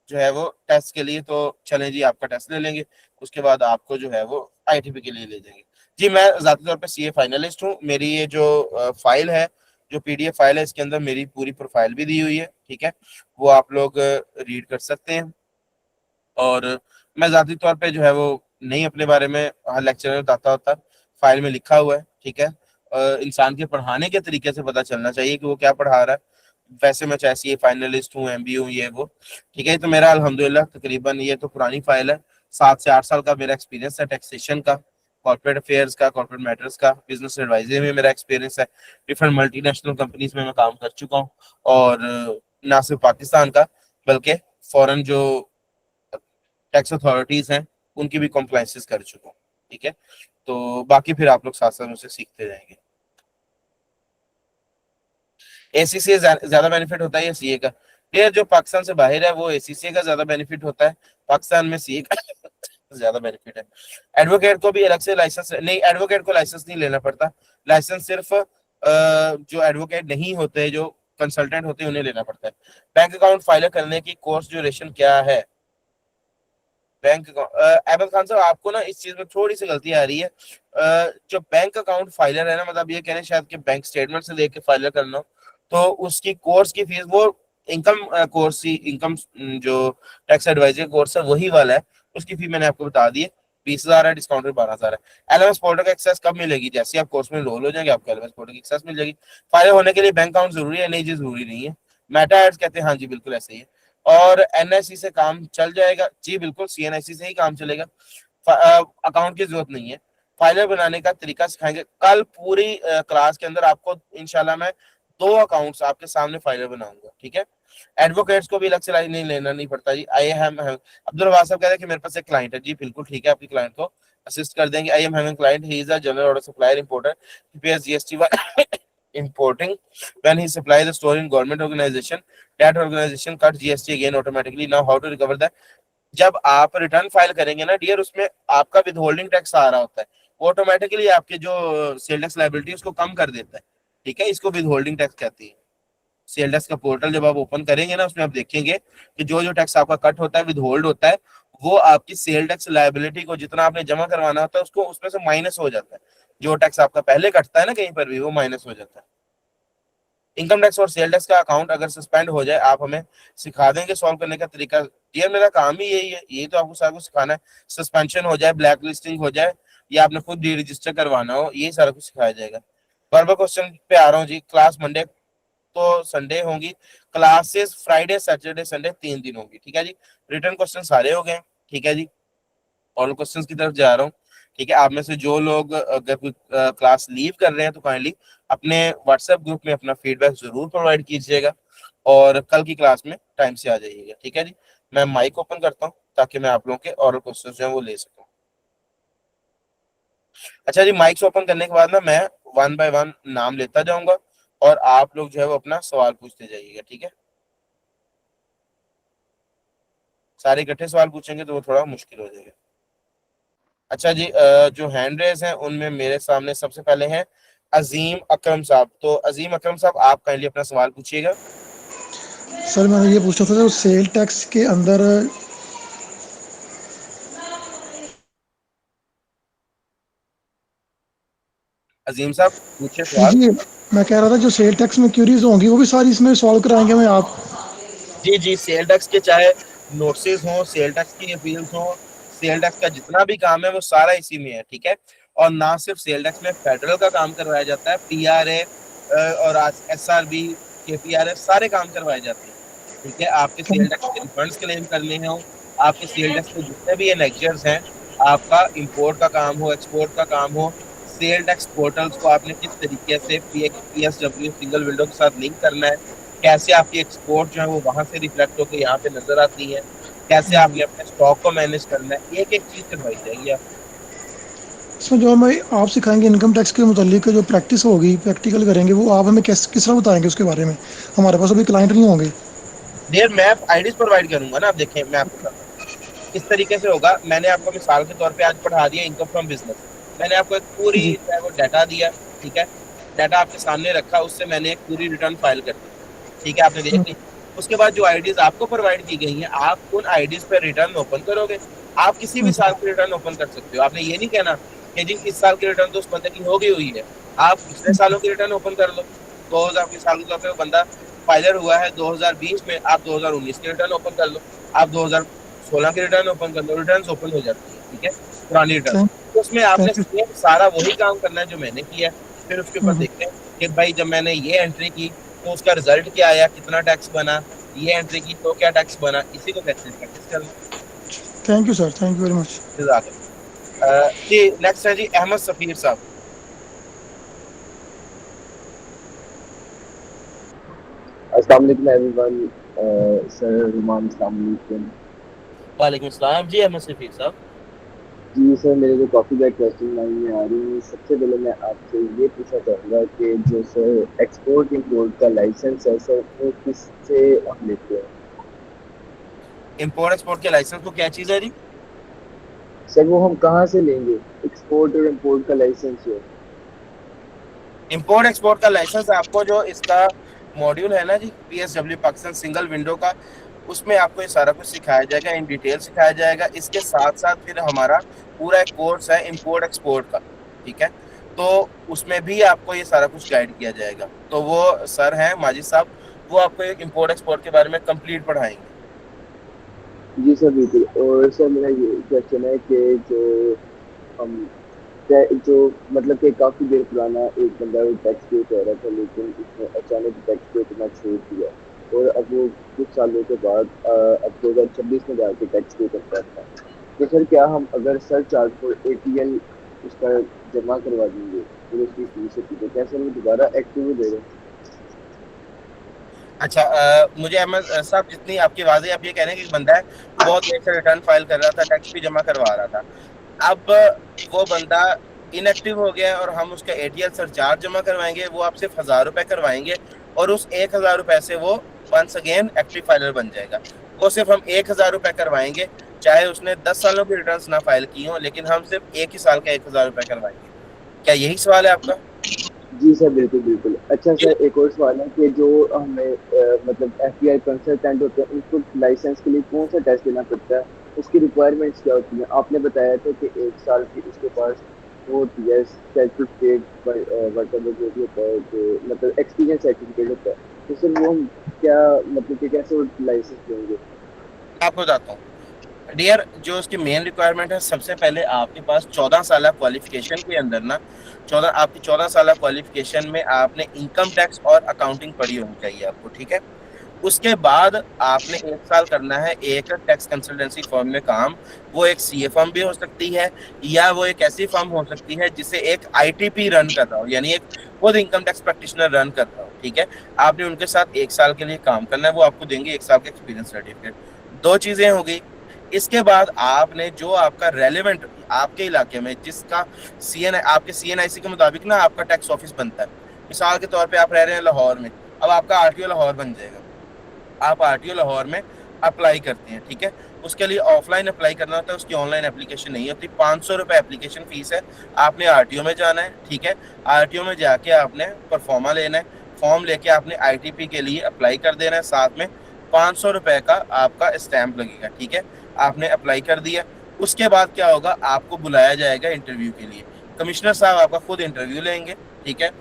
[SPEAKER 1] जो है वो टेस्ट के लिए तो चलें जी, आपका टेस्ट ले लेंगे, उसके बाद आपको जो है वो आईटीपी के लिए ले जाएंगे। जी मैं जाती तौर पे सीए फाइनलिस्ट हूँ, मेरी ये जो फाइल है, जो पीडीएफ फाइल है, इसके अंदर मेरी पूरी प्रोफाइल भी दी हुई है। ठीक है, वो आप लोग रीड कर सकते हैं। और मैं जाती तौर पे जो है वो नहीं अपने बारे में हर लेक्चर में बताता होता, फाइल में लिखा हुआ है। ठीक है, इंसान के पढ़ाने के तरीके से पता चलना चाहिए कि वो क्या पढ़ा रहा है। वैसे मैं चाहे सी फाइनलिस्ट हूँ, एमबी हूँ, ये वो। ठीक है, तो मेरा अल्हम्दुलिल्लाह तकरीबन, ये तो पुरानी फाइल है, 7 से 8 साल का मेरा एक्सपीरियंस है टैक्सेशन का, कॉर्पोरेट अफेयर्स का, कॉर्पोरेट मैटर्स का, बिजनेस एडवाइजरी में मेरा एक्सपीरियंस है, डिफरेंट मल्टीनेशनल कंपनीज में मैं काम कर चुका हूँ, और ना सिर्फ पाकिस्तान का बल्कि फॉरेन जो टैक्स अथॉरिटीज हैं उनकी भी कॉम्प्लाइंसेस कर चुका हूँ। ठीक है, तो बाकी फिर आप लोग साथ साथ मुझसे सीखते जाएंगे। एसी से ज्यादा बेनिफिट होता है या सीए का। ये जो पाकिस्तान से बाहर है वो एसीसीए का ज्यादा बेनिफिट होता है, पाकिस्तान में सीए का ज्यादा बेनिफिट है। एडवोकेट को भी अलग से लाइसेंस नहीं, एडवोकेट को लाइसेंस नहीं लेना पड़ता, लाइसेंस सिर्फ जो एडवोकेट नहीं होते, जो कंसल्टेंट होते हैं, उन्हें लेना पड़ता है। बैंक अकाउंट फाइल करने की कोर्स ड्यूरेशन क्या है। बैंक अहमद खान साहब, आपको ना इस चीज में थोड़ी सी गलती आ रही है। जो बैंक अकाउंट फाइलर है ना, मतलब ये कह रहे हैं शायद कि बैंक स्टेटमेंट से लेके फाइलर करना हो, तो उसकी कोर्स की फीस वो इनकम कोर्स ही इनकम जो टैक्स एडवाइजरी कोर्स है वही वाला है। उसकी फी मैंने आपको बता दी है, 20,000 है, डिस्काउंट में 12,000 है। एलएमएस पोर्टल का एक्सेस कब मिलेगी? जैसे ही आप कोर्स में रोल हो जाएंगे आपको एलएमएस पोर्टल की एक्सेस मिल जाएगी। फाइल होने के लिए बैंक अकाउंट जरूरी है? नहीं जी, जरूरी नहीं है। मेटा एड्स कहते हैं, हाँ जी बिल्कुल ऐसे ही है। और एनआईसी से काम चल जाएगा? जी बिल्कुल, सीएनआईसी से ही काम चलेगा। अकाउंट की जरूरत नहीं है। फाइलर बनाने का तरीका सिखाएंगे कल पूरी क्लास के अंदर आपको। इंशाल्लाह मैं 2 अकाउंट्स आपके सामने फाइलर बनाऊंगा, ठीक है। एडवोकेट्स को भी अलग से नहीं लेना नहीं पड़ता जी। आई एम अब्दुल वहाब साहब कह रहे हैं कि मेरे पास एक क्लाइंट है। जी बिल्कुल ठीक है, आपकी क्लाइंट को असिस्ट कर देंगे। I am having client, he is a general order supplier importer, he pays GST while importing. When he supply the store in government organization, that organization cut GST again automatically. Now how to recover that? जब आप return file करेंगे ना dear, उसमें आपका with holding tax आ रहा होता है, वो ऑटोमेटिकली आपके जो सेल टैक्स लाइबिलिटी उसको कम कर देता है, ठीक है। इसको विद होल्डिंग टैक्स कहती है। सेल टैक्स का पोर्टल जब आप ओपन करेंगे ना, उसमें आप देखेंगे कि जो जो टैक्स आपका कट होता है, विद होल्ड होता है, वो आपकी सेल टैक्स लाइबिलिटी को जितना आपने जमा करवाना होता है उसको उसमें से माइनस हो जाता है। जो टैक्स आपका पहले कटता है ना कहीं पर भी, वो माइनस हो जाता है। इनकम टैक्स और सेल टैक्स का अकाउंट अगर सस्पेंड हो जाए, आप हमें सिखा देंगे सॉल्व करने का तरीका। ये मेरा काम ही यही है, यही तो आपको सारा कुछ सिखाना है। सस्पेंशन हो जाए, ब्लैक लिस्टिंग हो जाए, या आपने खुद डी रजिस्टर करवाना हो, ये सारा कुछ सिखाया जाएगा। बार क्वेश्चन पे आ रहा हूँ जी। क्लास मंडे तो संडे होंगी, क्लासेस फ्राइडे सैटरडे संडे 3 दिन होंगी, ठीक है जी। रिटर्न क्वेश्चन सारे हो गए, ठीक है जी। और क्वेश्चंस की तरफ जा रहा हूँ, ठीक है। आप में से जो लोग अगर कोई क्लास लीव कर रहे हैं तो काइंडली अपने व्हाट्सएप ग्रुप में अपना फीडबैक जरूर प्रोवाइड कीजिएगा, और कल की क्लास में टाइम से आ जाइएगा, ठीक है जी। मैं माइक ओपन करता हूँ ताकि मैं आप लोगों के और क्वेश्चन जो है वो ले सकूँ। अच्छा जी, माइक्स ओपन करने के बाद ना मैं 1 बाय 1 नाम लेता जाऊंगा, और आप लोग जो है वो अपना सवाल पूछते जाइएगा, ठीक है। सारे इकट्ठे सवाल पूछेंगे तो वो थोड़ा मुश्किल हो जाएगा। अच्छा जी, जो हैंड रेज हैं उनमें मेरे सामने सबसे पहले हैं अजीम अकरम साहब। तो अजीम अकरम साहब, आप काइंडली अपना सवाल पूछिएगा।
[SPEAKER 2] सर मैं ये पूछना था, जो सेल टैक्स के अंदर।
[SPEAKER 1] अजीम साहब पूछिए
[SPEAKER 2] जी
[SPEAKER 1] सवाल।
[SPEAKER 2] जी, मैं कह रहा था जो सेल टैक्स में क्यूरीज होंगी वो भी सारी इसमें सॉल्व कराएंगे हमें आप।
[SPEAKER 1] जी जी, सेल टैक्स के चाहे नोटिस हो, सेल टैक्स की अपील्स हो, सेल टैक्स का जितना भी काम है वो सारा इसी में है, ठीक है। और ना सिर्फ सेल टैक्स में फेडरल का काम करवाया जाता है, पीआरए और एसआरबी, केपीआरएस सारे काम करवाए जाते हैं, ठीक है। आपके सेल टैक्स के रिफंड्स क्लेम करने हो, आपके सेल टैक्स के जितने भी एनेक्जर्स हैं, आपका इंपोर्ट का काम हो, एक्सपोर्ट का काम हो, सेल टैक्स पोर्टल्स को आपने किस तरीके से पीएसडब्ल्यू सिंगल विंडो के साथ लिंक करना है, कैसे आपकी एक्सपोर्ट जो है वो वहां से रिफ्लेक्ट होकर यहाँ पे नजर आती है, कैसे आपने अपने स्टॉक को मैनेज करना है, एक एक चीज करवाई जाएगी आप।
[SPEAKER 2] इसमें जो हमें आप सिखाएंगे इनकम टैक्स के मुतालिक जो प्रैक्टिस होगी, प्रैक्टिकल करेंगे, वो आप हमें किस तरह बताएंगे उसके बारे में? हमारे पास अभी क्लाइंट नहीं होंगे।
[SPEAKER 1] देर मैं आईडीज प्रोवाइड करूंगा ना, आप देखें मैं आपको बताता हूँ किस तरीके से होगा। मैंने आपको मिसाल के तौर पे आज पढ़ा दिया इनकम फ्रॉम बिजनेस। मैंने आपको एक पूरी
[SPEAKER 2] जी
[SPEAKER 1] जो है वो डाटा दिया, ठीक है। डाटा आपके सामने रखा, उससे मैंने एक पूरी रिटर्न फाइल कर दी, ठीक है, आपने देख ली। उसके बाद जो आईडीज आपको प्रोवाइड की गई हैं, आप उन आईडीज पे रिटर्न ओपन करोगे। आप किसी भी साल की रिटर्न ओपन कर सकते हो, आपने ये नहीं कहना कि जी इस साल की रिटर्न तो उस बंदे की हो गई हुई है। आप पिछले सालों की रिटर्न ओपन कर लो। 2000 के साल के तौर पे वो बंदा फाइलर हुआ है 2020 में, आप 2019 की रिटर्न ओपन कर लो, आप 2016 की रिटर्न ओपन कर लो, रिटर्न ओपन हो जाती है, ठीक है, पुरानी रिटर्न।
[SPEAKER 2] थैंक
[SPEAKER 1] तो उसमें आपने
[SPEAKER 2] थैंक यू।
[SPEAKER 1] सेम सारा वही काम करना है जो मैंने किया है। फिर उसके ऊपर देखते हैं कि भाई जब मैंने ये एंट्री की तो उसका रिजल्ट क्या आया, कितना टैक्स बना, ये एंट्री की तो क्या टैक्स बना, इसी को कहते हैं प्रैक्टिस करना।
[SPEAKER 2] Thank you sir, thank you very much.
[SPEAKER 1] जी नेक्स्ट है जी अहमद सफीर साहब।
[SPEAKER 3] अस्सलाम वालेकुम एवरीवन। सर रुमान, अस्सलाम वालेकुम।
[SPEAKER 1] वालेकुम सलाम जी अहमद सफीर साहब।
[SPEAKER 3] जी सर, मेरे को काफ़ी ज़्यादा क्वेश्चन लाइन में आ रही हैं। सबसे पहले मैं आपसे ये पूछना चाहूँगा कि जो सर एक्सपोर्ट इंपोर्ट का लाइसेंस है सर, वो किससे हम लेते हैं?
[SPEAKER 1] इम्पोर्ट एक्सपोर्ट के लाइसेंस को क्या चीज़ है जी?
[SPEAKER 3] सर वो हम कहाँ से लेंगे, एक्सपोर्ट और इंपोर्ट का लाइसेंस जो?
[SPEAKER 1] इंपोर्ट एक्सपोर्ट का लाइसेंस आपको जो इसका मॉड्यूल है ना जी, पीएसडब्ल्यू पाकिस्तान सिंगल विंडो का, उसमें आपको ये सारा कुछ सिखाया जाएगा, इन डिटेल सिखाया जाएगा। इसके साथ साथ फिर हमारा पूरा एक कोर्स है इम्पोर्ट एक्सपोर्ट का, ठीक है, तो उसमें भी आपको ये सारा कुछ गाइड किया जाएगा। तो वो सर हैं माजिद साहब, वो आपको एक इम्पोर्ट एक्सपोर्ट के बारे में कंप्लीट पढ़ाएंगे।
[SPEAKER 3] जी सर बिल्कुल। और सर मेरा ये क्वेश्चन है कि हम जो मतलब कि काफ़ी देर पुराना एक बंदा टैक्स पे कह रहा था, लेकिन उसने अचानक टैक्स पे करना छोड़ दिया, और अब वो कुछ सालों के बाद अब 2026 में जाके टैक्स पे करता था। तो सर क्या हम अगर सर चार्ज को एटीएल उसका जमा करवा देंगे फिर उसकी फीस होती है, तो क्या सर वो दोबारा एक्टिव हो जाएगा?
[SPEAKER 1] अच्छा, मुझे अहमद साहब, जितनी आपकी वाज़ेह आप ये कह रहे हैं कि एक बंदा है बहुत देर से रिटर्न फाइल कर रहा था, टैक्स भी जमा करवा रहा था, अब वो बंदा इनएक्टिव हो गया है और हम उसका एटीएल सरचार्ज जमा करवाएंगे, वो आप सिर्फ 1,000 रुपए करवाएंगे और उस 1,000 रुपए से वो वंस अगेन एक्टिव फाइलर बन जाएगा। वो सिर्फ हम 1,000 रुपए करवाएंगे, चाहे उसने 10 सालों की रिटर्न ना फाइल की हो, लेकिन हम सिर्फ एक ही साल का 1,000 रुपए करवाएंगे। क्या यही सवाल है आपका?
[SPEAKER 3] जी सर बिल्कुल बिल्कुल। अच्छा सर एक और सवाल है कि जो हमें मतलब एफबीआई कंसल्टेंट होते हैं उनको लाइसेंस के लिए कौन सा टेस्ट देना पड़ता है, उसकी रिक्वायरमेंट्स क्या होती हैं? आपने बताया था कि 1 साल की उसके पास वो होती है सर्टिफिकेट वगैरह जो भी होता है, जो मतलब एक्सपीरियंस सर्टिफिकेट होता है, तो सर वो हम क्या मतलब कि कैसे वो लाइसेंस देंगे?
[SPEAKER 1] आपको बताता हूँ डियर, जो उसकी मेन रिक्वायरमेंट है, सबसे पहले आपके पास 14 साल क्वालिफिकेशन के अंदर ना, 14 क्वालिफिकेशन में आपने इनकम टैक्स और अकाउंटिंग पढ़ी होनी चाहिए आपको, ठीक है। उसके बाद आपने 1 साल करना है एक टैक्स कंसल्टेंसी फर्म में काम। वो एक सीए फर्म भी हो सकती है, या वो एक ऐसी फर्म हो सकती है जिसे एक आईटीपी रन कर रहा हो, यानी एक खुद इनकम टैक्स प्रैक्टिशनर रन कर रहा हो, ठीक है। आपने उनके साथ 1 साल के लिए काम करना है, वो आपको देंगे 1 साल का एक्सपीरियंस सर्टिफिकेट। दो चीजें हो गई। इसके बाद आपने जो आपका रेलेवेंट आपके इलाके में जिसका आपके सीएनआईसी के मुताबिक ना आपका टैक्स ऑफिस बनता है। मिसाल के तौर पे आप रह रहे हैं लाहौर में, अब आपका आरटीओ लाहौर बन जाएगा। आप आरटीओ लाहौर में अप्लाई करते हैं, ठीक है। उसके लिए ऑफलाइन अप्लाई करना होता है, उसकी ऑनलाइन एप्लीकेशन नहीं होती। 500 रुपये एप्लीकेशन फीस है। आपने आरटीओ में जाना है, ठीक है। आरटीओ में जाके आपने परफॉर्मा लेना है, फॉर्म लेके आपने आईटीपी के लिए अप्लाई कर देना है, साथ में 500 रुपये का आपका स्टैंप लगेगा, ठीक है। आपने अप्लाई कर दिया। उसके बाद क्या होगा, आपको बुलाया जाएगा इंटरव्यू के लिए। कमिश्नर साहब आपका खुद इंटरव्यू लेंगे, ठीक है।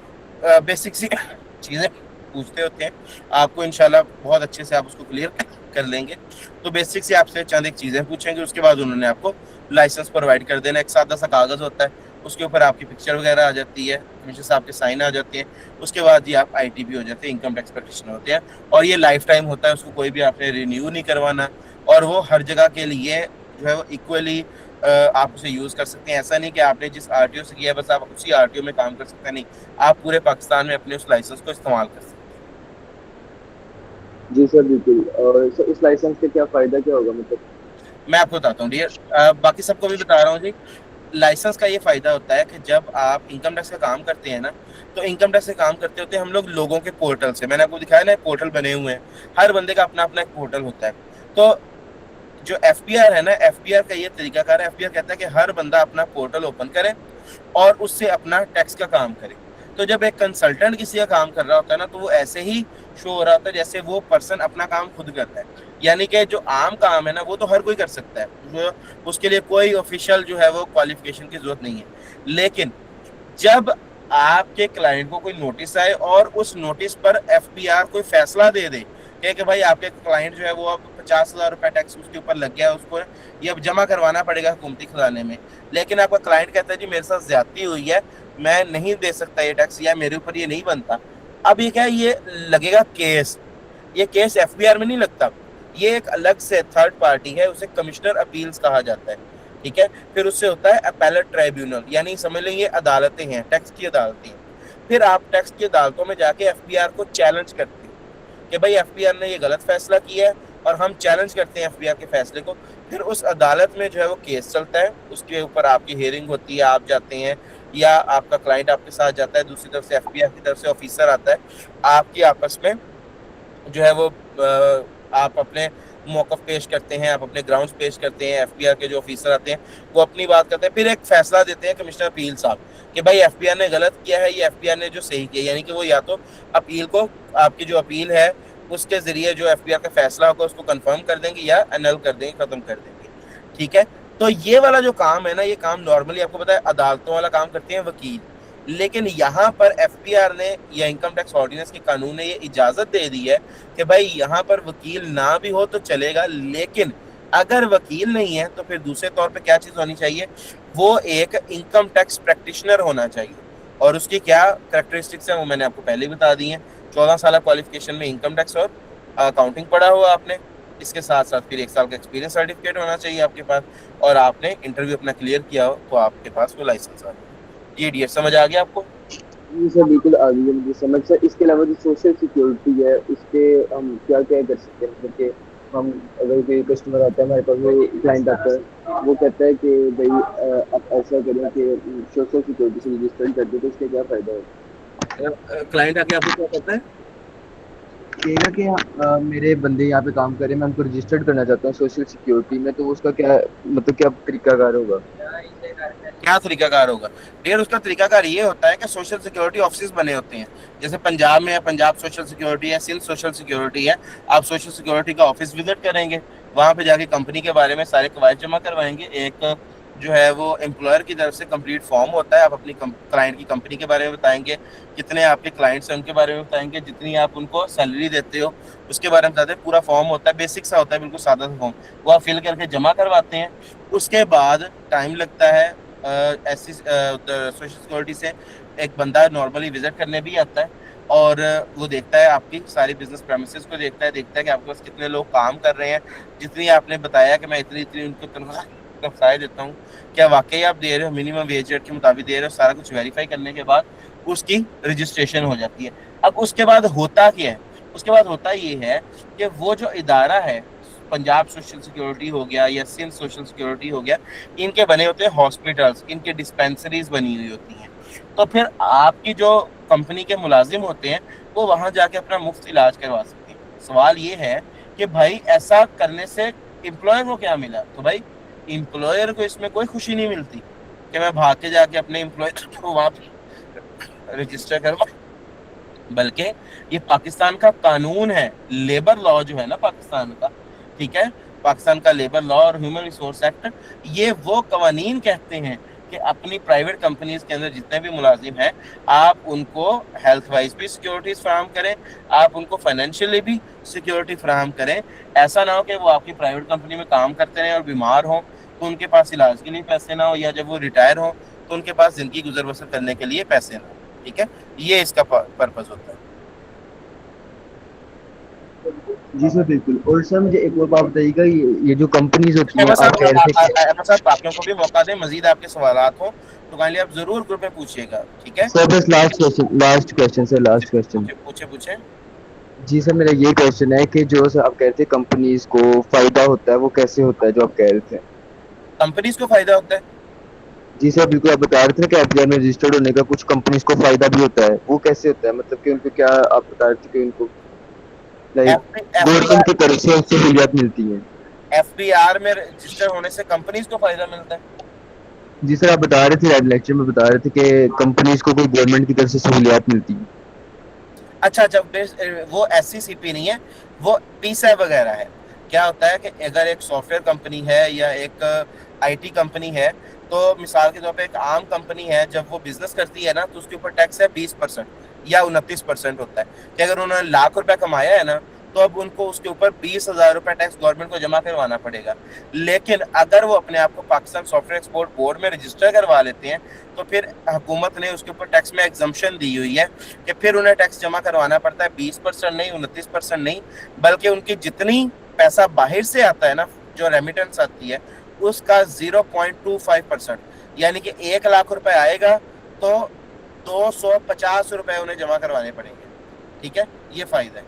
[SPEAKER 1] बेसिक सी चीज़ें पूछते होते हैं, आपको इंशाल्लाह बहुत अच्छे से आप उसको क्लियर कर लेंगे। तो बेसिक से आपसे चंद एक चीज़ें पूछेंगे, उसके बाद उन्होंने आपको लाइसेंस प्रोवाइड कर देना। एक सादा सा कागज़ होता है, उसके ऊपर आपकी पिक्चर वगैरह आ जाती है, कमिश्नर साहब के साइन आ जाते हैं। उसके बाद ये आप आईटीपी हो जाते हैं, इनकम टैक्स प्रैक्टिशनर होते हैं, और ये लाइफ टाइम होता है, उसको कोई भी आपने रिन्यू नहीं करवाना। और वो हर जगह के लिए जो है वो इक्वली आप उसे यूज़ कर सकते हैं। ऐसा नहीं कि आपने जिस आरटीओ से किया है बस आप उसी आरटीओ में काम कर सकते हैं, नहीं, आप पूरे पाकिस्तान में अपने उस लाइसेंस को इस्तेमाल कर सकते हैं।
[SPEAKER 3] जी सर बिल्कुल। और सर इस लाइसेंस से क्या फ़ायदा क्या होगा मतलब?
[SPEAKER 1] मैं आपको बताता हूँ डियर, बाकी सबको भी बता रहा हूँ जी। लाइसेंस का ये फायदा होता है कि जब आप इनकम टैक्स का काम करते हैं ना, तो इनकम टैक्स का काम करते होते हैं हम लोग लोगों के पोर्टल से। मैंने आपको दिखाया ना, पोर्टल बने हुए हैं, हर बंदे का अपना अपना एक पोर्टल होता है। तो जो एफपीआर है ना, एफपीआर का ये तरीकाकार है, एफपीआर कहता है कि हर बंदा अपना पोर्टल ओपन करे और उससे अपना टैक्स का काम करे। तो जब एक कंसल्टेंट किसी का काम कर रहा होता है ना, तो वो ऐसे ही शो हो रहा होता है जैसे वो पर्सन अपना काम खुद करता है। यानी कि जो आम काम है ना, वो तो हर कोई कर सकता है, जो उसके लिए कोई ऑफिशियल जो है वो क्वालिफिकेशन की जरूरत नहीं है। लेकिन जब आपके क्लाइंट को कोई नोटिस आए और उस नोटिस पर एफपीआर कोई फैसला दे दे कि भाई आपके क्लाइंट जो है वो अब 50,000 रुपये टैक्स उसके ऊपर लग गया है, उसको ये अब जमा करवाना पड़ेगा हुकूमती खजाने में, लेकिन आपका क्लाइंट कहता है जी मेरे साथ ज्यादती हुई है, मैं नहीं दे सकता ये टैक्स, या मेरे ऊपर ये नहीं बनता। अब ये क्या है, ये लगेगा केस। ये केस एफबीआर में नहीं लगता, ये एक अलग से थर्ड पार्टी है, उसे कमिश्नर अपील्स कहा जाता है, ठीक है। फिर उससे होता है अपेलेट ट्राइब्यूनल, यानी समझ लें ये अदालतें हैं, टैक्स की अदालतें हैं। फिर आप टैक्स की अदालतों में जाके एफबीआर को चैलेंज करते हैं कि भाई एफबीआर ने ये गलत फैसला किया है और हम चैलेंज करते हैं एफबीआर के फैसले को। फिर उस अदालत में जो है वो केस चलता है, उसके ऊपर आपकी हियरिंग होती है, आप जाते हैं या आपका क्लाइंट आपके साथ जाता है, दूसरी तरफ से एफबीआर की तरफ से ऑफिसर आता है, आपकी आपस में जो है वो आप अपने मौकफ पेश करते हैं, आप अपने ग्राउंड्स पेश करते हैं, एफबीआर के जो ऑफिसर आते हैं वो अपनी बात करते हैं, फिर एक फैसला देते हैं कमिश्नर अपील साहब कि भाई एफबीआर ने गलत किया है, ये एफबीआर ने जो सही किया, यानी कि वो या तो अपील को, आपकी जो अपील है उसके जरिए जो एफबीआर का फैसला होगा उसको कंफर्म कर देंगे या एनल कर देंगे, खत्म कर देंगे। ठीक है, तो ये वाला जो काम है ना, ये काम नॉर्मली आपको पता है अदालतों वाला काम करते हैं वकील, लेकिन यहाँ पर एफबीआर ने या इनकम टैक्स ऑर्डिनेंस के कानून ने ये इजाजत दे दी है कि भाई यहाँ पर वकील ना भी हो तो चलेगा, लेकिन अगर वकील नहीं है तो फिर दूसरे तौर पे क्या चीज होनी चाहिए, वो एक इनकम टैक्स प्रैक्टिशनर होना चाहिए। और उसकी क्या करेक्टरिस्टिक्स है वो मैंने आपको पहले ही बता दी है। 14 साल क्वालिफिकेशन में इनकम टैक्स और अकाउंटिंग पढ़ा हुआ आपने, इसके साथ साथ फिर 1 साल का एक्सपीरियंस सर्टिफिकेट होना चाहिए आपके पास, और आपने इंटरव्यू अपना क्लियर किया हो तो आपके पास वो लाइसेंस आ जाए। ये डीएस समझ आ गया आपको?
[SPEAKER 3] जी सर बिल्कुल आ गई है मुझे समझ सर। इसके अलावा जो सोशल सिक्योरिटी है उस पे हम क्या क्या कर सकते हैं, मतलब कि हम अगर कोई कस्टमर आता है हमारे पास, वो क्लाइंट आता है, वो कहता है कि भाई आप ऐसा करें कि सोशल सिक्योरिटी से रजिस्टर कर दे, तो उसका क्या फ़ायदा है?
[SPEAKER 1] क्लाइंट आके आपको क्या कहता है?
[SPEAKER 3] कहेगा कि मेरे बंदे यहाँ पे काम कर रहे हैं, मैं उनको रजिस्टर्ड करना चाहता हूँ सोशल सिक्योरिटी में, तो उसका क्या मतलब क्या तरीकाकार होगा?
[SPEAKER 1] क्या तरीकाकार होगा? डियर, उसका तरीकाकार ये होता है कि सोशल सिक्योरिटी ऑफिस बने होते हैं, जैसे पंजाब में है पंजाब सोशल सिक्योरिटी है, सिंध सोशल सिक्योरिटी है। आप सोशल सिक्योरिटी का ऑफिस विजिट करेंगे, वहां पे जाके कंपनी के बारे में सारे कवायद जमा करवाएंगे। एक जो है वो एम्प्लॉयर की तरफ से कंप्लीट फॉर्म होता है, आप अपनी क्लाइंट की कंपनी के बारे में बताएंगे, कितने आपके क्लाइंट्स हैं उनके बारे में बताएंगे, जितनी आप उनको सैलरी देते हो उसके बारे में बताते हैं। पूरा फॉर्म होता है, बेसिक सा होता है, बिल्कुल सादा सा फॉर्म, वो आप फिल करके जमा करवाते हैं। उसके बाद टाइम लगता है, ऐसी सोशल सिक्योरिटी से एक बंदा नॉर्मली विजिट करने भी आता है, और वो देखता है आपकी सारी बिजनेस प्रेमिसेस को, देखता है कि आपके पास कितने लोग काम कर रहे हैं, जितनी आपने बताया कि मैं इतनी इतनी उनको तनख्वाह देता हूँ, क्या वाकई आप दे रहे हो, मिनिमम वेज रेट के मुताबिक दे रहे हो, सारा कुछ वेरीफाई करने के बाद उसकी रजिस्ट्रेशन हो जाती है। अब उसके बाद होता क्या है, उसके बाद होता ये है कि वो जो इदारा है, पंजाब सोशल सिक्योरिटी हो गया या सिंध सोशल सिक्योरिटी हो गया, इनके बने होते हैं हॉस्पिटल्स, इनके डिस्पेंसरीज बनी हुई होती हैं। तो फिर आपकी जो कंपनी के मुलाजिम होते हैं वो वहां जाके अपना मुफ्त इलाज करवा सकते हैं। सवाल ये है कि भाई ऐसा करने से एम्प्लॉयर को क्या मिला? तो भाई एम्प्लॉयर को इसमें कोई खुशी नहीं मिलती कि मैं भाग के जाके अपने एम्प्लॉयर को वहां पे रजिस्टर करवा, बल्कि ये पाकिस्तान का कानून है, लेबर लॉ जो है ना पाकिस्तान का, ठीक है, पाकिस्तान का लेबर लॉ और ह्यूमन रिसोर्स एक्ट, ये वो कवानीन कहते हैं कि अपनी प्राइवेट कंपनीज के अंदर जितने भी मुलाजिम हैं, आप उनको हेल्थ वाइज भी सिक्योरिटीज फराहम करें, आप उनको फाइनेंशियली भी सिक्योरिटी फराहम करें। ऐसा ना हो कि वो आपकी प्राइवेट कंपनी में काम करते रहें और बीमार हों तो उनके पास इलाज के लिए पैसे ना हो, या जब वो रिटायर हो तो उनके पास जिंदगी गुजर बसर करने के लिए पैसे ना हो। ठीक है, ये इसका पर्पस होता है।
[SPEAKER 3] जी सर बिल्कुल। और सर मुझे एक और बात बताइएगा, ये जो कंपनीज होती हैं,
[SPEAKER 1] अहमद
[SPEAKER 3] आप
[SPEAKER 1] साहब,
[SPEAKER 3] कह रहे थे कि
[SPEAKER 1] अहमद साहब बाकियों को भी मौका दें, मजीद आपके सवालात हो तो काइंडली आप जरूर ग्रुप में पूछिएगा। ठीक है,
[SPEAKER 3] सर बस last question sir, last question.
[SPEAKER 1] पूछे पूछे पूछे।
[SPEAKER 3] जी सर मेरा ये क्वेश्चन है कि जो सर आप कह रहे थे कंपनीज को फायदा होता है, वो कैसे होता है जो आप कह रहे थे?
[SPEAKER 1] कंपनीज को फायदा होता है?
[SPEAKER 3] जी सर बिल्कुल, आप बता रहे थे ना कि एफडीआई में रजिस्टर्ड होने का कुछ कंपनीज को फायदा भी होता है, वो कैसे होता है? मतलब कि उनको क्या, आप बता रहे थे कि उनको like
[SPEAKER 1] F B
[SPEAKER 3] government
[SPEAKER 1] R
[SPEAKER 3] की तरफ से सहूलियत मिलती है।
[SPEAKER 1] एफबीआर में रजिस्टर होने से कंपनीज को फायदा मिलता है?
[SPEAKER 3] जी सर आप बता रहे थे, रेड लेक्चर में बता रहे थे कि कंपनीज को कोई गवर्नमेंट की तरफ से सहूलियत मिलती है।
[SPEAKER 1] अच्छा अच्छा, वो एससीसीपी नहीं है, वो पीसा वगैरह है। क्या होता है कि अगर एक सॉफ्टवेयर कंपनी है या एक आईटी कंपनी है, तो मिसाल के तौर पे एक आम कंपनी है, जब वो बिजनेस करती है ना तो उसके ऊपर टैक्स है 20% या 29% होता है। कि अगर उन्होंने ₹1,00,000 कमाया है ना, तो अब उनको उसके ऊपर ₹20,000 टैक्स गवर्नमेंट को जमा करवाना पड़ेगा। लेकिन अगर वो अपने आप को पाकिस्तान सॉफ्टवेयर एक्सपोर्ट बोर्ड में रजिस्टर करवा लेते हैं, तो फिर हुकूमत ने उसके ऊपर टैक्स में एग्जम्पशन दी हुई है कि फिर उन्हें टैक्स जमा करवाना पड़ता है 20% नहीं, 29% नहीं, बल्कि उनकी जितनी पैसा बाहर से आता है ना, जो रेमिटेंस आती है, उसका 0.25%, यानी कि ₹1,00,000 आएगा तो ₹250 उन्हें जमा करवाने पड़ेंगे। ठीक है, ये फायदा है।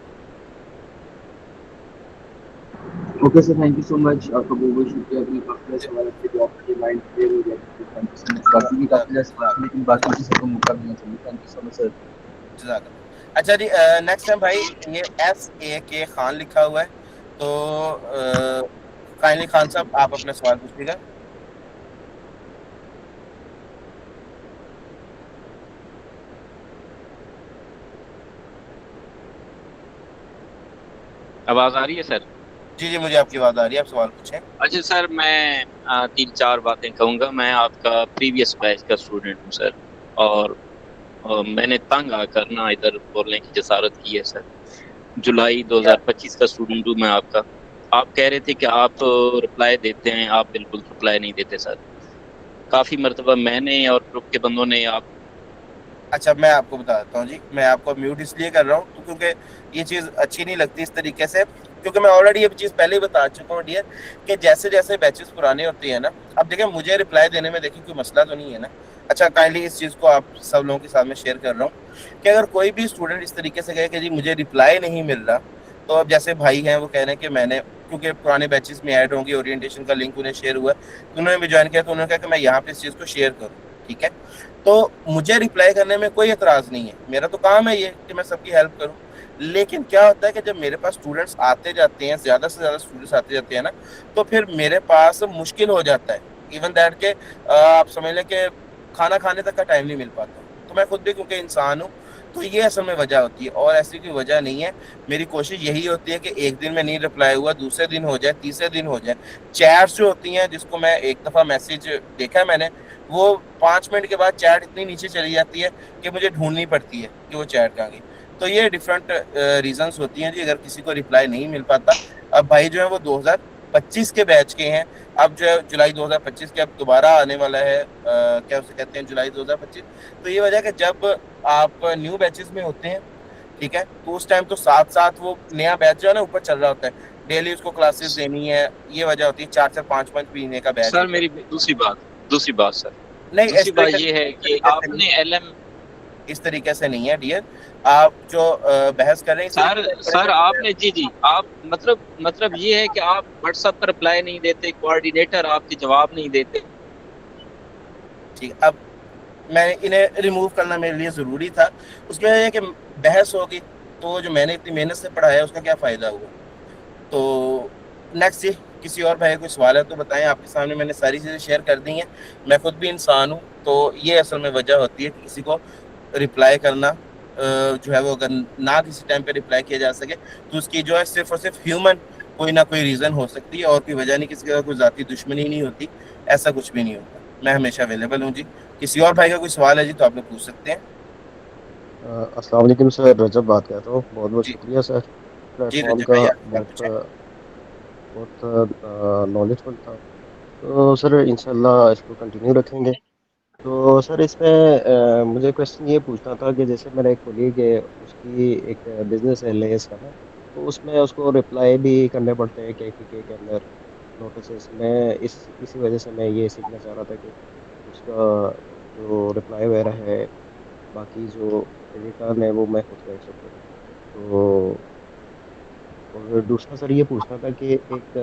[SPEAKER 3] Okay sir, thank you so much, आपका बहुत बहुत शुक्रिया। अपने काफी सवाल आपके जवाब के माइंड क्लियर हो गया। Thank you so much. बाकी भी काफी ज्यादा सवाल थे, लेकिन बाकी किसी को मौका मिलना चाहिए। Thank you so much sir.
[SPEAKER 1] जज़ाकल्लाह। अच्छा जी, नेक्स्ट टाइम भाई, ये SAK खान लिखा हुआ है, तो काइंडली खान साहब आप अपने सवाल पूछिएगा।
[SPEAKER 4] आवाज आ रही है सर?
[SPEAKER 1] जी जी, मुझे आपकी आवाज आ रही है, आप सवाल पूछें।
[SPEAKER 4] अच्छा सर, मैं तीन चार बातें कहूंगा। मैं आपका प्रीवियस बैच का स्टूडेंट हूँ सर, और मैंने तंग आकर ना इधर बोलने की जसारत की है सर। जुलाई
[SPEAKER 1] क्या?
[SPEAKER 4] 2025 का स्टूडेंट हूँ मैं आपका। आप कह रहे थे कि आप रिप्लाई देते हैं, आप बिल्कुल रिप्लाई नहीं देते सर। काफी मर्तबा मैंने और ग्रुप के बंदों ने आप
[SPEAKER 1] अच्छा, मैं आपको बताता हूँ जी, मैं आपको म्यूट इसलिए कर रहा हूँ क्योंकि ये चीज़ अच्छी नहीं लगती इस तरीके से, क्योंकि मैं ऑलरेडी ये चीज़ पहले ही बता चुका हूँ डियर, कि जैसे जैसे बैचेस पुराने होते हैं ना, अब देखें मुझे रिप्लाई देने में देखिए कोई मसला तो नहीं है ना। अच्छा, काइंडली इस चीज़ को आप सब लोगों के साथ में शेयर कर रहा हूँ कि अगर कोई भी स्टूडेंट इस तरीके से कहे कि जी मुझे रिप्लाई नहीं मिल रहा, तो अब जैसे भाई हैं वो कह रहे हैं कि मैंने, क्योंकि पुराने बैचेस में ऐड होंगे, ओरिएंटेशन का लिंक उन्हें शेयर हुआ, तो उन्होंने भी ज्वाइन किया, तो उन्होंने कहा कि मैं यहाँ पे इस चीज़ को शेयर करूँ, ठीक है। तो मुझे रिप्लाई करने में कोई एतराज नहीं है, मेरा तो काम है ये कि मैं सबकी हेल्प करूं। लेकिन क्या होता है कि जब मेरे पास स्टूडेंट्स आते जाते हैं, ज्यादा से ज्यादा स्टूडेंट्स आते जाते हैं ना, तो फिर मेरे पास मुश्किल हो जाता है, इवन दैट के आप समझ लें कि खाना खाने तक का टाइम नहीं मिल पाता। तो मैं खुद भी क्योंकि इंसान हूँ, तो ये असल में वजह होती है, और ऐसी कोई वजह नहीं है। मेरी कोशिश यही होती है कि एक दिन में नहीं रिप्लाई हुआ, दूसरे दिन हो जाए, तीसरे दिन हो जाए। चैट्स जो होती हैं, जिसको मैं एक दफ़ा मैसेज देखा है मैंने, वो 5 मिनट के बाद चैट इतनी नीचे चली जाती है कि मुझे ढूंढनी पड़ती है कि वो चैट कहाँ गई। तो ये डिफरेंट रीजंस होती हैं जी, अगर किसी को रिप्लाई नहीं मिल पाता। अब भाई जो है वो 2025 के बैच के हैं, अब जो है जुलाई 2025 के अब दोबारा आने वाला है, क्या उसे कहते हैं, जुलाई 2025। तो ये वजह है कि जब आप न्यू बैचेस में होते हैं, ठीक है, तो उस टाइम तो साथ साथ वो नया बैच जो है ना ऊपर चल रहा होता है, डेली उसको क्लासेस देनी है, ये वजह होती है। 4 4 5 5 महीने का बैच
[SPEAKER 4] सर,
[SPEAKER 1] होता है।
[SPEAKER 4] मेरी दूसरी बात सर,
[SPEAKER 1] नहीं,
[SPEAKER 4] दूसरी बात ये है
[SPEAKER 1] इस
[SPEAKER 4] कि
[SPEAKER 1] तरीके से नहीं,
[SPEAKER 4] आपने एलएम
[SPEAKER 1] इस तरीके से नहीं है डियर। आप जो बहस कर रहे हैं, इस
[SPEAKER 4] सर
[SPEAKER 1] तरीके से
[SPEAKER 4] सर
[SPEAKER 1] करेंगे।
[SPEAKER 4] आपने जी जी आप मतलब ये है कि आप व्हाट्सएप पर रिप्लाई नहीं देते, कोऑर्डिनेटर आपके जवाब नहीं देते।
[SPEAKER 1] ठीक, अब मैं इन्हें रिमूव करना मेरे लिए ज़रूरी था। उसमें यह है कि बहस होगी, तो जो मैंने इतनी मेहनत से पढ़ाया है उसका क्या फ़ायदा हुआ। तो नेक्स्ट जी, किसी और भाई कोई सवाल है तो बताएं, आपके सामने मैंने सारी चीज़ें शेयर कर दी हैं। मैं खुद भी इंसान हूँ, तो ये असल में वजह होती है कि किसी को रिप्लाई करना जो है वो अगर ना किसी टाइम पे रिप्लाई किया जा सके, तो उसकी जो है सिर्फ और सिर्फ ह्यूमन कोई ना कोई रीज़न हो सकती है, और कोई वजह नहीं, किसी का कोई ज़ाती दुश्मनी नहीं होती, ऐसा कुछ भी नहीं होता। मैं हमेशा अवेलेबल हूँ जी। किसी और भाई का कोई सवाल है जी तो आप लोग पूछ सकते हैं।
[SPEAKER 5] अस्सलाम वालेकुम सर, रजब बात कर रहा हूँ। बहुत बहुत
[SPEAKER 1] जी
[SPEAKER 5] शुक्रिया सर,
[SPEAKER 1] जी,
[SPEAKER 5] प्लेटफॉर्म
[SPEAKER 1] रजब
[SPEAKER 5] का।
[SPEAKER 1] भाई आप
[SPEAKER 5] बहुत
[SPEAKER 1] पूछें।
[SPEAKER 5] बहुत नॉलेजफुल था। तो सर इंशाल्लाह इसको कंटिन्यू रखेंगे। तो सर इसमें मुझे क्वेश्चन ये पूछना था कि जैसे मेरा एक कोलीग है, उसकी एक बिजनेस है लेस का ना, तो उसमें उसको रिप्लाई भी करने पड़ते हैं के अंदर नोटिस में। इसी वजह से मैं ये सीखना चाह रहा था कि उसका जो रिप्लाई वगैरह है, बाकी जो रिटर्न है वो मैं खुद कर सकूँ। तो और दूसरा सर ये पूछना था कि एक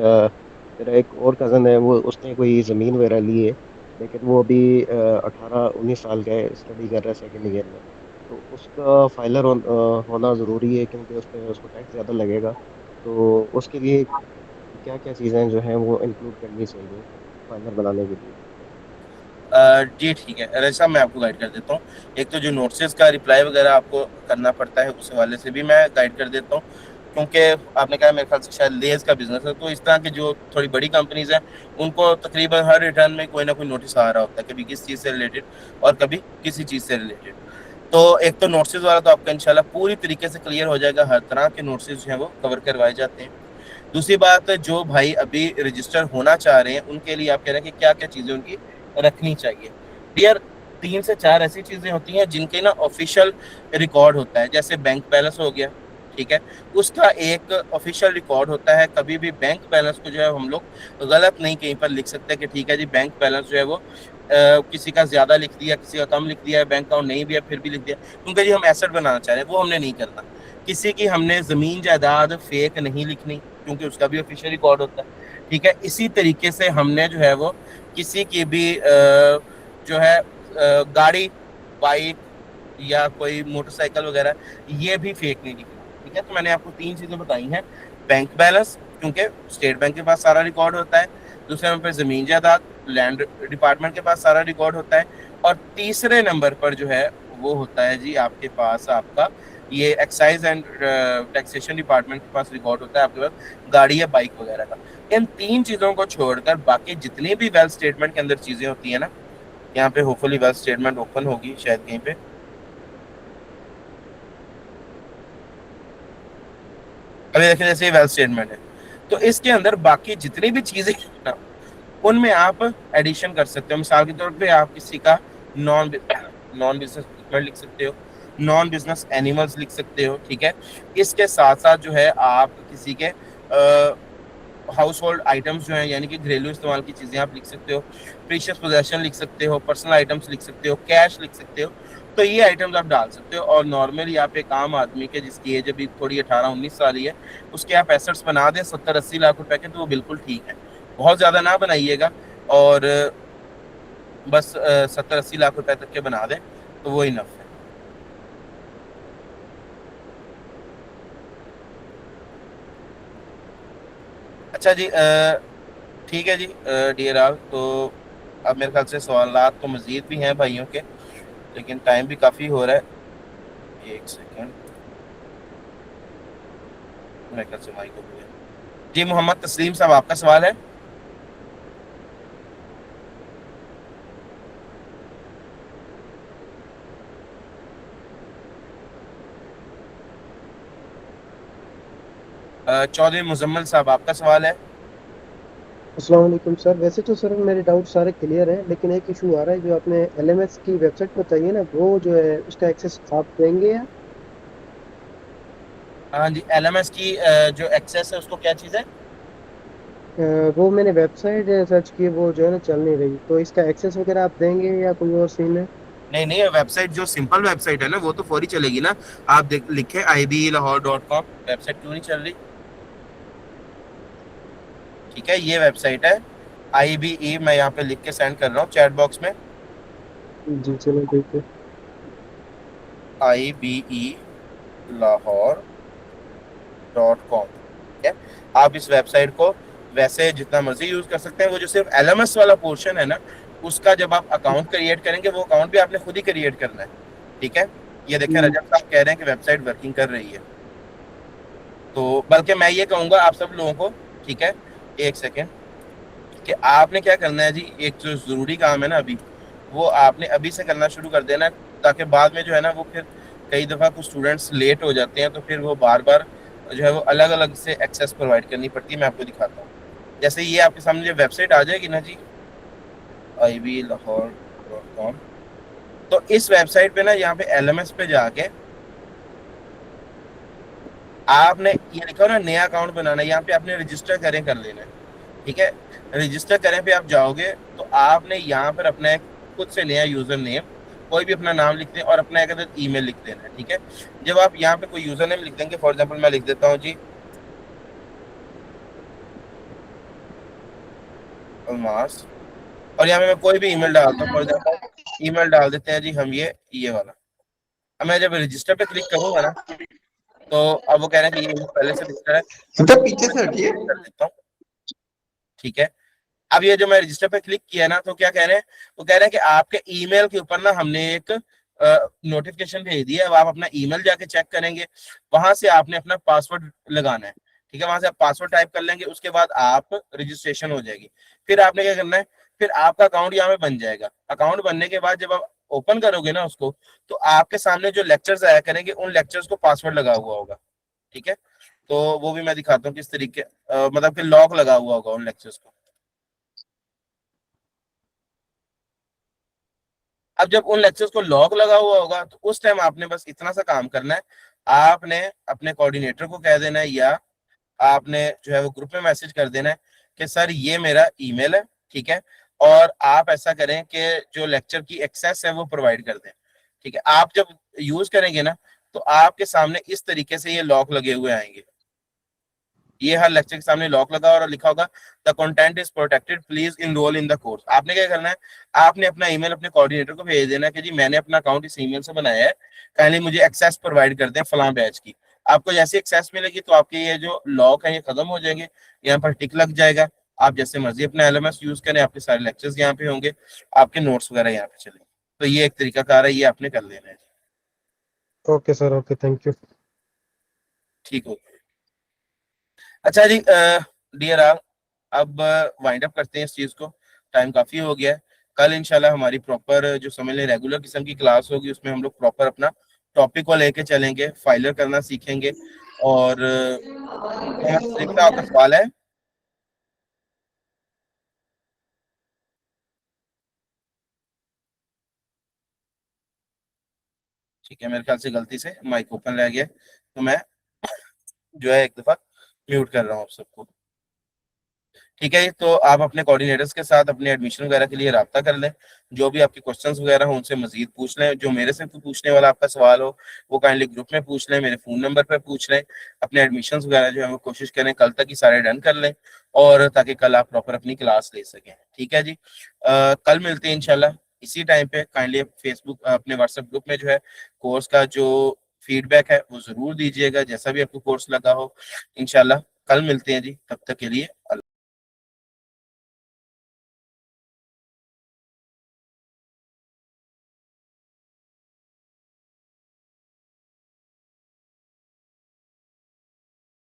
[SPEAKER 5] मेरा एक और कज़न है, वो उसने कोई ज़मीन वगैरह ली है, लेकिन वो अभी 18 19 साल का है, स्टडी कर रहा है सेकेंड ईयर में। तो उसका फाइलर होना ज़रूरी है क्योंकि उस पर उसको टैक्स ज़्यादा लगेगा। तो उसके लिए क्या क्या चीज़ें जो हैं वो इंक्लूड करनी चाहिए फाइलर बनाने के लिए?
[SPEAKER 1] जी ठीक है, अरे साहब मैं आपको गाइड कर देता हूँ। एक तो जो नोट्स का रिप्लाई वगैरह आपको करना पड़ता है, उस हवाले से भी मैं गाइड कर देता हूँ, क्योंकि आपने कहा मेरे ख्याल से शायद लेज का बिजनेस है, तो इस तरह की जो थोड़ी बड़ी कंपनीज हैं, उनको तकरीबन हर रिटर्न में कोई ना कोई नोटिस आ रहा होता है, कभी किस चीज़ से रिलेटेड और कभी किसी चीज़ से रिलेटेड। तो एक तो नोट्स वाला तो आपका इंशाल्लाह पूरी तरीके से क्लियर हो जाएगा, हर तरह के नोट्स जो हैं वो कवर करवाए जाते हैं। दूसरी बात, जो भाई अभी रजिस्टर होना चाह रहे हैं उनके लिए आप कह रहे हैं कि क्या क्या चीज़ें उनकी रखनी चाहिए। डियर, 3 से 4 ऐसी चीज़ें होती हैं जिनके ना ऑफिशियल रिकॉर्ड होता है, जैसे बैंक बैलेंस हो गया, ठीक है, उसका एक ऑफिशियल रिकॉर्ड होता है। कभी भी बैंक बैलेंस को जो है हम लोग गलत नहीं कहीं पर लिख सकते कि ठीक है जी बैंक बैलेंस जो है वो किसी का ज़्यादा लिख दिया, किसी का कम लिख दिया है, बैंक अकाउंट नहीं भी है फिर भी लिख दिया, क्योंकि जी हम एसेट बनाना चाह रहे हैं, वो हमने नहीं करना। किसी की हमने ज़मीन जायदाद फेक नहीं लिखनी, क्योंकि उसका भी ऑफिशियल रिकॉर्ड होता है, ठीक है। इसी तरीके से हमने जो है वो किसी की भी जो है गाड़ी, बाइक या कोई मोटरसाइकिल वगैरह, ये भी फेक नहीं लिखना, ठीक है। तो मैंने आपको 3 चीज़ें बताई हैं। बैंक बैलेंस, क्योंकि स्टेट बैंक के पास सारा रिकॉर्ड होता है। दूसरे नंबर पर ज़मीन जायदाद, लैंड डिपार्टमेंट के पास सारा रिकॉर्ड होता है। और तीसरे नंबर पर जो है वो होता है जी आपके पास आपका ये एक्साइज एंड टैक्सेशन डिपार्टमेंट के पास रिकॉर्ड होता है आपके पास गाड़ी या बाइक वगैरह का। इन 3 चीजों को छोड़कर बाकी जितनी भी वेल्थ स्टेटमेंट के अंदर चीजें होती है ना, यहाँ पे होपफुली वेल्थ स्टेटमेंट ओपन होगी शायद कहीं पे। अभी देखिए जैसे वेल्थ स्टेटमेंट है, तो इसके अंदर बाकी जितनी भी चीजें हैं ना, उनमें आप एडिशन कर सकते हो। मिसाल के तौर पे आप किसी का नॉन नॉन बिजनेस इक्विपमेंट लिख सकते हो, नॉन बिजनेस एनिमल्स लिख सकते हो, ठीक है। इसके साथ साथ जो है आप किसी के हाउस होल्ड आइटम्स जो हैं यानी कि घरेलू इस्तेमाल की चीजें आप लिख सकते हो, प्रीशियस पोजेशन लिख सकते हो, पर्सनल आइटम्स लिख सकते हो, कैश लिख सकते हो। तो ये आइटम्स आप डाल सकते हो। और नॉर्मली आप एक आम आदमी के जिसकी एज अभी थोड़ी 18-19 साल ही है, उसके आप एसेट्स बना दें 70-80 लाख रुपए के, तो वो बिल्कुल ठीक है। बहुत ज्यादा ना बनाइएगा, और बस 70-80 लाख रुपए तक के बना दें तो वो इनफ है। अच्छा जी, ठीक है जी डियर आल। तो अब मेरे ख्याल से सवालात तो मजीद भी हैं भाइयों के, लेकिन टाइम भी काफ़ी हो रहा है। एक सेकंड, मेरे ख्याल से माइक हो गया जी। मोहम्मद तस्लीम साहब, आपका सवाल है? चौधरी मुजम्मल साहब, आपका सवाल है?
[SPEAKER 6] अस्सलाम वालेकुम सर। वैसे तो सर मेरे डाउट सारे क्लियर हैं, लेकिन एक इशू आ रहा है। जो आपने एलएमएस की वेबसाइट बताई है ना, वो जो है उसका एक्सेस आप देंगे या?
[SPEAKER 1] हाँ जी, एलएमएस की जो एक्सेस है उसको क्या चीज़ है?
[SPEAKER 6] वो मैंने वेबसाइट सर्च की, वो जो है ना चल नहीं रही, तो इसका एक्सेस वगैरह आप देंगे या कोई और सीन है?
[SPEAKER 1] नहीं नहीं, वेबसाइट जो सिंपल वेबसाइट है ना वो तो फौरी चलेगी ना। आप लिखे IBLahore.com, वेबसाइट क्यों नहीं चल रही? ठीक है, ये वेबसाइट है IBE, मैं यहाँ पे लिख के सेंड कर रहा हूँ चैट बॉक्स में।
[SPEAKER 6] जी चलो ठीक है।
[SPEAKER 1] IBELahore.com, ठीक है। आप इस वेबसाइट को वैसे जितना मर्जी यूज कर सकते हैं। वो जो सिर्फ LMS वाला पोर्शन है ना, उसका जब आप अकाउंट क्रिएट करेंगे, वो अकाउंट भी आपने खुद ही क्रिएट करना है, ठीक है। ये देखिए रजब साहब कह रहे हैं कि वेबसाइट वर्किंग कर रही है। तो बल्कि मैं ये कहूंगा आप सब लोगों को, ठीक है, एक सेकेंड, कि आपने क्या करना है जी, एक जो जरूरी काम है ना अभी, वो आपने अभी से करना शुरू कर देना है, ताकि बाद में जो है ना वो फिर कई दफ़ा कुछ स्टूडेंट्स लेट हो जाते हैं, तो फिर वो बार बार जो है वो अलग अलग से एक्सेस प्रोवाइड करनी पड़ती है। मैं आपको दिखाता हूँ। जैसे ये आपके सामने जो वेबसाइट आ जाएगी ना जी, IBLahore.com, तो इस वेबसाइट पे ना यहाँ पे LMS पे जाके आपने ये लिखा हो ना नया अकाउंट बनाना है, यहाँ पे आपने रजिस्टर करें कर लेना है, ठीक है। रजिस्टर करें पे आप जाओगे तो आपने यहाँ पर अपना एक खुद से नया यूजर नेम, कोई भी अपना नाम लिख दें और अपना एक अदद ईमेल लिख देना है, ठीक है। जब आप यहाँ पे कोई यूजर नेम लिख देंगे, फॉर एग्जांपल मैं लिख देता हूँ जी अलमास, और यहाँ पे मैं कोई भी ईमेल डालता हूँ, फॉर एग्जांपल ईमेल डाल देते हैं जी हम ये वाला। अब मैं जब रजिस्टर पे क्लिक करूंगा ना, तो अब वो कह रहे हैं कि ये email पहले से रजिस्टर है,
[SPEAKER 7] मतलब पीछे से हटिए।
[SPEAKER 1] कर देता हूँ, ठीक है। अब ये जो मैं रजिस्टर पे क्लिक किया ना, तो क्या कह रहे हैं, वो कह रहे हैं कि आपके ईमेल के ऊपर ना हमने एक नोटिफिकेशन भेज दिया है। अब आप अपना ईमेल जाके चेक करेंगे, वहां से आपने अपना पासवर्ड लगाना है, ठीक है। वहां से आप पासवर्ड टाइप कर लेंगे, उसके बाद आप रजिस्ट्रेशन हो जाएगी। फिर आपने क्या करना है, फिर आपका अकाउंट यहाँ पे बन जाएगा। अकाउंट बनने के बाद जब आप ओपन करोगे ना उसको, तो आपके सामने जो लेक्चर्स आया करेंगे, उन लेक्चर्स को पासवर्ड लगा हुआ होगा, ठीक है। तो वो भी मैं दिखाता हूँ किस तरीके, मतलब कि लॉक लगा हुआ होगा उन लेक्चर्स को। अब जब उन लेक्चर्स को लॉक लगा हुआ होगा, तो उस टाइम आपने बस इतना सा काम करना है। आपने अपने कोऑर्डिनेटर को कह देना है, या आपने जो है वो ग्रुप में मैसेज कर देना है कि सर ये मेरा ईमेल है, ठीक है, और आप ऐसा करें कि जो लेक्चर की एक्सेस है वो प्रोवाइड कर दें, ठीक है। आप जब यूज करेंगे ना, तो आपके सामने इस तरीके से ये लॉक लगे हुए आएंगे। ये हर लेक्चर के सामने लॉक लगा और लिखा होगा the content is protected, please enrol in the course. आपने क्या करना है, आपने अपना ईमेल अपने कोऑर्डिनेटर को भेज देना है कि जी मैंने अपना अकाउंट इस ईमेल से बनाया है, काइंडली मुझे एक्सेस प्रोवाइड कर दें फलां बैच की। आपको जैसे एक्सेस मिलेगी तो आपके ये जो लॉक है ये खत्म हो जाएंगे, यहाँ पर टिक लग जाएगा। आप जैसे मर्जी अपना LMS यूज करें, आपके सारे लेक्चर्स यहाँ पे होंगे, आपके नोट्स वगैरह यहाँ पे चलेंगे। तो ये एक तरीका कार है, ये आपने कर लेना है।
[SPEAKER 6] Okay sir, okay, thank you.
[SPEAKER 1] ठीक हो। अच्छा जी डियर आप, अब वाइंड अप करते हैं इस चीज को, टाइम काफी हो गया है। कल इंशाल्लाह हमारी प्रॉपर जो समझ लें रेगुलर किस्म की क्लास होगी, उसमें हम लोग प्रॉपर अपना टॉपिक को लेके चलेंगे, फाइलर करना सीखेंगे। और मोहम्मद सलीम साहब आपका सवाल है? ठीक है, मेरे ख्याल से गलती से माइक ओपन रह गया, तो मैं जो है एक दफा म्यूट कर रहा हूँ आप सबको। ठीक है, तो आप अपने कोऑर्डिनेटर्स के साथ अपने एडमिशन वगैरह के लिए राब्ता कर लें। जो भी आपके क्वेश्चंस वगैरह हो उनसे मजीद पूछ लें। जो मेरे से पूछने वाला आपका सवाल हो वो काइंडली ग्रुप में पूछ लें, मेरे फोन नंबर पर पूछ लें। अपने एडमिशन्स वगैरह जो है वो कोशिश करें कल तक ही सारे डन कर लें, और ताकि कल आप प्रॉपर अपनी क्लास ले सकें। ठीक है जी, कल मिलते हैं इंशाल्लाह इसी टाइम पे। काइंडली फेसबुक अपने व्हाट्सएप ग्रुप में जो है कोर्स का जो फीडबैक है वो जरूर दीजिएगा, जैसा भी आपको कोर्स लगा हो। इंशाल्लाह कल मिलते हैं जी, तब तक के लिए